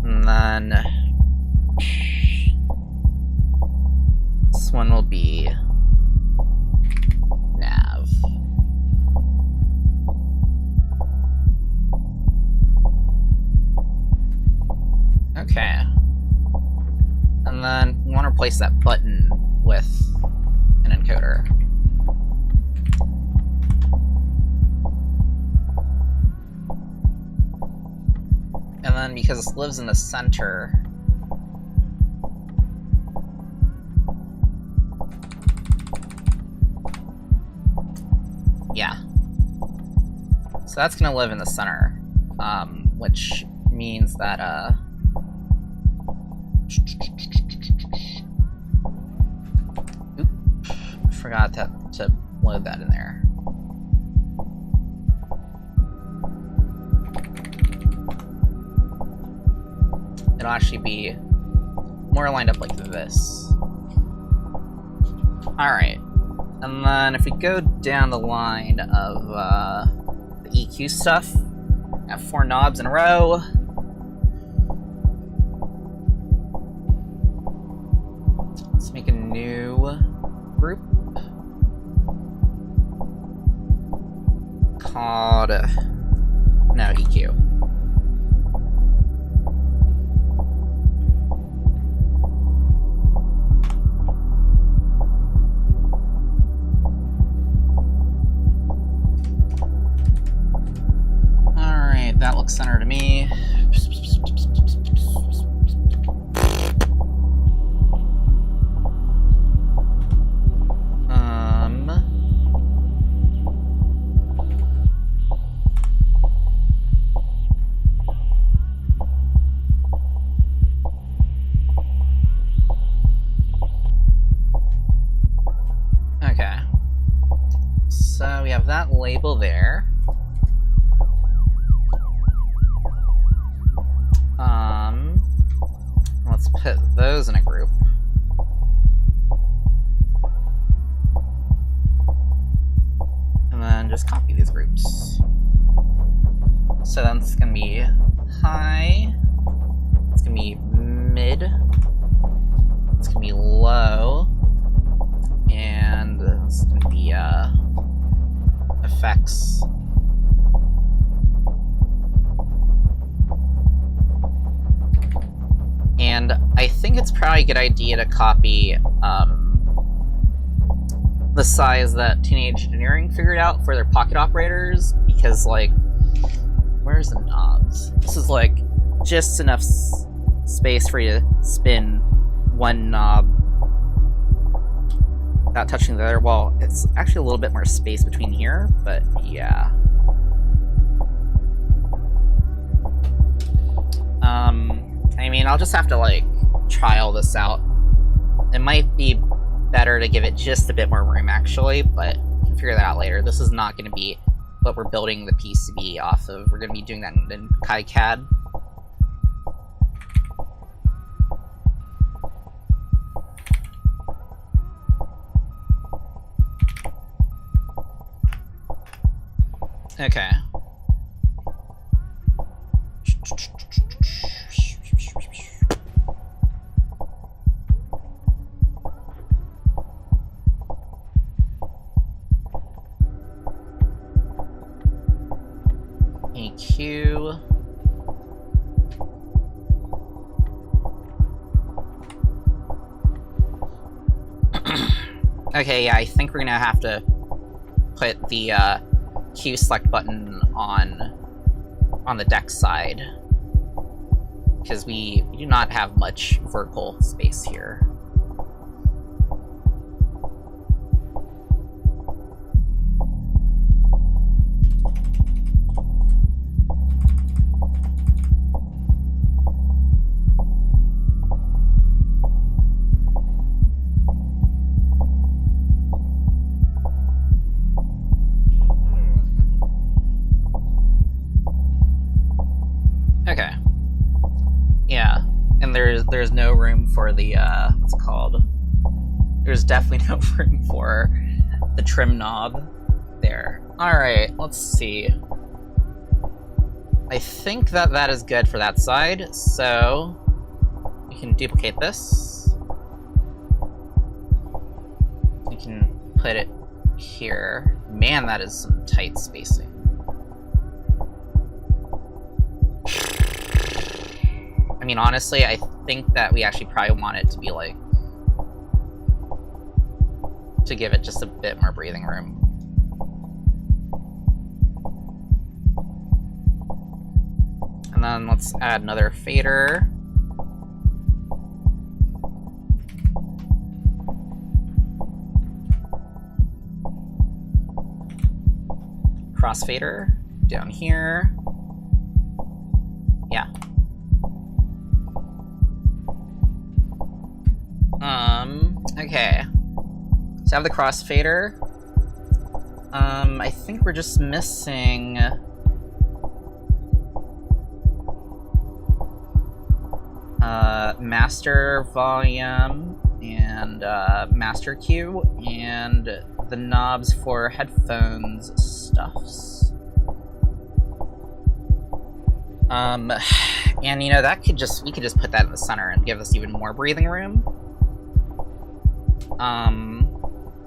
And then Okay. And then we want to replace that button with an encoder. And then because this lives in the center, yeah. So that's gonna live in the center, which means that, oop, forgot to load that in there. It'll actually be more lined up like this. Alright. And then if we go down the line of the EQ stuff, we have 4 knobs in a row. Let's make a new group called no EQ. That looks center to me. Okay. So we have that label there. Let's put those in a group. And then just copy these groups. So then it's gonna be high, it's gonna be mid, it's gonna be low, and it's gonna be effects. And I think it's probably a good idea to copy the size that Teenage Engineering figured out for their pocket operators, because, like, where's the knobs? This is, like, just enough space for you to spin one knob without touching the other. Well, it's actually a little bit more space between here, but yeah. I mean, I'll just have to, like, trial this out. It might be better to give it just a bit more room, actually, but we can figure that out later. This is not going to be what we're building the PCB off of. We're going to be doing that in KiCad. Okay. EQ. Okay, yeah, I think we're gonna have to put the Q select button on the deck side, because we do not have much vertical space here. Okay. Yeah, and there's no room for the what's it called? There's definitely no room for the trim knob there. All right, let's see. I think that is good for that side, so we can duplicate this. We can put it here. Man, that is some tight spacing. I mean, honestly, I think that we actually probably want it to be like... to give it just a bit more breathing room. And then let's add another fader. Crossfader down here. Yeah. Okay. So I have the crossfader. I think we're just missing master volume and master cue and the knobs for headphones stuffs. And you know, that could just, we could just put that in the center and give us even more breathing room.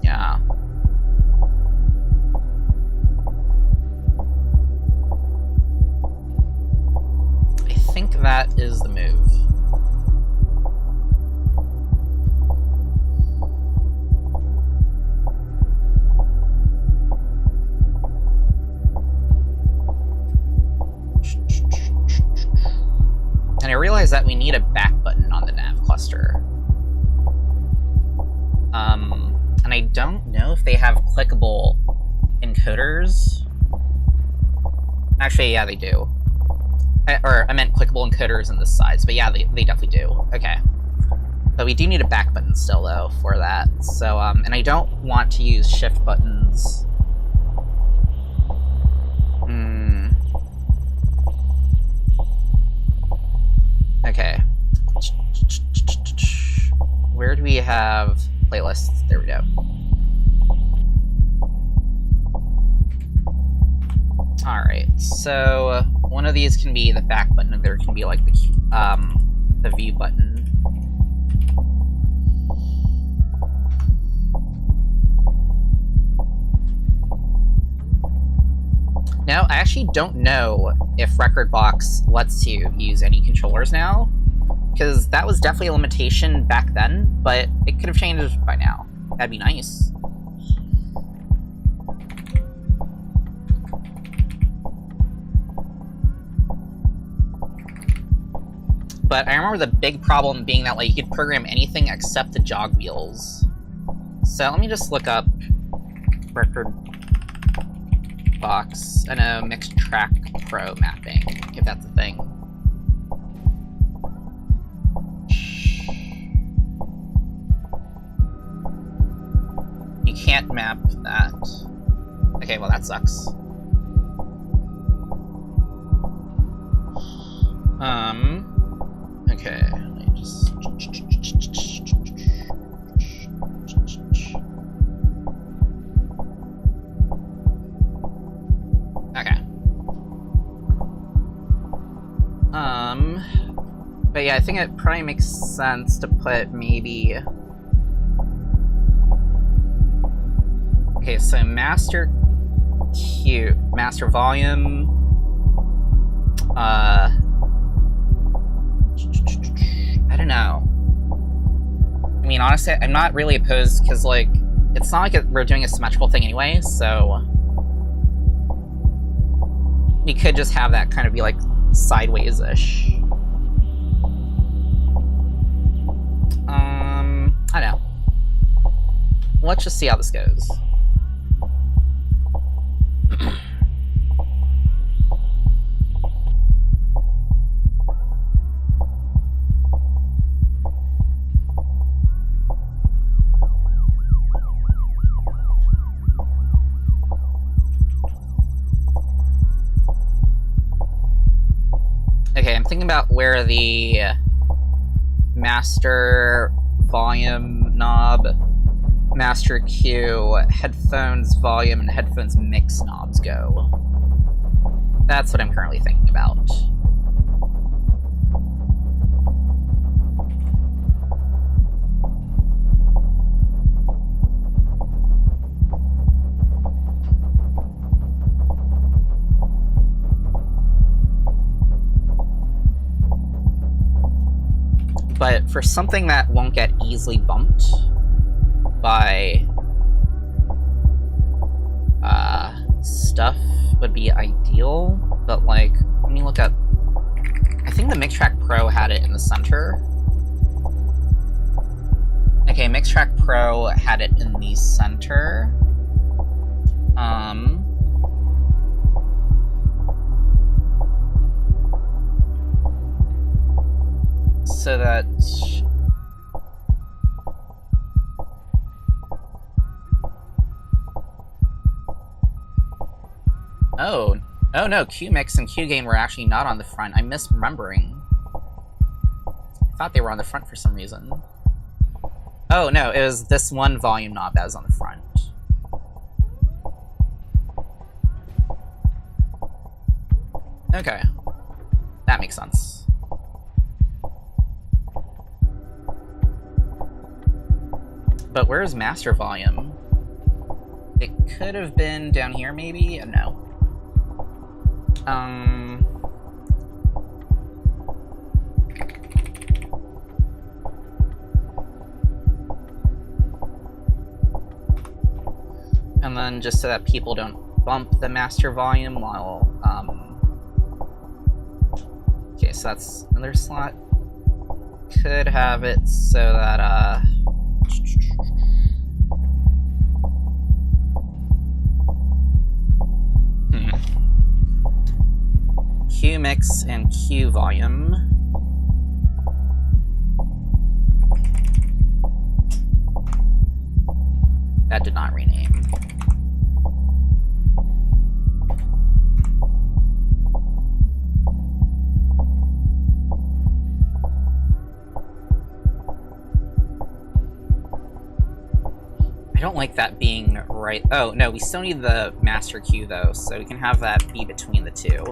Yeah. I think that is the move. And I realize that we need a back button on the nav cluster. And I don't know if they have clickable encoders. Actually, yeah, they do. I meant clickable encoders in the sides, but yeah, they definitely do. Okay. But we do need a back button still, though, for that. So, and I don't want to use shift buttons. Okay. Where do we have playlists? There we go. Alright, so one of these can be the back button, and there can be like the view button. Now, I actually don't know if Rekordbox lets you use any controllers now, because that was definitely a limitation back then, but it could have changed by now. That'd be nice. But I remember the big problem being that like you could program anything except the jog wheels. So let me just look up Rekordbox. I know Mixed Track Pro mapping, if that's a thing. You can't map that. Okay, well that sucks. Okay, let me just... Okay. But yeah, I think it probably makes sense to put maybe... Okay, so master cue, master volume, I don't know. I mean, honestly, I'm not really opposed, because, like, it's not like we're doing a symmetrical thing anyway, so... we could just have that kind of be, like, sideways-ish. I don't know. Let's just see how this goes. Okay, I'm thinking about where the master volume knob, master cue, headphones volume, and headphones mix knobs go. That's what I'm currently thinking about. But for something that won't get easily bumped by stuff would be ideal, but like, let me look up. I think the MixTrack Pro had it in the center. Okay, MixTrack Pro had it in the center. So that... Oh no, QMix and QGain were actually not on the front. I'm misremembering. I thought they were on the front for some reason. Oh no, it was this one volume knob that was on the front. Okay. That makes sense. But where's master volume? It could have been down here, maybe? No. And then just so that people don't bump the master volume while, okay, so that's another slot. Could have it so that, Q mix and Q volume. That did not rename. I don't like that being right. Oh, no, we still need the master Q though, so we can have that be between the two.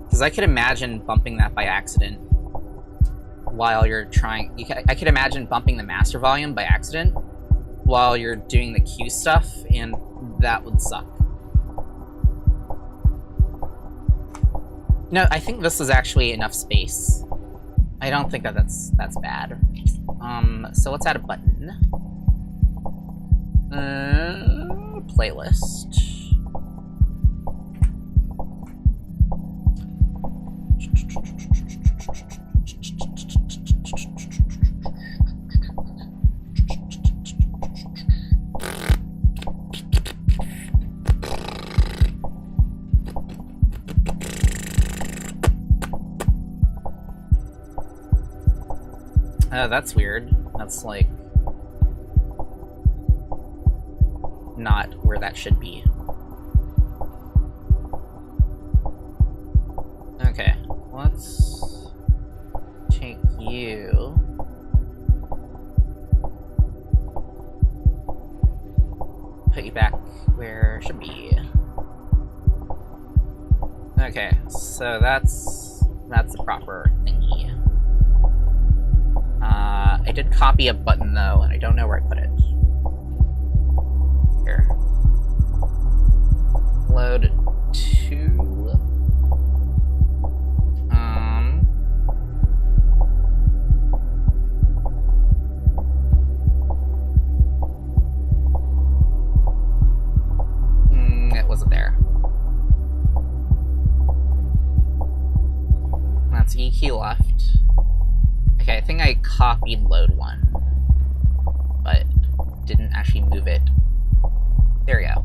Because I could imagine bumping that by accident while you're trying... I could imagine bumping the master volume by accident while you're doing the Q stuff, and that would suck. No, I think this is actually enough space. I don't think that that's bad. So let's add a button. Playlist. Oh, that's weird. That's like not where that should be. Okay, let's take you. Put you back where it should be. Okay, so that's the proper thingy. I did copy a button though, and I don't know where I put it. Here. Load 2. It wasn't there. That's EQ left. Okay, I think I copied load 1, but didn't actually move it. There we go.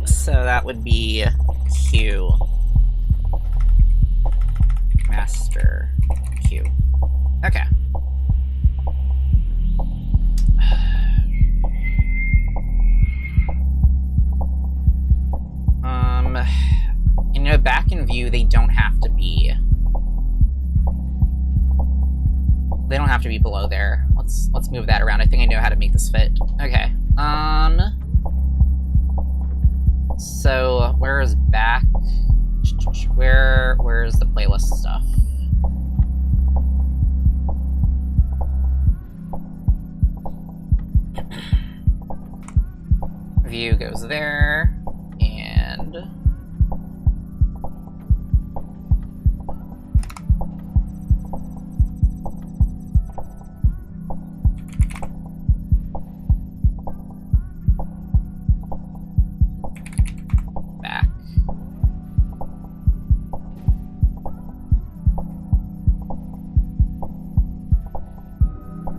So that would be Q. Master Q. Okay. You know, back in view, they don't have to be below there. Let's move that around. I think I know how to make this fit. Okay. So where is back? Where's the playlist stuff? View goes there, and back.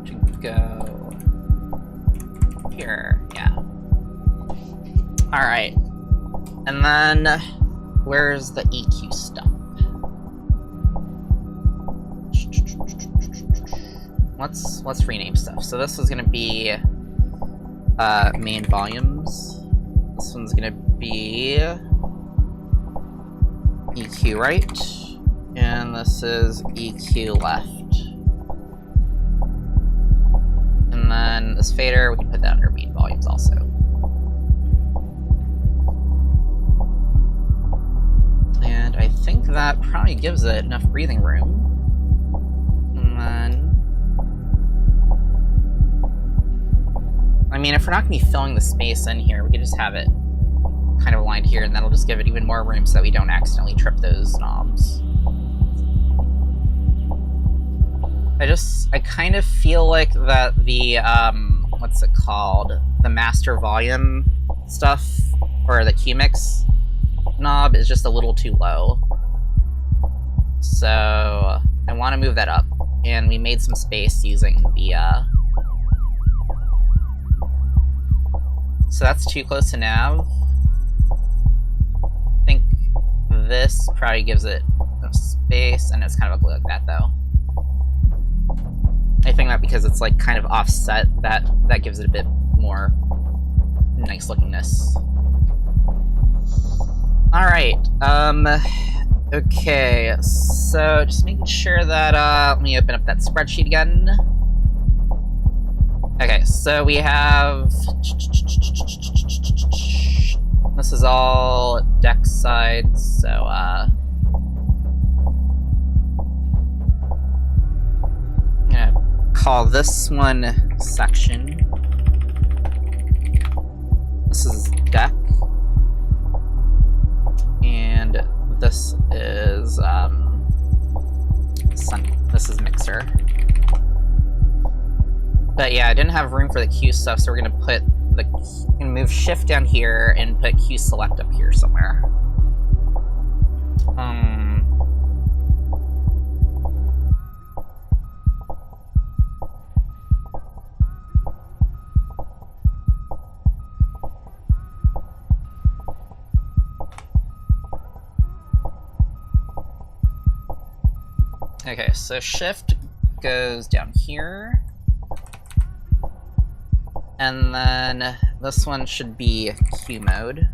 To go here, yeah. Alright. And then, where's the EQ stuff? Let's rename stuff. So this is gonna be main volumes. This one's gonna be EQ right, and this is EQ left. And then this fader, we can put that under main volumes also. And I think that probably gives it enough breathing room. And then, I mean, if we're not going to be filling the space in here, we could just have it kind of aligned here, and that'll just give it even more room so that we don't accidentally trip those knobs. I kind of feel like that the, what's it called? The master volume stuff, or the Q-Mix knob is just a little too low. So, I want to move that up, and we made some space using the, so that's too close to nav. I think this probably gives it enough space, and it's kind of ugly like that, though. I think that because it's like kind of offset, that gives it a bit more nice lookingness. Alright, okay, so just making sure that, let me open up that spreadsheet again. Okay, so we have, this is all deck sides, so, I'm gonna call this one section. This is deck. And this is, this is mixer. But yeah, I didn't have room for the Q stuff, so we're gonna put move shift down here and put Q select up here somewhere. Okay, so shift goes down here. And then this one should be Q mode.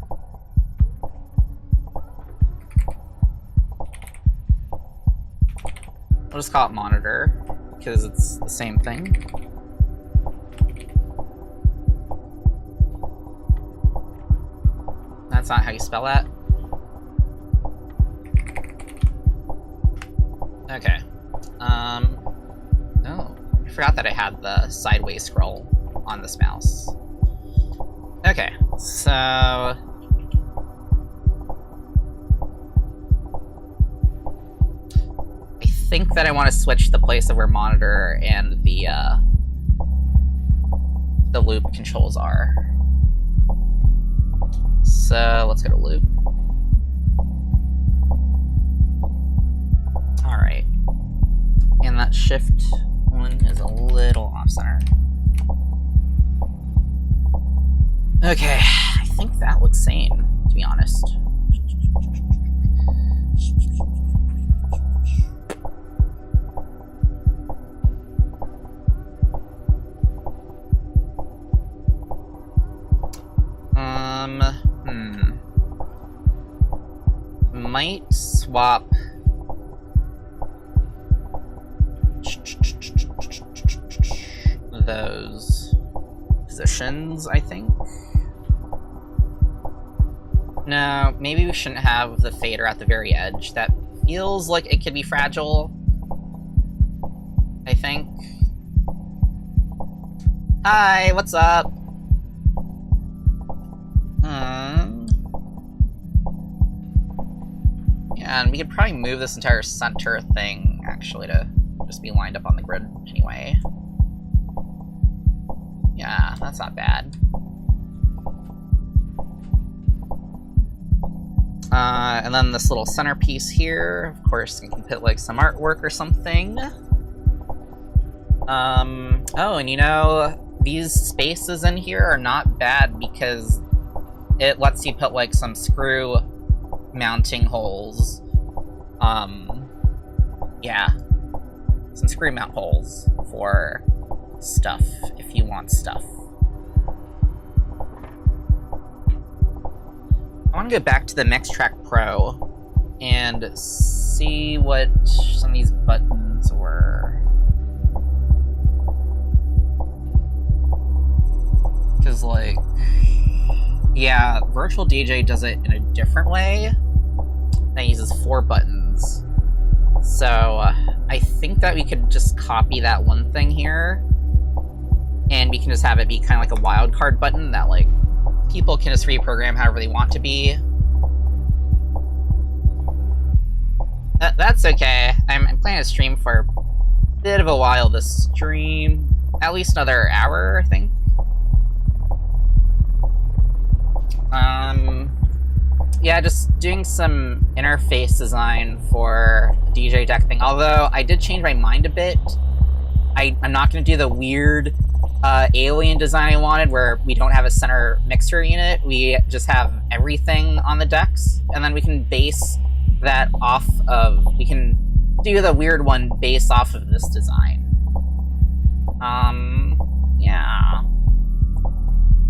I'll just call it monitor, because it's the same thing. That's not how you spell that. Okay. Oh, I forgot that I had the sideways scroll on this mouse. Okay, so I think that I want to switch the place of where monitor and the loop controls are. So let's go to loop. Alright. And that shift one is a little off center. Okay, I think that looks sane, to be honest. Might swap those positions, I think. No, maybe we shouldn't have the fader at the very edge. That feels like it could be fragile, I think. Hi, what's up? And we could probably move this entire center thing, actually, to just be lined up on the grid anyway. Yeah, that's not bad. And then this little centerpiece here, of course, you can put, like, some artwork or something. Oh, and you know, these spaces in here are not bad because it lets you put, like, some screw mounting holes. Yeah. Some screw mount holes for stuff, if you want stuff. I want to go back to the Mixtrack Pro and see what some of these buttons were. Because, like, yeah, Virtual DJ does it in a different way. That uses 4 buttons. So, I think that we could just copy that one thing here, and we can just have it be kind of like a wildcard button that, like, people can just reprogram however they want to be. That's okay. I'm planning to stream for a bit of a while this stream. At least another hour, I think. Yeah, just doing some interface design for the DJ deck thing. Although, I did change my mind a bit. I'm not going to do the weird alien design I wanted, where we don't have a center mixer unit. We just have everything on the decks, and then we can base that off of... We can do the weird one based off of this design. Yeah.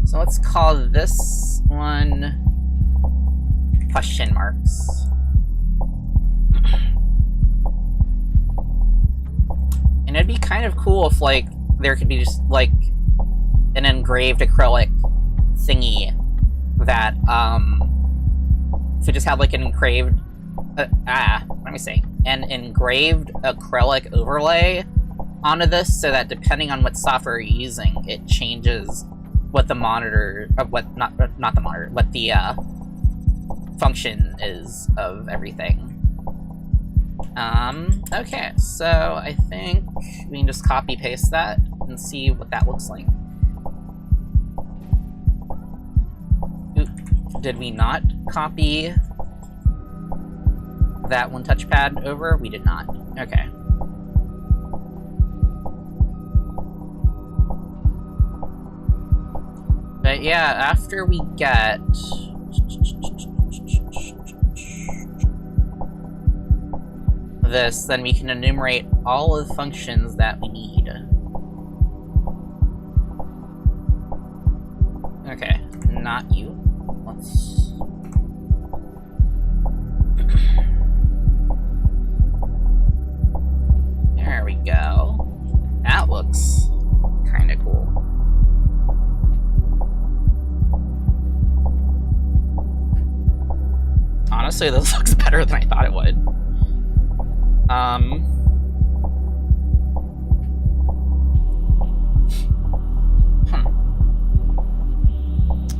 So let's call this one... question marks. And it'd be kind of cool if, like, there could be just, like, an engraved acrylic thingy that, if we just had, like, an engraved, let me see, an engraved acrylic overlay onto this, so that depending on what software you're using, it changes what the monitor, not the monitor, what the, function is of everything. Okay, so I think we can just copy-paste that and see what that looks like. Oop, did we not copy that one touchpad over? We did not. Okay. But yeah, after we get... this, then we can enumerate all of the functions that we need. Okay, not you. Let's... There we go. That looks kinda cool. Honestly, this looks better than I thought it would.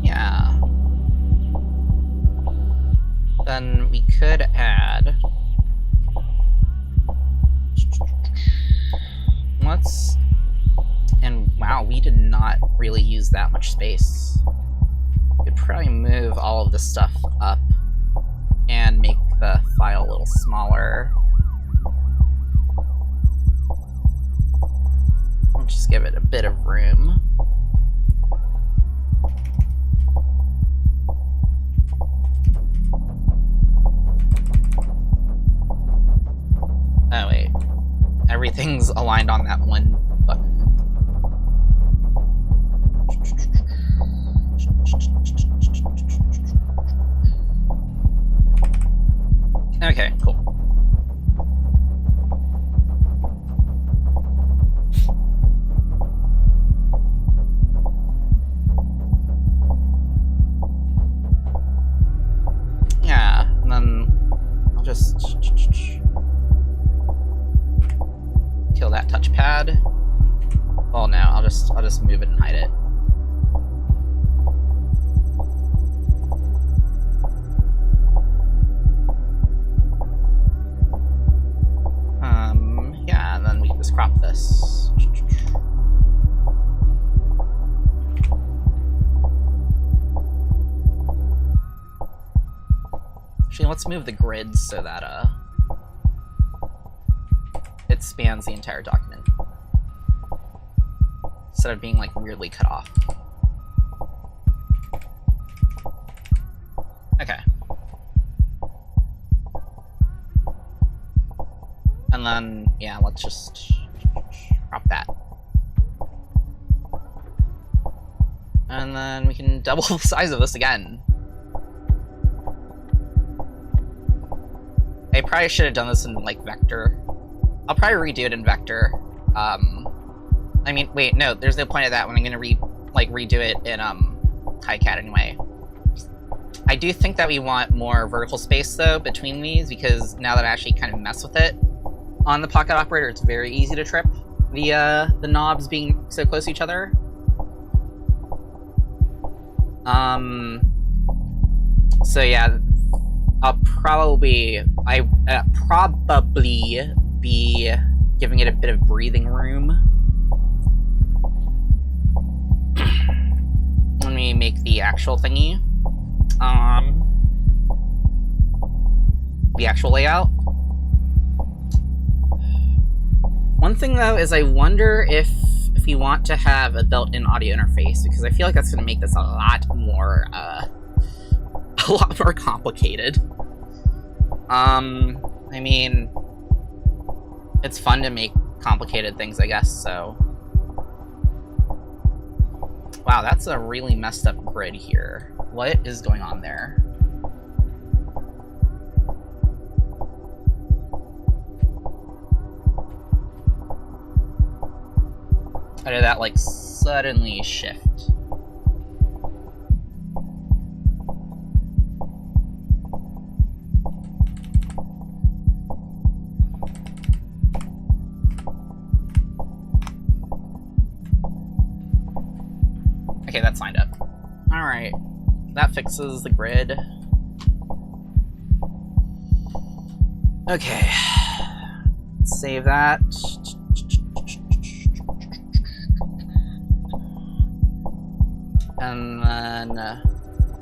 Yeah. Then we could add... Let's... And wow, we did not really use that much space. We could probably move all of this stuff up and make the file a little smaller. We'll just give it a bit of room. Oh wait, everything's aligned on that one button. Okay, cool. Yeah, and then I'll just kill that touchpad. Oh no, I'll just move it and hide it. this? Actually, let's move the grid so that it spans the entire document instead of being like weirdly cut off. Okay. And then, yeah, let's just crop that. And then we can double the size of this again. I probably should have done this in, like, vector. I'll probably redo it in vector. I mean, wait, no, there's no point of that when I'm gonna redo it in, KiCad anyway. I do think that we want more vertical space, though, between these, because now that I actually kind of mess with it on the pocket operator, it's very easy to trip the knobs being so close to each other. So yeah, I'll probably be giving it a bit of breathing room. Let me make the actual thingy. The actual layout. One thing though is I wonder if we want to have a built-in audio interface, because I feel like that's going to make this a lot more complicated. I mean, it's fun to make complicated things, I guess, so. Wow, that's a really messed up grid here. What is going on there? How did that, like, suddenly shift? Okay, that's lined up. Alright. That fixes the grid. Okay. Save that. And then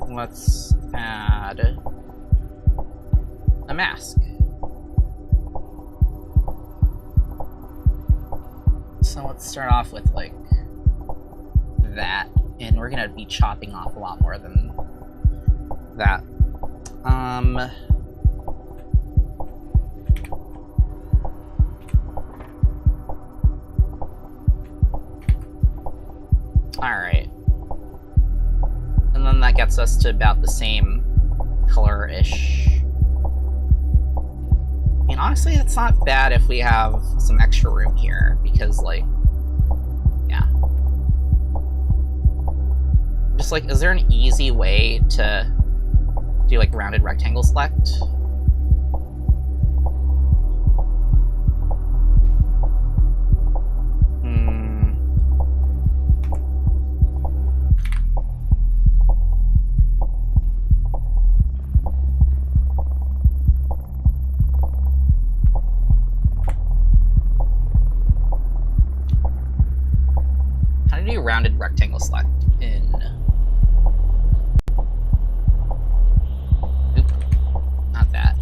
let's add a mask. So let's start off with like that, and we're gonna be chopping off a lot more than that. Alright. And then that gets us to about the same color-ish. I mean, honestly, it's not bad if we have some extra room here, because, like, yeah. Just, like, is there an easy way to do, like, rounded rectangle select? Rounded rectangle select in. Oop, not that.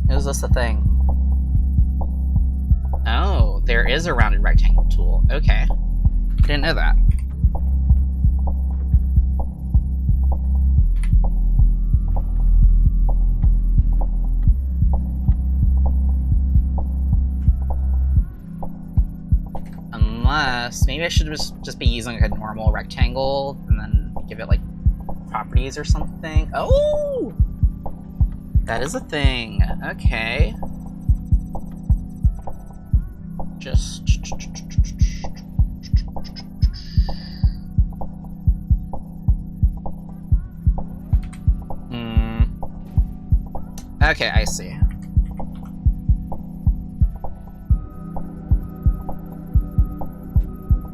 Is this a thing? Oh, there is a rounded rectangle tool. Okay. Didn't know that. Unless, maybe I should just be using like a normal rectangle and then give it like properties or something. Oh! That is a thing. Okay. Just okay, I see.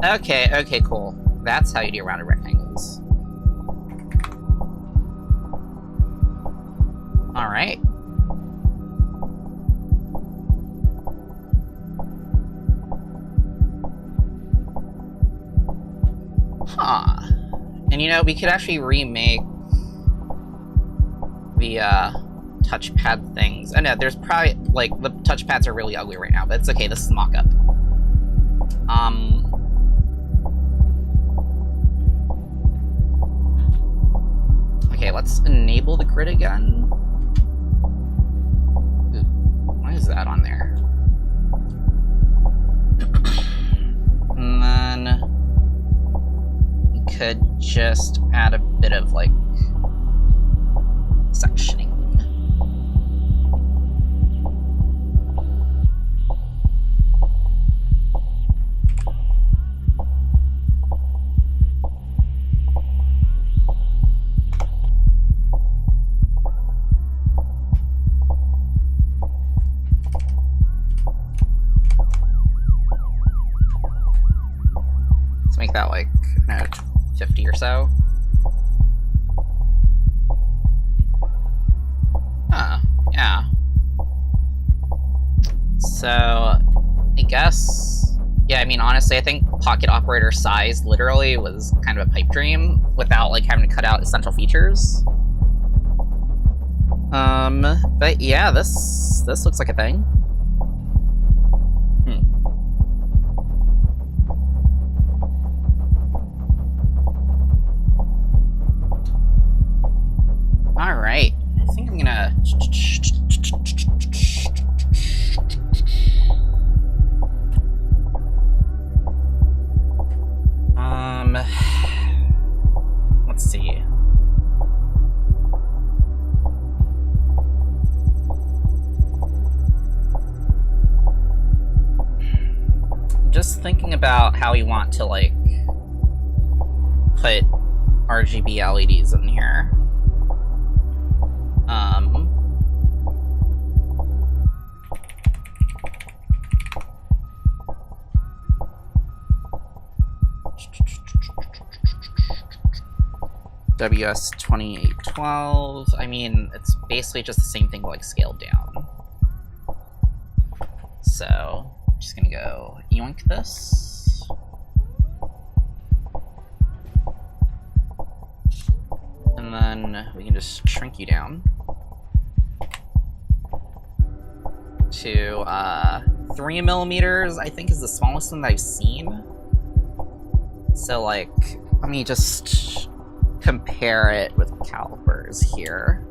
Okay, cool. That's how you do rounded rectangles. Alright. Huh. And you know, we could actually remake the, touchpad things. I know, there's probably, like, the touchpads are really ugly right now, but it's okay, this is mock-up. Okay, let's enable the grid again. Ooh, why is that on there? And then we could just add a bit of, like, sectioning. Make that like, I don't know, 50 or so. Yeah. So, I guess, yeah, I mean, honestly, I think Pocket Operator size literally was kind of a pipe dream without, like, having to cut out essential features. But yeah, this looks like a thing. Alright, I think I'm gonna... let's see. Just thinking about how we want to, like, put RGB LEDs in here. WS2812. I mean, it's basically just the same thing, but like scaled down. So, I'm just gonna go yoink this. And then we can just shrink you down to 3 millimeters, I think is the smallest one that I've seen. So like, let me just compare it with calipers here.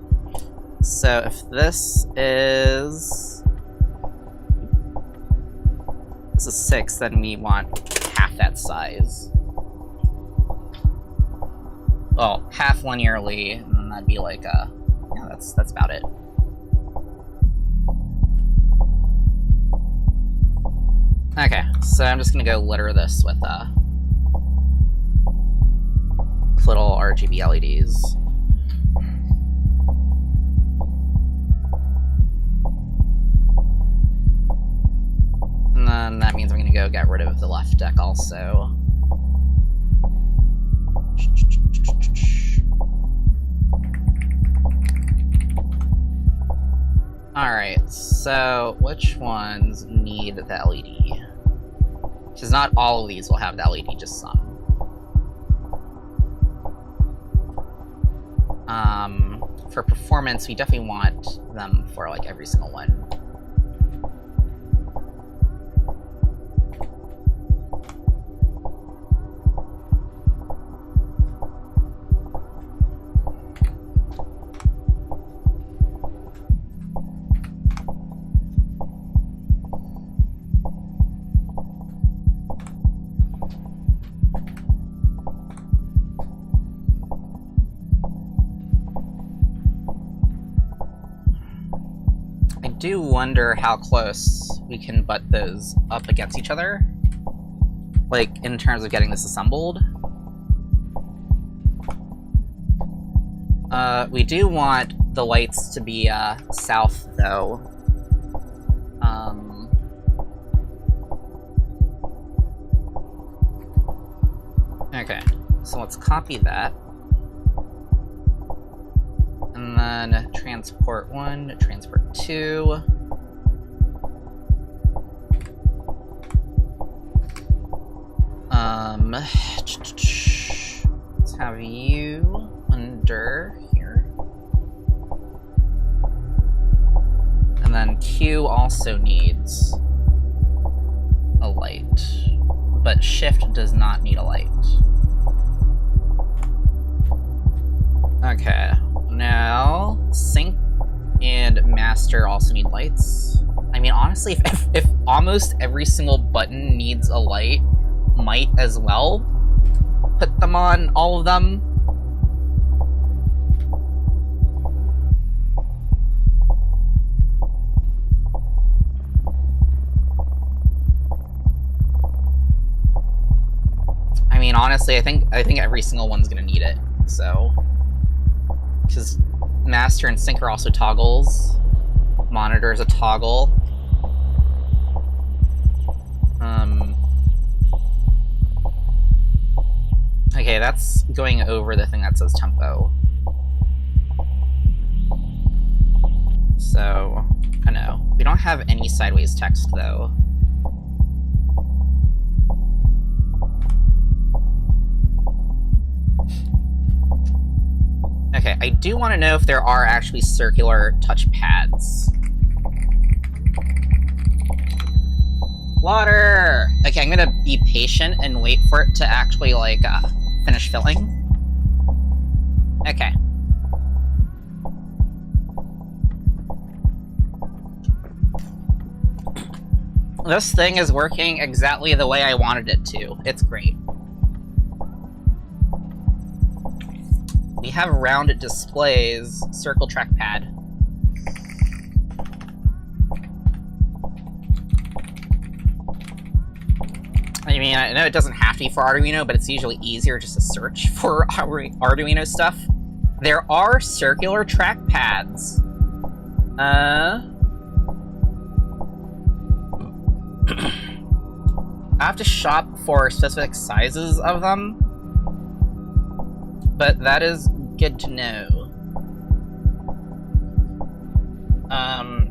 So if this is 6, then we want half that size. Well, half linearly, and then that'd be like yeah, that's about it. Okay, so I'm just gonna go litter this with little RGB LEDs. And then that means I'm gonna go get rid of the left deck also. Alright, so which ones need the LED? Because not all of these will have the LED, just some. For performance, we definitely want them for like every single one. I do wonder how close we can butt those up against each other, like in terms of getting this assembled. We do want the lights to be south though. So let's copy that. And then transport 1, transport 2. Let's have you under here. And then Q also needs a light, but Shift does not need a light. Okay, now Sync and Master also need lights. I mean, honestly, if almost every single button needs a light, might as well put them on all of them. I mean, honestly, I think every single one's gonna need it. So, because Master and Sync are also toggles. Monitor is a toggle. Okay, that's going over the thing that says tempo. So, I know. We don't have any sideways text, though. Okay, I do want to know if there are actually circular touch pads. Water! Okay, I'm gonna be patient and wait for it to actually, like, finish filling. Okay. This thing is working exactly the way I wanted it to. It's great. We have round displays, circle trackpad. I mean, I know it doesn't have to be for Arduino, but it's usually easier just to search for Arduino stuff. There are circular trackpads. I have to shop for specific sizes of them, but that is good to know.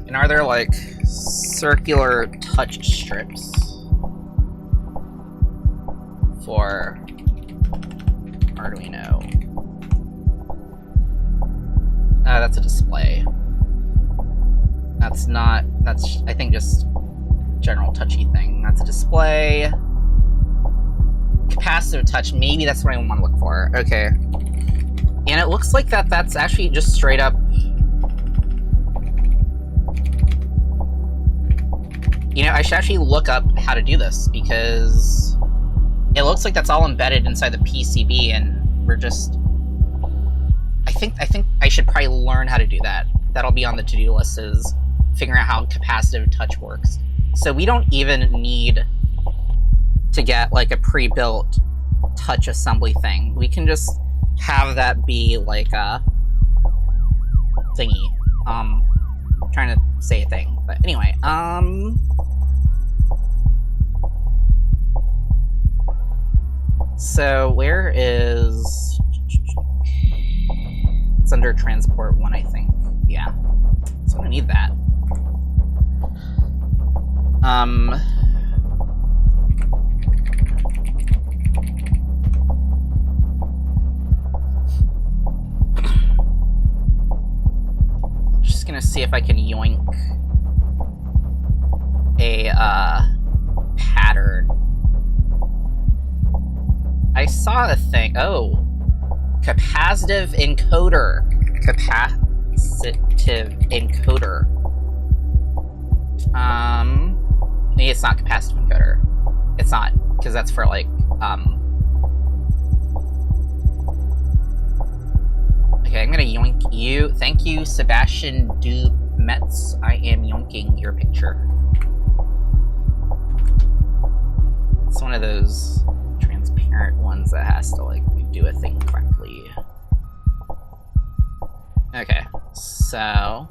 And are there, like, circular touch strips for Arduino? That's a display. That's not, that's, I think, just general touchy thing. That's a display. Capacitive touch, maybe that's what I want to look for. Okay. And it looks like that's actually just straight up... You know, I should actually look up how to do this, because it looks like that's all embedded inside the PCB, and we're just... I think I should probably learn how to do that. That'll be on the to-do list, is figuring out how capacitive touch works. So we don't even need to get, like, a pre-built touch assembly thing. We can just have that be, like, a thingy. I'm trying to say a thing. But anyway, so where is... It's under transport 1, I think. Yeah. So I'm gonna need that. Just gonna see if I can yoink a, pattern. I saw a thing. Oh. Capacitive encoder. Capacitive encoder. Maybe it's not capacitive encoder. It's not, because that's for, like, Okay, I'm gonna yoink you. Thank you, Sebastian Metz. I am yoinking your picture. It's one of those transparent ones that has to, like, do a thing correctly. Okay, so...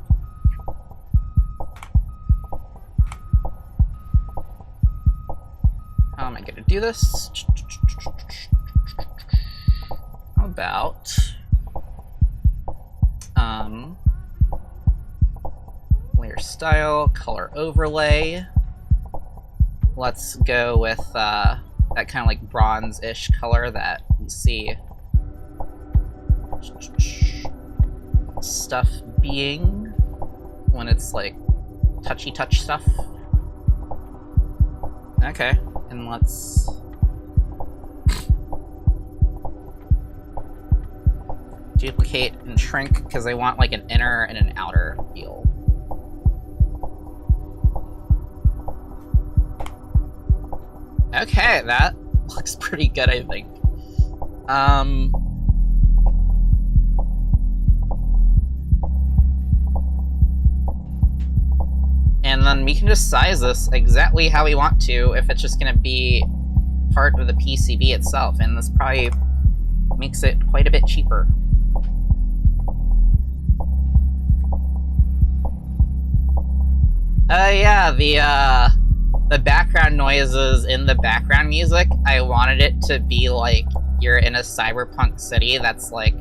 How am I gonna do this? about layer style, color overlay. Let's go with that kind of like bronze-ish color that we see stuff being when it's like touchy touch stuff. Okay, and let's duplicate and shrink because I want like an inner and an outer feel. Okay, that looks pretty good, I think. And then we can just size this exactly how we want to if it's just going to be part of the PCB itself, and this probably makes it quite a bit cheaper. Yeah, the background noises in the background music, I wanted it to be like you're in a cyberpunk city that's like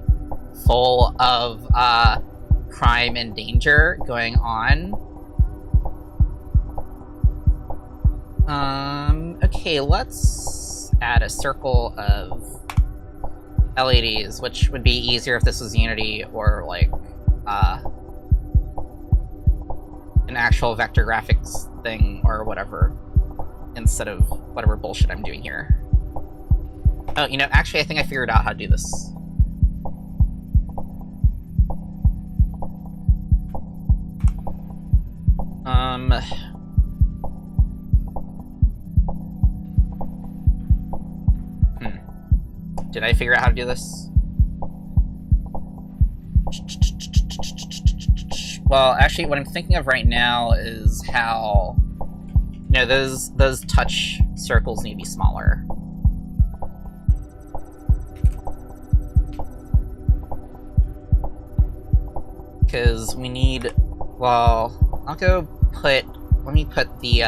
full of crime and danger going on. Okay, let's add a circle of LEDs, which would be easier if this was Unity or like an actual vector graphics thing or whatever, instead of whatever bullshit I'm doing here. Oh, you know, actually I think I figured out how to do this. Did I figure out how to do this? Well, actually, what I'm thinking of right now is how, you know, those touch circles need to be smaller. Because we need, well, let me put the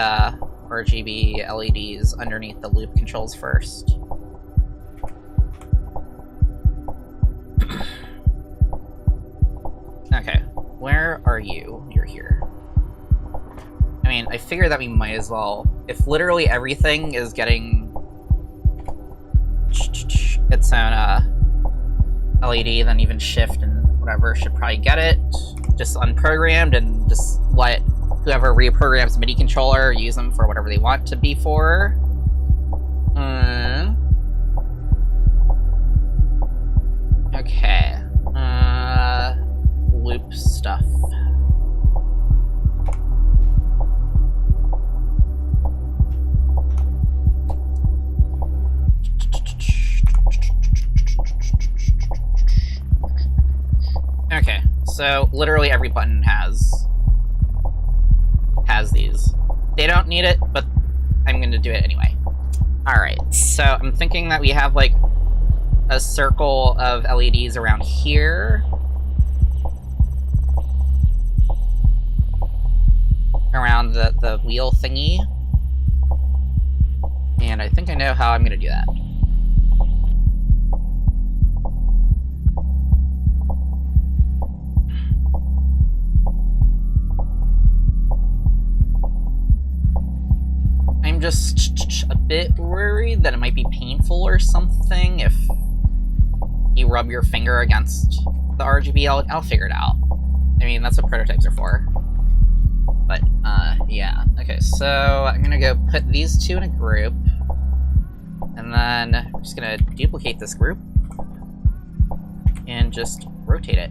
RGB LEDs underneath the loop controls first. Okay, where are you? You're here. I mean, I figure that we might as well, if literally everything is getting its own LED, then even shift and whatever should probably get it, just unprogrammed, and just let whoever reprograms MIDI controller use them for whatever they want to be for. Okay. Loop stuff. Okay, so literally every button has these. They don't need it, but I'm going to do it anyway. Alright, so I'm thinking that we have like a circle of LEDs around here. Around the wheel thingy. And I think I know how I'm going to do that. I'm just a bit worried that it might be painful or something if you rub your finger against the RGB. I'll figure it out. I mean, that's what prototypes are for. But, yeah. Okay, so I'm gonna go put these two in a group. And then I'm just gonna duplicate this group. And just rotate it.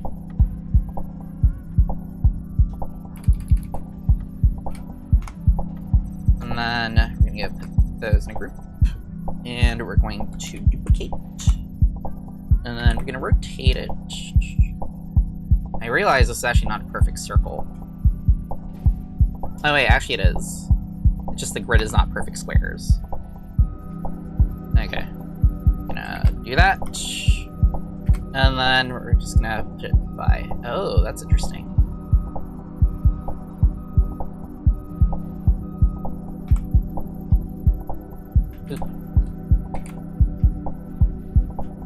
And then we're gonna go put those in a group. And we're going to duplicate. And then we're gonna rotate it. I realize this is actually not a perfect circle. Oh wait, actually it is. It's just the grid is not perfect squares. Okay. I'm gonna do that. And then we're just gonna put it by... Oh, that's interesting. Ooh.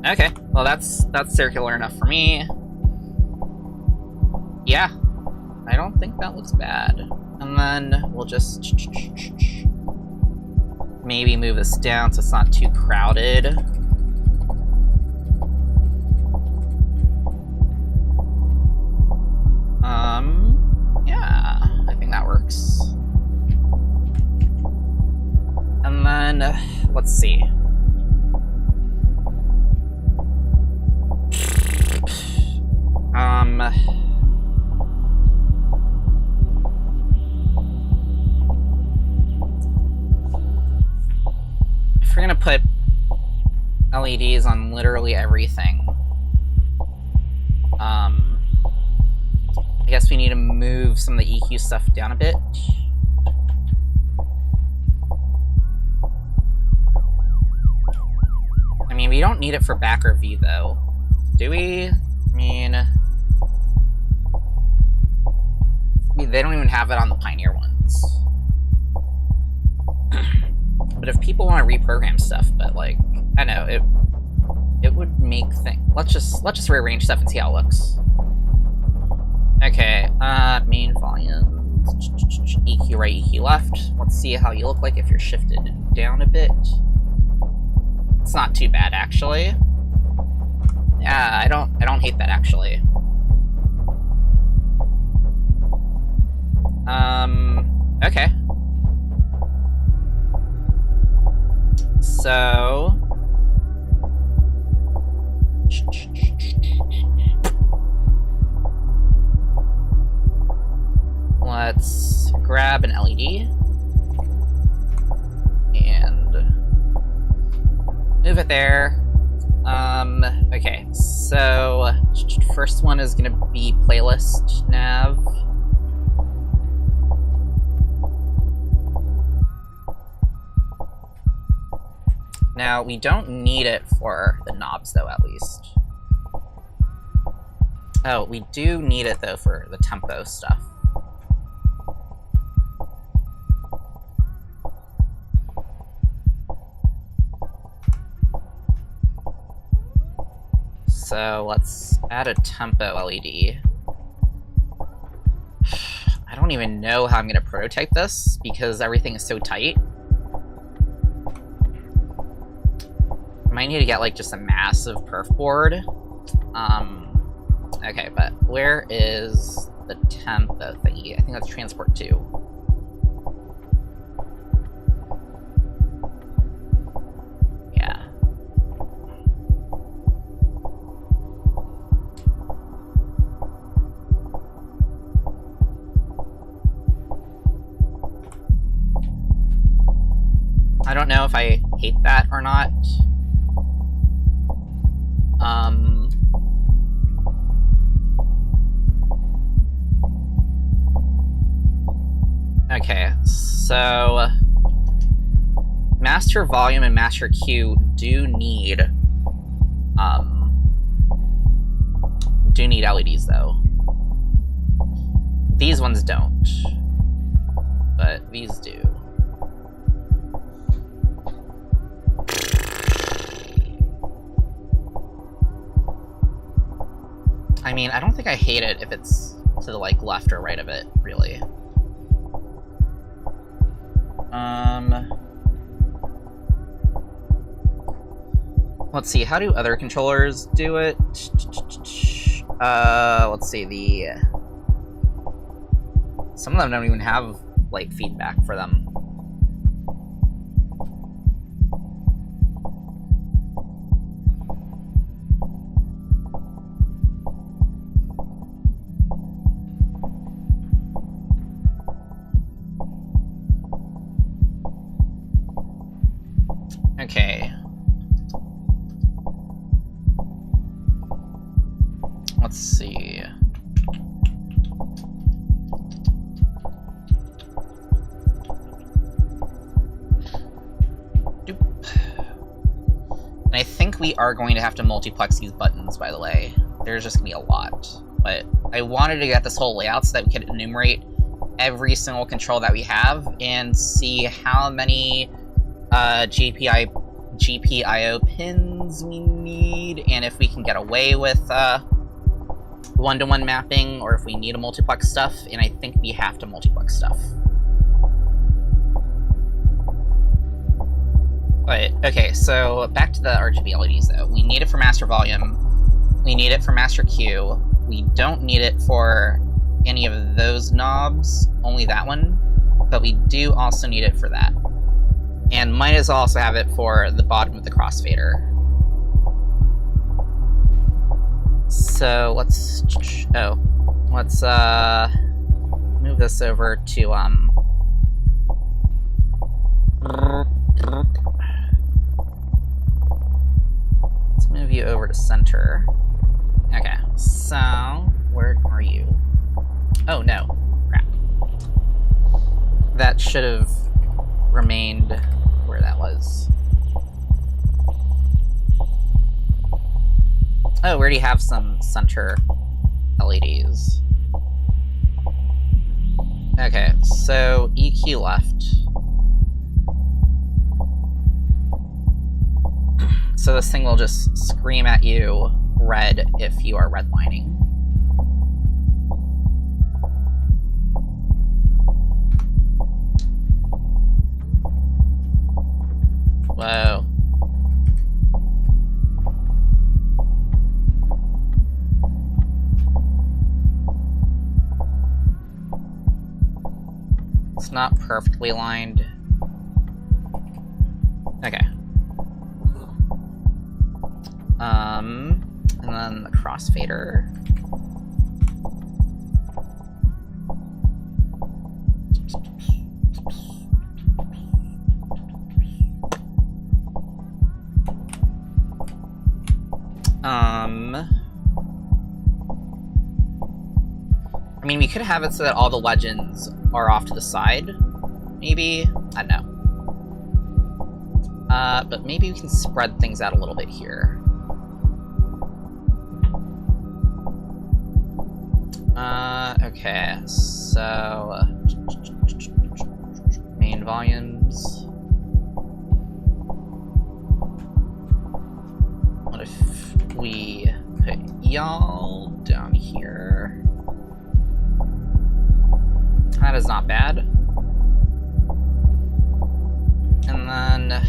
Okay, well that's circular enough for me. Yeah, I don't think that looks bad. And then we'll just maybe move this down so it's not too crowded. Yeah, I think that works. And then, let's see. If we're gonna put LEDs on literally everything, I guess we need to move some of the EQ stuff down a bit. I mean, we don't need it for backer view, though. Do we? I mean... they don't even have it on the Pioneer ones. But if people want to reprogram stuff, but, like, I know, it would make things... Let's just rearrange stuff and see how it looks. Okay, main volume, EQ right, EQ left. Let's see how you look like if you're shifted down a bit. It's not too bad, actually. Yeah, I don't hate that, actually. Okay. So... let's grab an LED and move it there. Okay, so first one is gonna be playlist nav. Now, we don't need it for the knobs, though, at least. Oh, we do need it, though, for the tempo stuff. So let's add a tempo LED. I don't even know how I'm going to prototype this because everything is so tight. I might need to get like just a massive perf board. Okay, but where is the tempo thingy? I think that's transport 2. I don't know if I hate that or not. Okay, so master volume and master Q do need LEDs though. These ones don't, but these do. I mean, I don't think I hate it if it's to the, like, left or right of it, really. Let's see, how do other controllers do it? Let's see, some of them don't even have, like, feedback for them. Okay. Let's see. Doop. And I think we are going to have to multiplex these buttons, by the way. There's just gonna be a lot. But I wanted to get this whole layout so that we could enumerate every single control that we have and see how many GPIO pins we need, and if we can get away with one-to-one mapping, or if we need a multiplex stuff, and I think we have to multiplex stuff. But, okay, so back to the RGB LEDs though. We need it for master volume, we need it for master Q, we don't need it for any of those knobs, only that one, but we do also need it for that. And might as well also have it for the bottom of the crossfader. So let's move this over to let's move you over to center. Okay, so where are you? Oh no, crap. That should have remained where that was. Oh, we already have some center LEDs. Okay, so EQ left. So this thing will just scream at you red if you are redlining. Whoa. It's not perfectly lined. Okay. And then the crossfader. I mean, we could have it so that all the legends are off to the side, maybe? I don't know. But maybe we can spread things out a little bit here. Okay, so... main volumes. What if we put y'all down here? That is not bad. And then...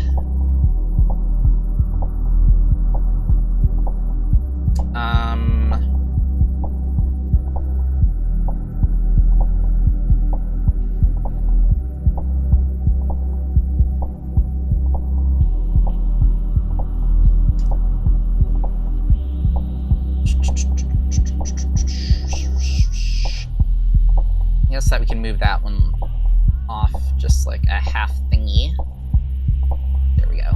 guess that we can move that one off just like a half thingy. There we go.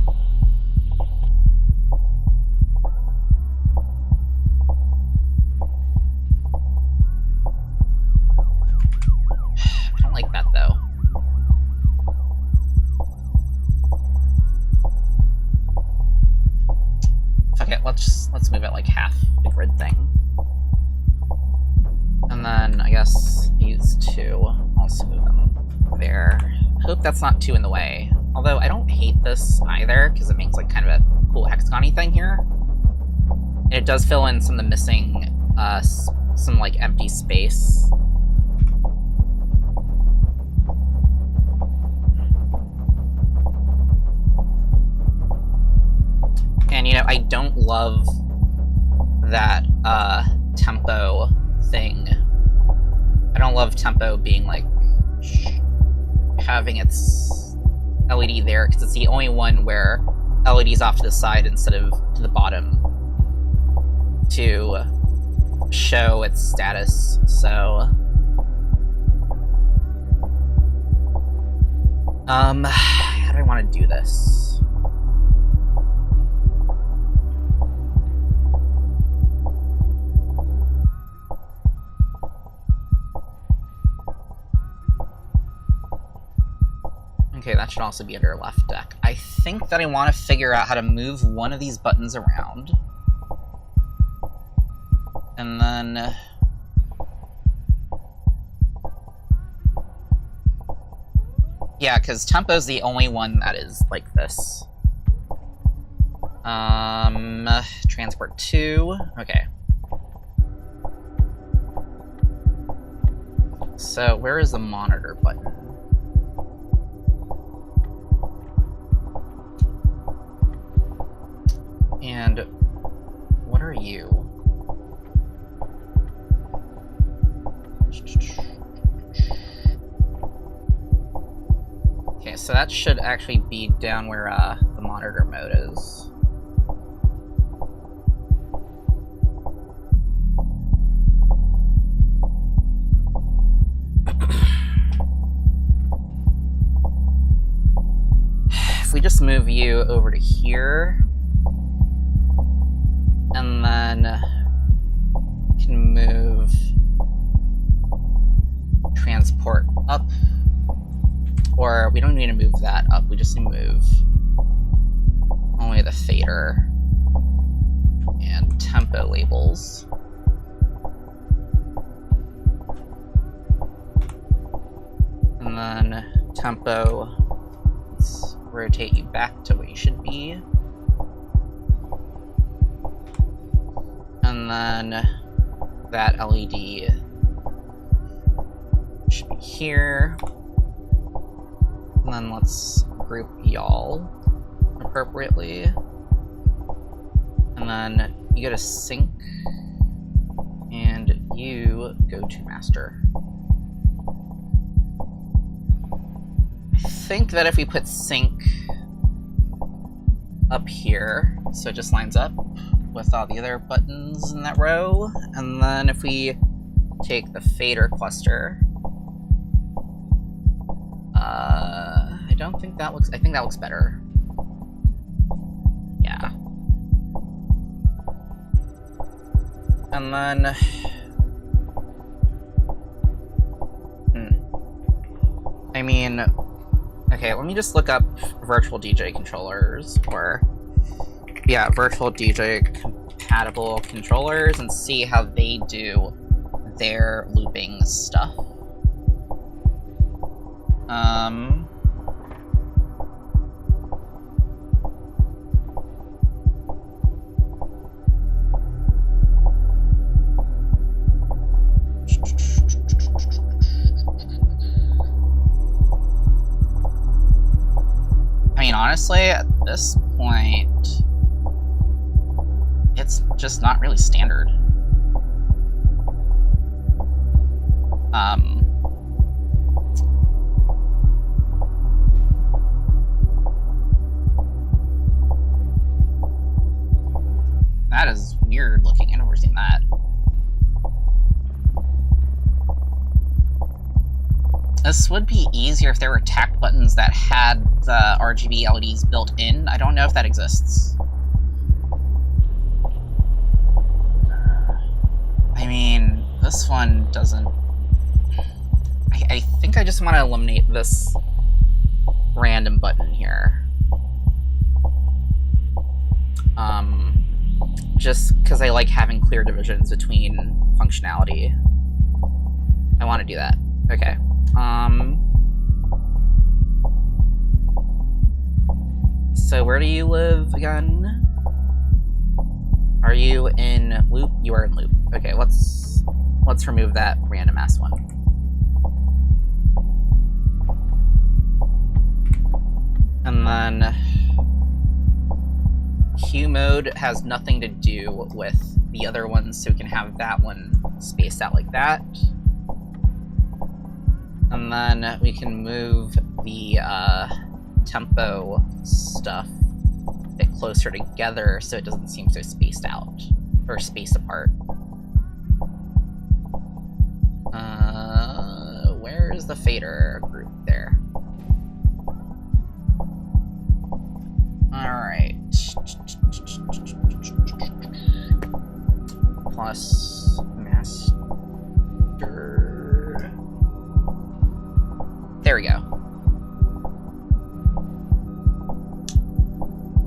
I don't like that though. Okay, let's move it like half the grid thing. And then I guess these two, also move them there. Hope that's not too in the way. Although I don't hate this either, because it makes like kind of a cool hexagon-y thing here. And it does fill in some of the missing, some like empty space. And you know, I don't love that tempo thing. I don't love tempo being like having its LED there, because it's the only one where LED's off to the side instead of to the bottom to show its status. So how do I want to do this? Okay, that should also be under left deck. I think that I want to figure out how to move one of these buttons around. And then... yeah, because tempo's the only one that is like this. Transport 2. Okay. So, where is the monitor button? And what are you? Okay, so that should actually be down where the monitor mode is. If we just move you over to here, and then can move transport up, or we don't need to move that up, we just need to move only the fader and tempo labels. And then tempo, let's rotate you back to where you should be. And then that LED should be here. And then let's group y'all appropriately. And then you go to sync, and you go to master. I think that if we put sync up here, so it just lines up with all the other buttons in that row, and then if we take the fader cluster, I don't think that looks, I think that looks better. Yeah. And then, I mean, okay, let me just look up virtual DJ controllers, or, yeah, virtual DJ compatible controllers, and see how they do their looping stuff. I mean, honestly, at this point, it's just not really standard. That is weird looking. I've never seen that. This would be easier if there were tact buttons that had the RGB LEDs built in. I don't know if that exists. I mean, this one doesn't... I think I just want to eliminate this random button here. Just because I like having clear divisions between functionality. I want to do that. Okay. So where do you live again? Are you in loop? You are in loop. Okay, let's remove that random ass one. And then Q mode has nothing to do with the other ones, so we can have that one spaced out like that. And then we can move the tempo stuff a bit closer together so it doesn't seem so spaced out, or spaced apart. Where is the fader group there? Alright. Plus master. There we go.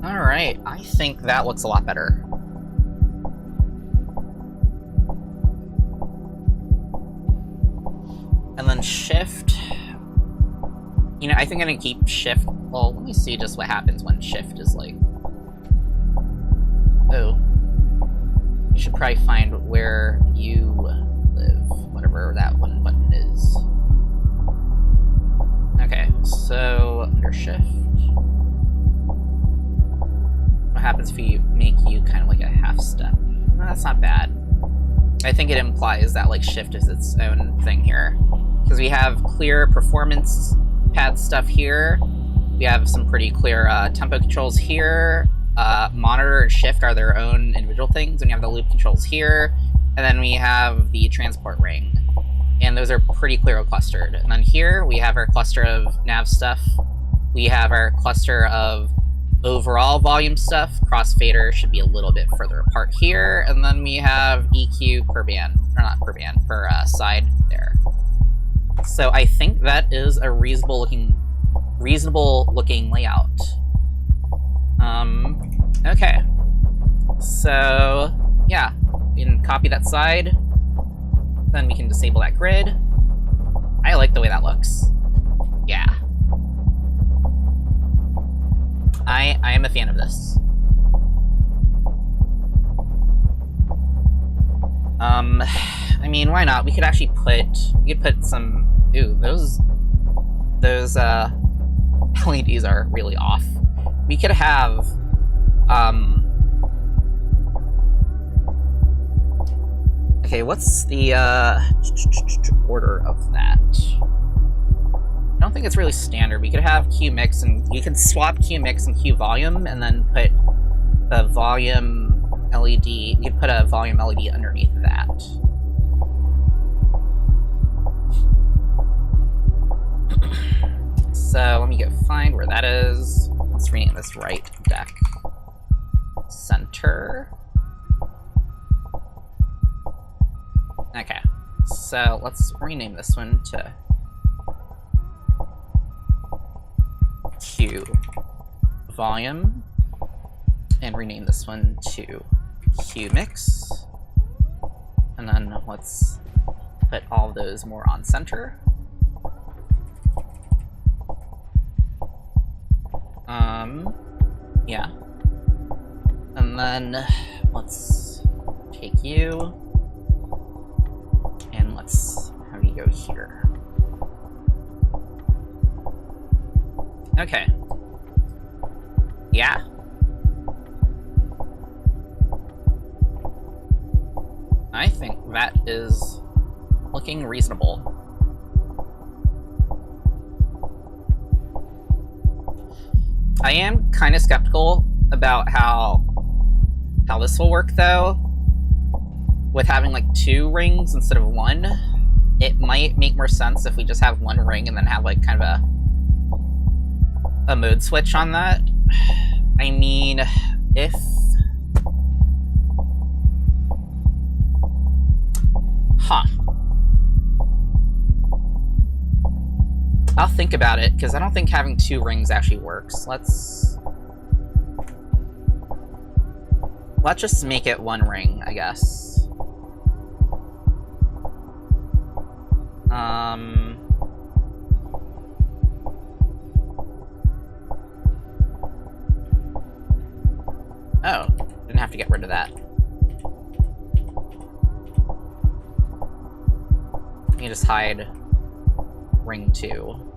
Alright, I think that looks a lot better. And then shift. You know, I think I'm gonna keep shift. Well, let me see just what happens when shift is like Oh. You should probably find where you live, whatever that one button is. Okay, so under shift. What happens if you make you kind of like a half step? Well, that's not bad. I think it implies that like shift is its own thing here. Because we have clear performance pad stuff here. We have some pretty clear tempo controls here. Monitor and shift are their own individual things, and we have the loop controls here, and then we have the transport ring, and those are pretty clearly clustered. And then here we have our cluster of nav stuff, we have our cluster of overall volume stuff, crossfader should be a little bit further apart here, and then we have EQ per band, or not per band, per side there. So I think that is a reasonable looking layout. Okay. So, yeah, we can copy that side, then we can disable that grid. I like the way that looks. Yeah. I am a fan of this. I mean, why not? We could actually put some, ooh, those LEDs are really off. We could have, okay, what's the, order of that? I don't think it's really standard. We could have Q mix, and you could swap Q mix and Q volume, and then put the volume LED, you could put a volume LED underneath that. So let me go find where that is. Let's rename this right deck center. Okay, so let's rename this one to Q volume, and rename this one to Q mix, and then let's put all of those more on center. Yeah. And then let's take you and let's have you go here. Okay. Yeah. I think that is looking reasonable. I am kind of skeptical about how this will work, though. With having like 2 rings instead of 1, it might make more sense if we just have 1 ring and then have like kind of a mode switch on that. I mean, if I'll think about it, because I don't think having 2 rings actually works. Let's just make it 1 ring, I guess. Oh, didn't have to get rid of that. Let me just hide ring 2.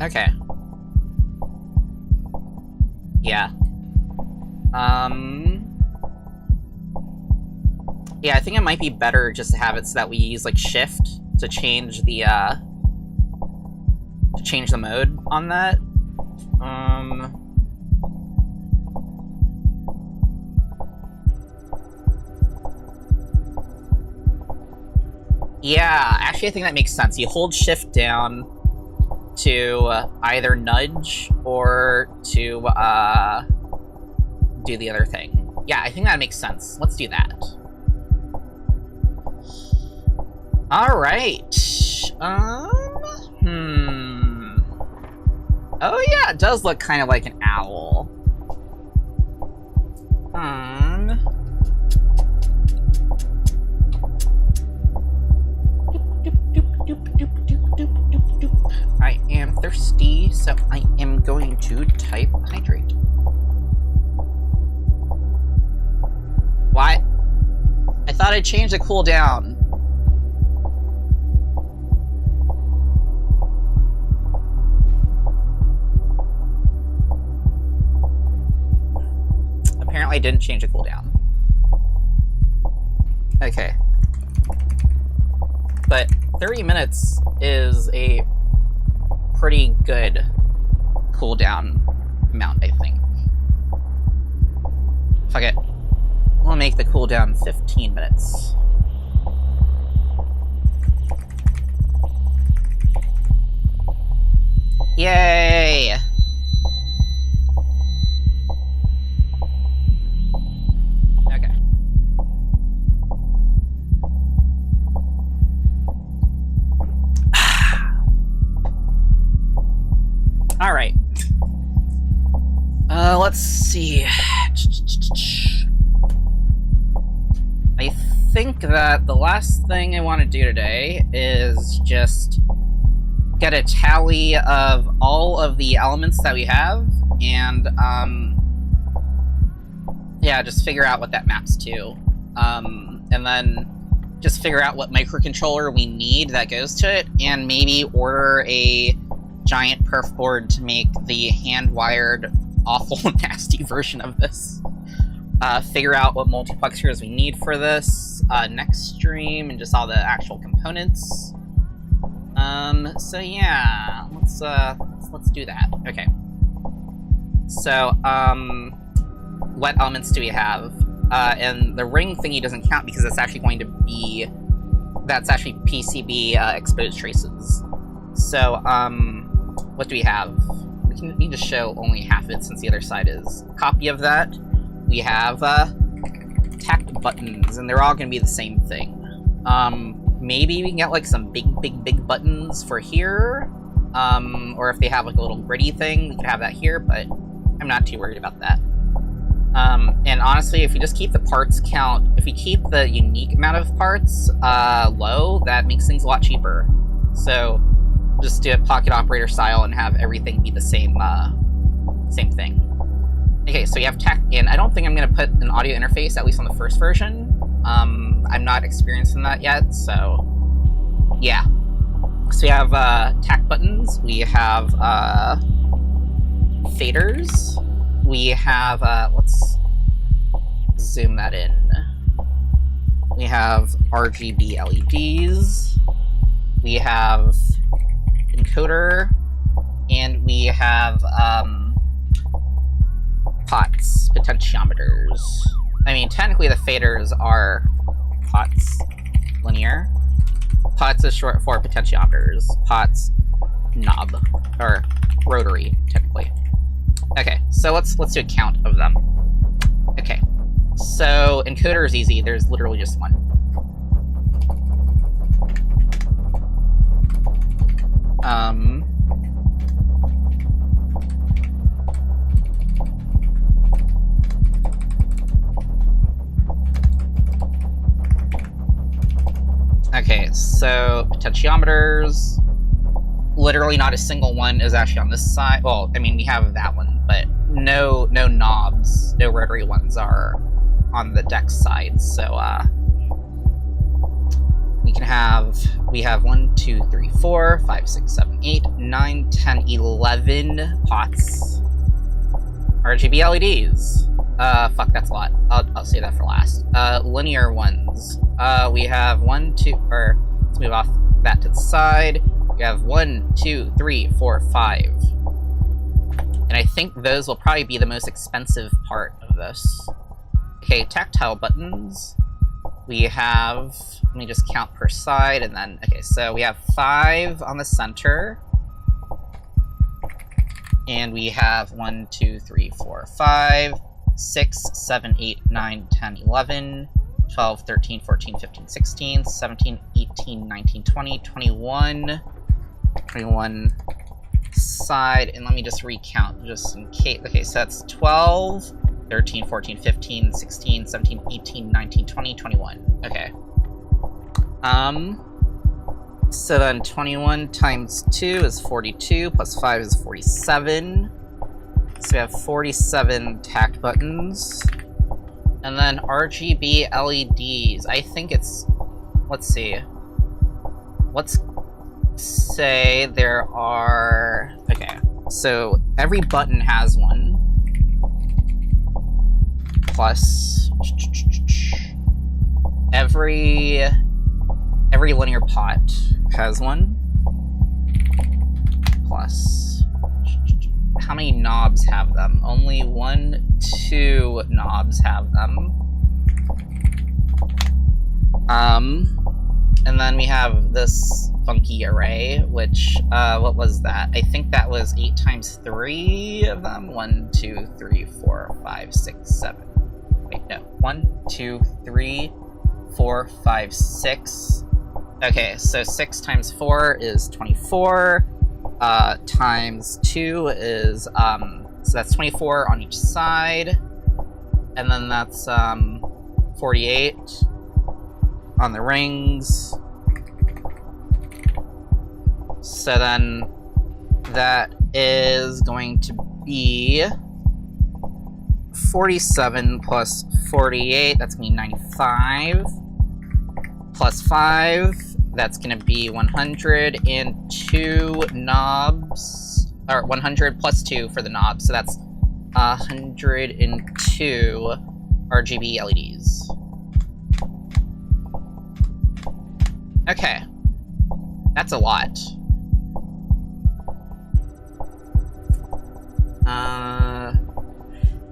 Okay. Yeah. Yeah, I think it might be better just to have it so that we use like shift to change the mode on that. Yeah, actually I think that makes sense. You hold shift down to either nudge or to do the other thing. Yeah, I think that makes sense. Let's do that. Alright. Oh yeah, it does look kind of like an owl. to type hydrate. What? I thought I'd change the cooldown. Apparently I didn't change the cooldown. Okay. But 30 minutes is a pretty good cooldown amount, I think. Fuck it. We'll make the cooldown 15 minutes. Yay! Okay. All right. Let's see. I think that the last thing I want to do today is just get a tally of all of the elements that we have, and yeah, just figure out what that maps to, and then just figure out what microcontroller we need that goes to it, and maybe order a giant perf board to make the hand-wired, awful, nasty version of this. Figure out what multiplexers we need for this next stream, and just all the actual components. So yeah, let's do that. Okay. So, what elements do we have? And the ring thingy doesn't count because it's actually going to be, that's actually PCB exposed traces. So, what do we have? We can need to show only half of it since the other side is a copy of that. We have tacked buttons, and they're all going to be the same thing. Maybe we can get like some big buttons for here, or if they have like a little gritty thing, we could have that here, but I'm not too worried about that. And honestly, if we just keep the parts count, if we keep the unique amount of parts low, that makes things a lot cheaper. So just do it pocket operator style and have everything be the same same thing. Okay, so you have tack, and I don't think I'm going to put an audio interface, at least on the first version. I'm not experienced in that yet, so yeah. So we have tack buttons, we have faders, we have, let's zoom that in. We have RGB LEDs, we have encoder, and we have pots, potentiometers. I mean, technically the faders are pots linear. Pots is short for potentiometers. Pots knob, or rotary, technically. Okay, so let's do a count of them. Okay, so encoder is easy. There's literally just one. Okay, so potentiometers, literally not a single one is actually on this side. Well, I mean, we have that one, but no knobs, no rotary ones are on the deck side. So we have 1, 2, 3, 4, 5, 6, 7, 8, 9, 10, 11 pots. RGB LEDs. Fuck, that's a lot. I'll say that for last. Linear ones. We have 1, 2, or let's move off that to the side. We have 1, 2, 3, 4, 5. And I think those will probably be the most expensive part of this. Okay, tactile buttons. We have, let me just count per side, and then, okay, so we have 5 on the center. And we have 1, 2, 3, 4, 5, 6, 7, 8, 9, 10, 11, 12, 13, 14, 15, 16, 17, 18, 19, 20, 21, 21 side, and let me just recount just in case. Okay, so that's 12, 13, 14, 15, 16, 17, 18, 19, 20, 21. Okay. So then 21 times 2 is 42, plus 5 is 47. So we have 47 tact buttons. And then RGB LEDs. I think it's... Let's see. Let's say there are... Okay. So every button has one. Plus... Every linear pot has one. Plus... How many knobs have them? Only 1, 2 knobs have them. And then we have this funky array, which, what was that? I think that was 8 times 3 of them. 1, 2, 3, 4, 5, 6, 7. Wait, no. 1, 2, 3, 4, 5, 6. Okay, so 6 times 4 is 24. Times 2 is, so that's 24 on each side. And then that's, 48 on the rings. So then that is going to be 47 plus 48, that's going to be 95. Plus 5, that's going to be 100, and 2 knobs, or 100 plus 2 for the knobs, so that's 102 RGB LEDs. Okay, that's a lot.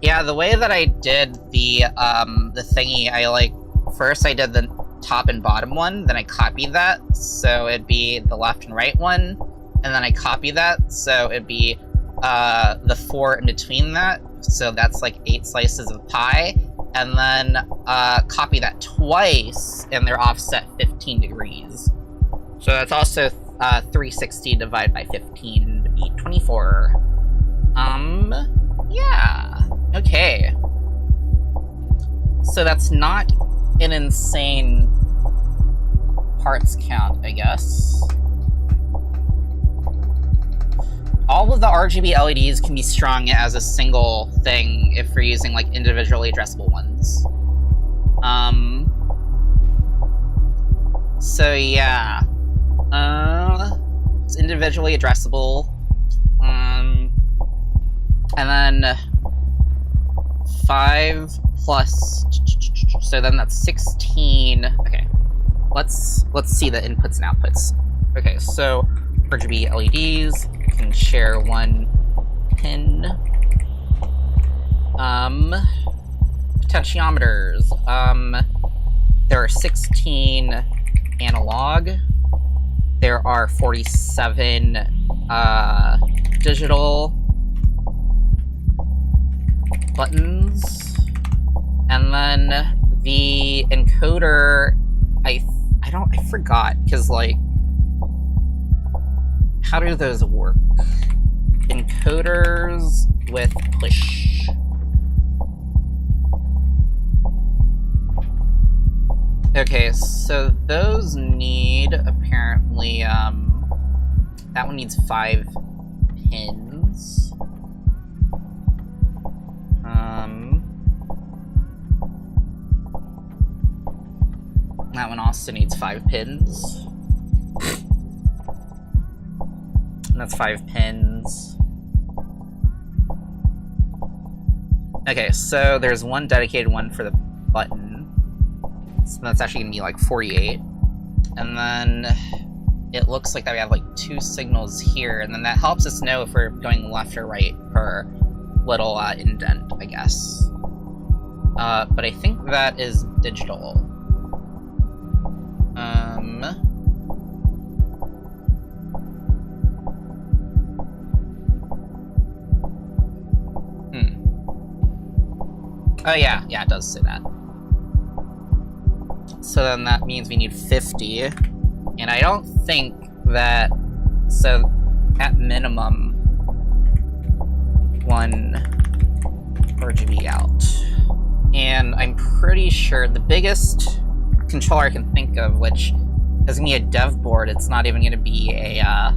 Yeah, the way that I did the thingy, first I did the top and bottom one, then I copied that, so it'd be the left and right one, and then I copy that, so it'd be the 4 in between that, so that's like 8 slices of pie, and then copy that twice, and they're offset 15 degrees. So that's also 360 divided by 15 to be 24. Yeah, okay. So that's not an insane parts count, I guess. All of the RGB LEDs can be strung as a single thing if you're using like individually addressable ones. So yeah. It's individually addressable. And then 5 plus, so then that's 16. Okay, let's see the inputs and outputs. Okay, so RGB LEDs can share 1 pin. Potentiometers. There are 16 analog. There are 47 digital buttons, and then the encoder, I forgot, because like, how do those work? Encoders with push. Okay, so those need, apparently, that one needs 5 pins. That one also needs 5 pins. And that's 5 pins. Okay, so there's one dedicated one for the button. So that's actually gonna be like 48. And then it looks like that we have like 2 signals here, and then that helps us know if we're going left or right per little indent, I guess. But I think that is digital. Oh yeah, it does say that. So then that means we need 50, and I don't think that, so at minimum, 1 RGB out. And I'm pretty sure the biggest controller I can think of, which is gonna be a dev board, it's not even gonna be a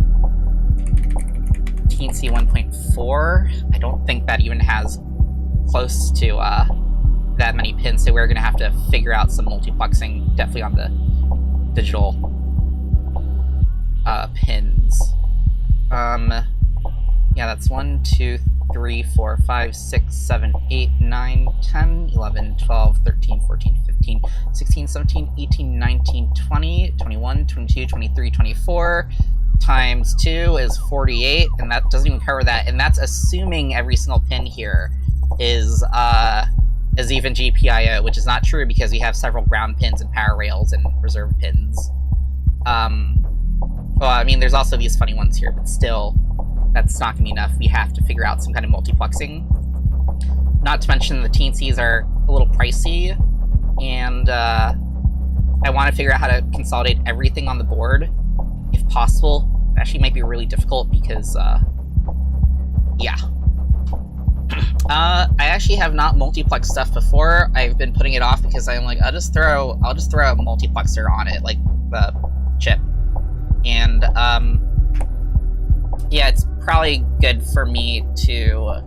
Teensy 1.4. I don't think that even has close to that many pins, so we're going to have to figure out some multiplexing, definitely on the digital pins. Yeah, that's 1, 2, 3, 4, 5, 6, 7, 8, 9, 10, 11, 12, 13, 14, 15, 16, 17, 18, 19, 20, 21, 22, 23, 24, times 2 is 48, and that doesn't even cover that, and that's assuming every single pin here is even GPIO, which is not true because we have several ground pins and power rails and reserve pins. Well, I mean, there's also these funny ones here, but still, that's not going to be enough. We have to figure out some kind of multiplexing. Not to mention the teensies are a little pricey, and I want to figure out how to consolidate everything on the board, if possible. It actually might be really difficult because, yeah. I actually have not multiplexed stuff before. I've been putting it off because I'm like, I'll just throw a multiplexer on it, like the chip. And, yeah, it's probably good for me to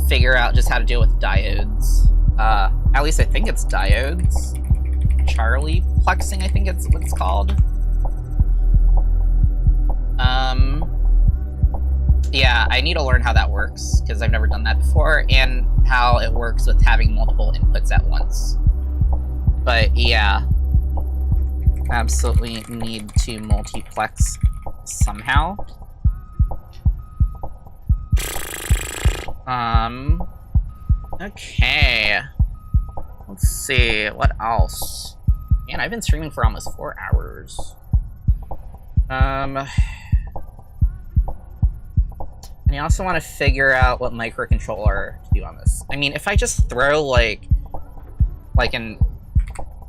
figure out just how to deal with diodes. At least I think it's diodes. Charlie plexing, I think it's what it's called. Yeah, I need to learn how that works, because I've never done that before, and how it works with having multiple inputs at once. But yeah, absolutely need to multiplex somehow. Okay. Let's see, what else? Man, I've been streaming for almost 4 hours. And I also want to figure out what microcontroller to do on this. I mean, if I just throw, like an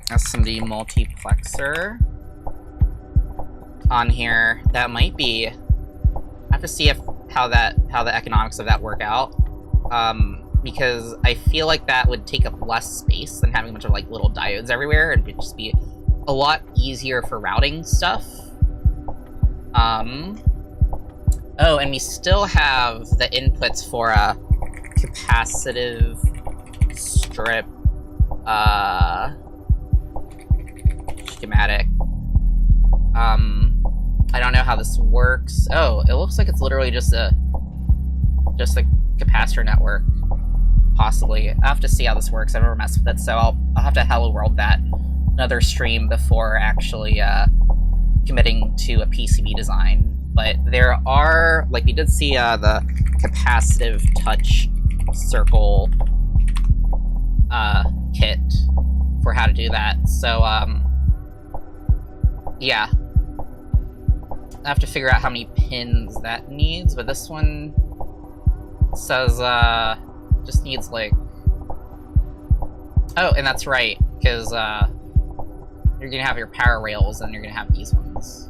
SMD multiplexer on here, that might be... I have to see how the economics of that work out. Because I feel like that would take up less space than having a bunch of, like, little diodes everywhere, and it'd just be a lot easier for routing stuff. Oh, and we still have the inputs for a capacitive strip schematic. I don't know how this works. Oh, it looks like it's literally just a capacitor network, possibly. I have to see how this works. I've never messed with it, so I'll have to hello world that another stream before actually committing to a PCB design. But there are, like, we did see the capacitive touch circle kit for how to do that. So, yeah. I have to figure out how many pins that needs, but this one says, just needs, like... Oh, and that's right, because, you're gonna have your power rails, and you're gonna have these ones.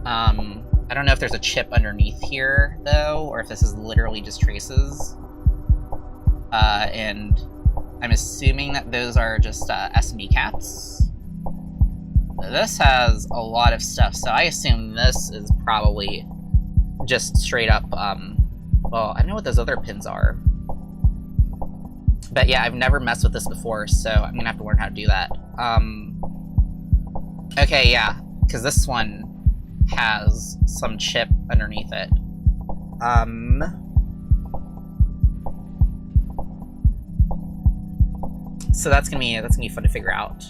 I don't know if there's a chip underneath here, though, or if this is literally just traces. And I'm assuming that those are just SMD caps. This has a lot of stuff, so I assume this is probably just straight up, well, I don't know what those other pins are. But yeah, I've never messed with this before, so I'm gonna have to learn how to do that. Okay, yeah, because this one has some chip underneath it. So that's gonna be fun to figure out.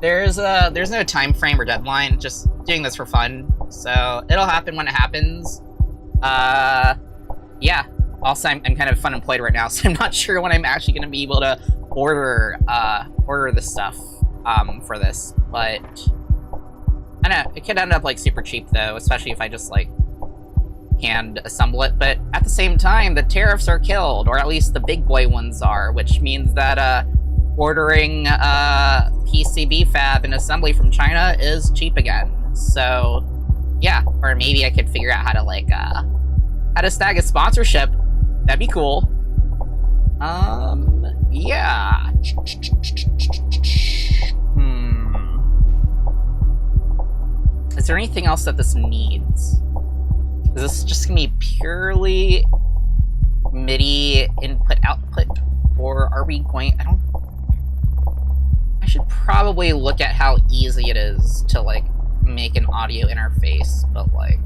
There's no time frame or deadline, just doing this for fun. So it'll happen when it happens. Yeah. Also, I'm kind of unemployed right now, so I'm not sure when I'm actually going to be able to order this stuff for this. But I don't know, it could end up like super cheap though, especially if I just like hand assemble it. But at the same time, the tariffs are killed, or at least the big boy ones are, which means that ordering PCB fab and assembly from China is cheap again. So yeah, or maybe I could figure out how to like how to snag a sponsorship. That'd be cool. Yeah. Is there anything else that this needs? Is this just gonna be purely MIDI input-output? Or are we going... I should probably look at how easy it is to, like, make an audio interface, but, like...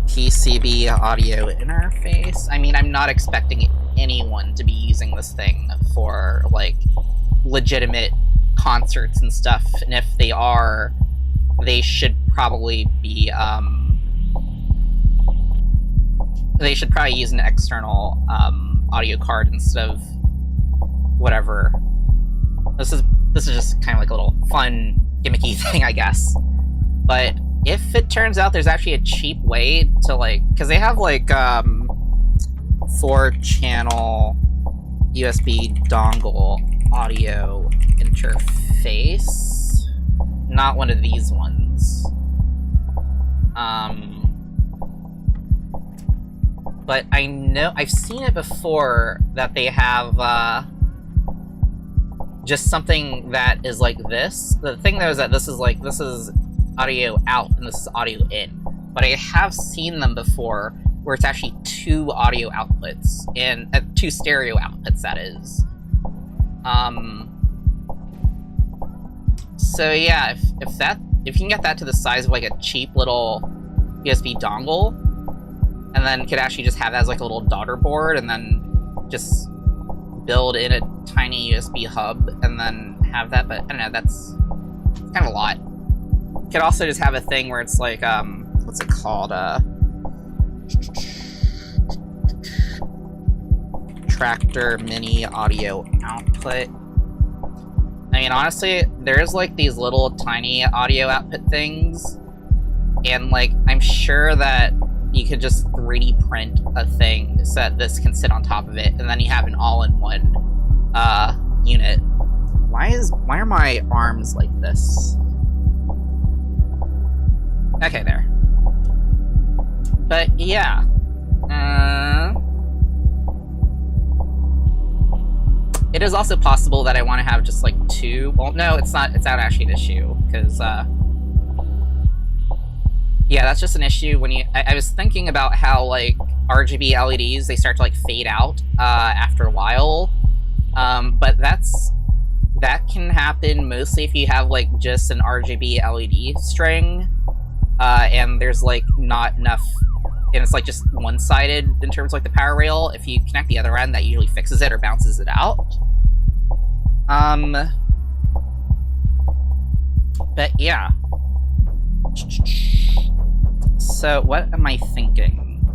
PCB audio interface? I mean, I'm not expecting anyone to be using this thing for, like, legitimate concerts and stuff, and if they are, they should probably be, they should probably use an external, audio card instead of whatever. This is just kind of like a little fun, gimmicky thing, I guess. But if it turns out there's actually a cheap way to, like, because they have, like, 4-channel USB dongle audio interface. Not one of these ones. But I know, I've seen it before, that they have, just something that is like this. The thing though is that this is audio out and this is audio in. But I have seen them before where it's actually 2 audio outputs, and 2 stereo outputs, that is. So yeah, if you can get that to the size of like a cheap little USB dongle, and then could actually just have that as like a little daughter board, and then just build in a tiny USB hub, and then have that, but I don't know, that's kind of a lot. Could also just have a thing where it's like, what's it called, Tractor Mini Audio Output. I mean, honestly, there's like these little tiny audio output things, and like, I'm sure that you could just 3D print a thing so that this can sit on top of it, and then you have an all-in-one unit. Why are my arms like this? Okay, there. But yeah. It is also possible that I want to have just like 2. Well, no, it's not actually an issue, because yeah, that's just an issue when you... I was thinking about how, like, RGB LEDs, they start to, like, fade out after a while. But that can happen mostly if you have, like, just an RGB LED string. And there's, like, not enough... And it's, like, just one-sided in terms of, like, the power rail. If you connect the other end, that usually fixes it or bounces it out. But, yeah. So, what am I thinking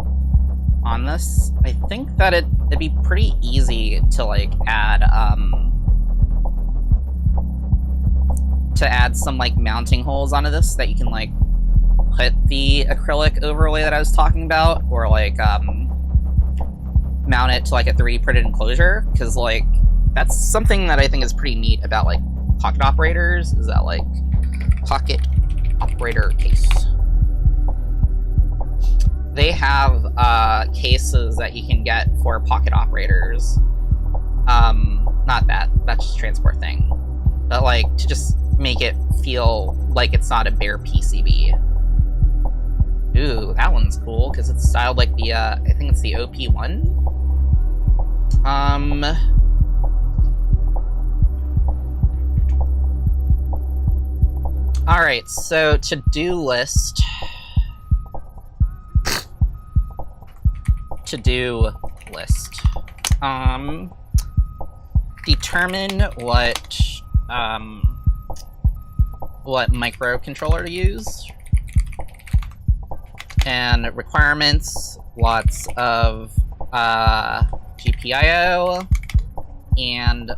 on this? I think that it'd be pretty easy to, like, add some, like, mounting holes onto this that you can, like, put the acrylic overlay that I was talking about, or, like, mount it to, like, a 3D printed enclosure, because, like, that's something that I think is pretty neat about, like, pocket operators, is that, like, pocket operator case. They have cases that you can get for pocket operators. Not that's just a transport thing. But, like, to just make it feel like it's not a bare PCB. Ooh, that one's cool, because it's styled like the, I think it's the OP1? Alright, so to-do list. To-do list. Determine what microcontroller to use. And requirements, lots of GPIO, and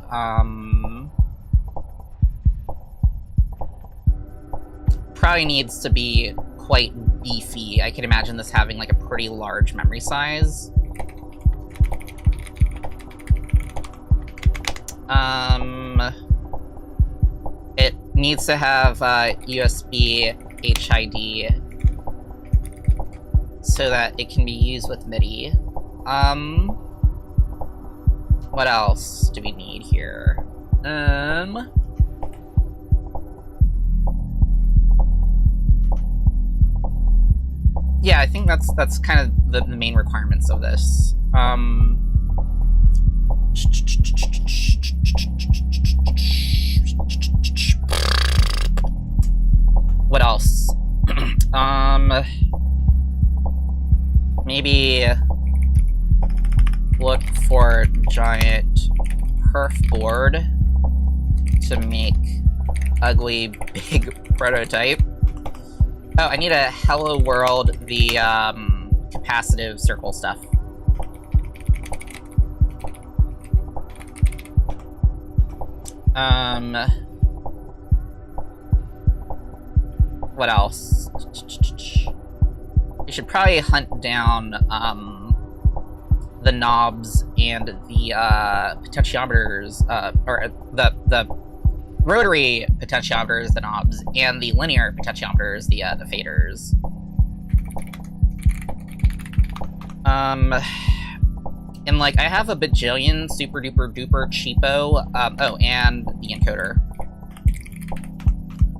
probably needs to be quite beefy. I can imagine this having like a pretty large memory size. It needs to have USB HID so that it can be used with MIDI. What else do we need here? Yeah, I think that's kind of the main requirements of this. What else? Maybe look for giant perf board to make ugly big prototype. Oh, I need a hello world, the capacitive circle stuff. What else? We should probably hunt down the knobs and the potentiometers, or the rotary potentiometers, the knobs, and the linear potentiometers, the faders. And like, I have a bajillion super duper duper cheapo, oh, and the encoder.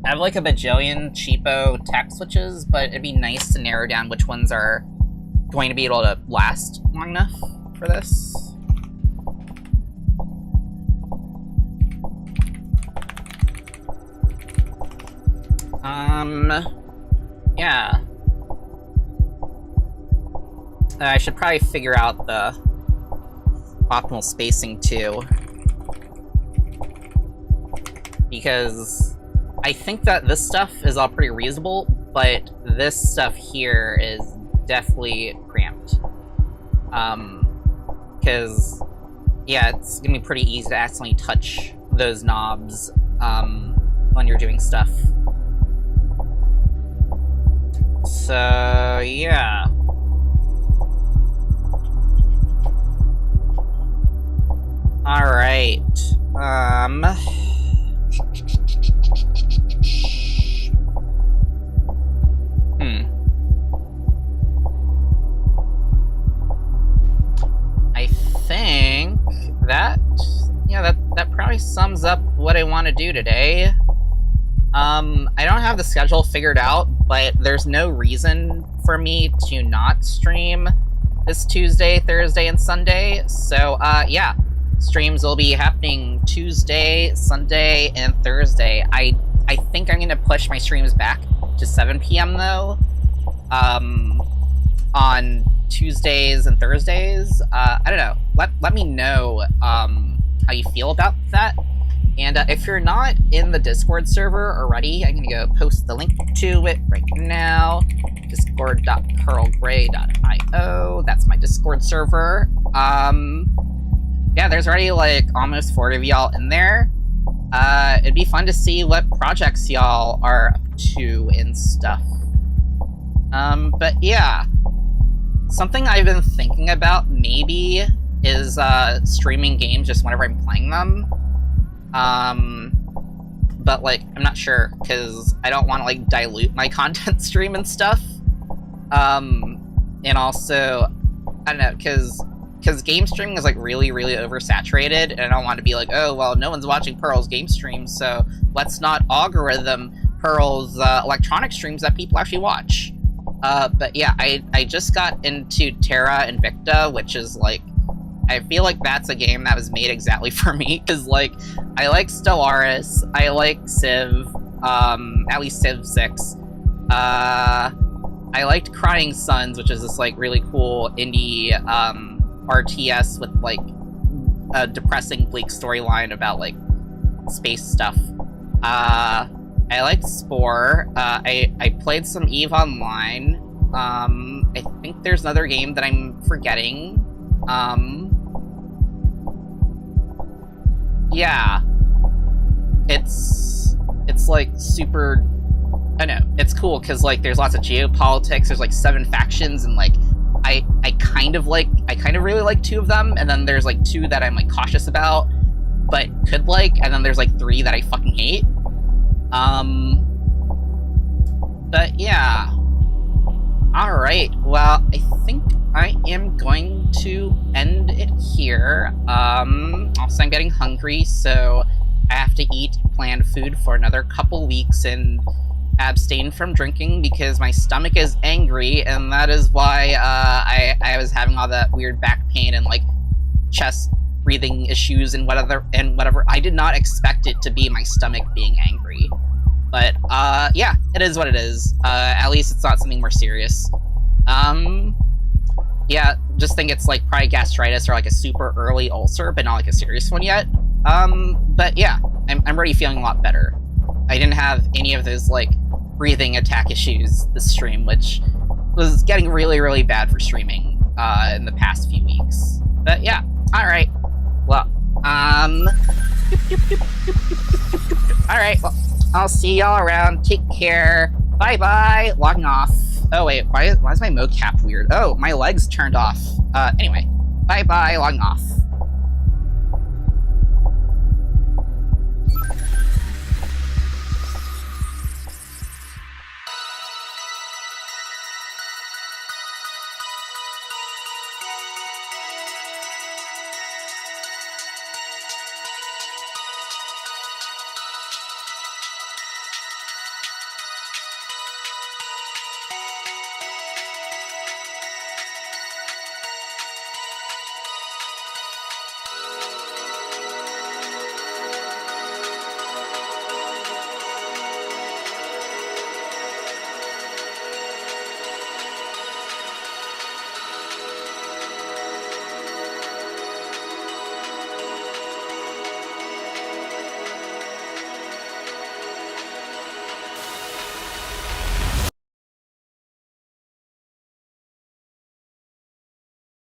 I have like a bajillion cheapo tact switches, but it'd be nice to narrow down which ones are going to be able to last long enough for this. Yeah. I should probably figure out the optimal spacing too, because I think that this stuff is all pretty reasonable, but this stuff here is definitely cramped. Because, yeah, it's gonna be pretty easy to accidentally touch those knobs when you're doing stuff. So, yeah. Alright. I think that, yeah, that probably sums up what I want to do today. I don't have the schedule figured out, but there's no reason for me to not stream this Tuesday, Thursday, and Sunday. So, yeah, streams will be happening Tuesday, Sunday, and Thursday. I think I'm gonna push my streams back to 7 p.m. though, on Tuesdays and Thursdays. I don't know. Let me know how you feel about that. And if you're not in the Discord server already, I'm gonna go post the link to it right now. Discord.pearlgray.io. That's my Discord server. Yeah, there's already like almost 40 of y'all in there. It'd be fun to see what projects y'all are up to and stuff. But yeah, something I've been thinking about maybe is streaming games just whenever I'm playing them. But like, I'm not sure, because I don't want to like dilute my content stream and stuff. And also, I don't know, because game streaming is like really, really oversaturated, and I don't want to be like, oh, well, no one's watching Pearl's game streams, so let's not algorithm Pearl's electronic streams that people actually watch. But yeah, I just got into Terra Invicta, which is like, I feel like that's a game that was made exactly for me, because like, I like Stellaris, I like Civ, at least Civ 6. I liked Crying Suns, which is this like really cool indie RTS with like a depressing, bleak storyline about like space stuff. I liked Spore. I played some EVE Online. I think there's another game that I'm forgetting. Yeah. It's like super, I know, it's cool because like there's lots of geopolitics, there's like 7 factions, and like I kind of really like 2 of them, and then there's like 2 that I'm like cautious about, but could like, and then there's like 3 that I fucking hate. But yeah. Alright, well, I think I am going to end it here. Also, I'm getting hungry, so I have to eat planned food for another couple weeks, and abstain from drinking because my stomach is angry, and that is why I was having all that weird back pain and like chest breathing issues and whatever. I did not expect it to be my stomach being angry. But, yeah, it is what it is. At least it's not something more serious. Yeah, just think it's, like, probably gastritis or, like, a super early ulcer, but not, like, a serious one yet. But, yeah, I'm already feeling a lot better. I didn't have any of those, like, breathing attack issues this stream, which was getting really, really bad for streaming, in the past few weeks. But, yeah, alright. Well, alright, well, I'll see y'all around. Take care. Bye-bye. Logging off. Oh, wait. Why is my mocap weird? Oh, my legs turned off. Anyway. Bye-bye. Logging off.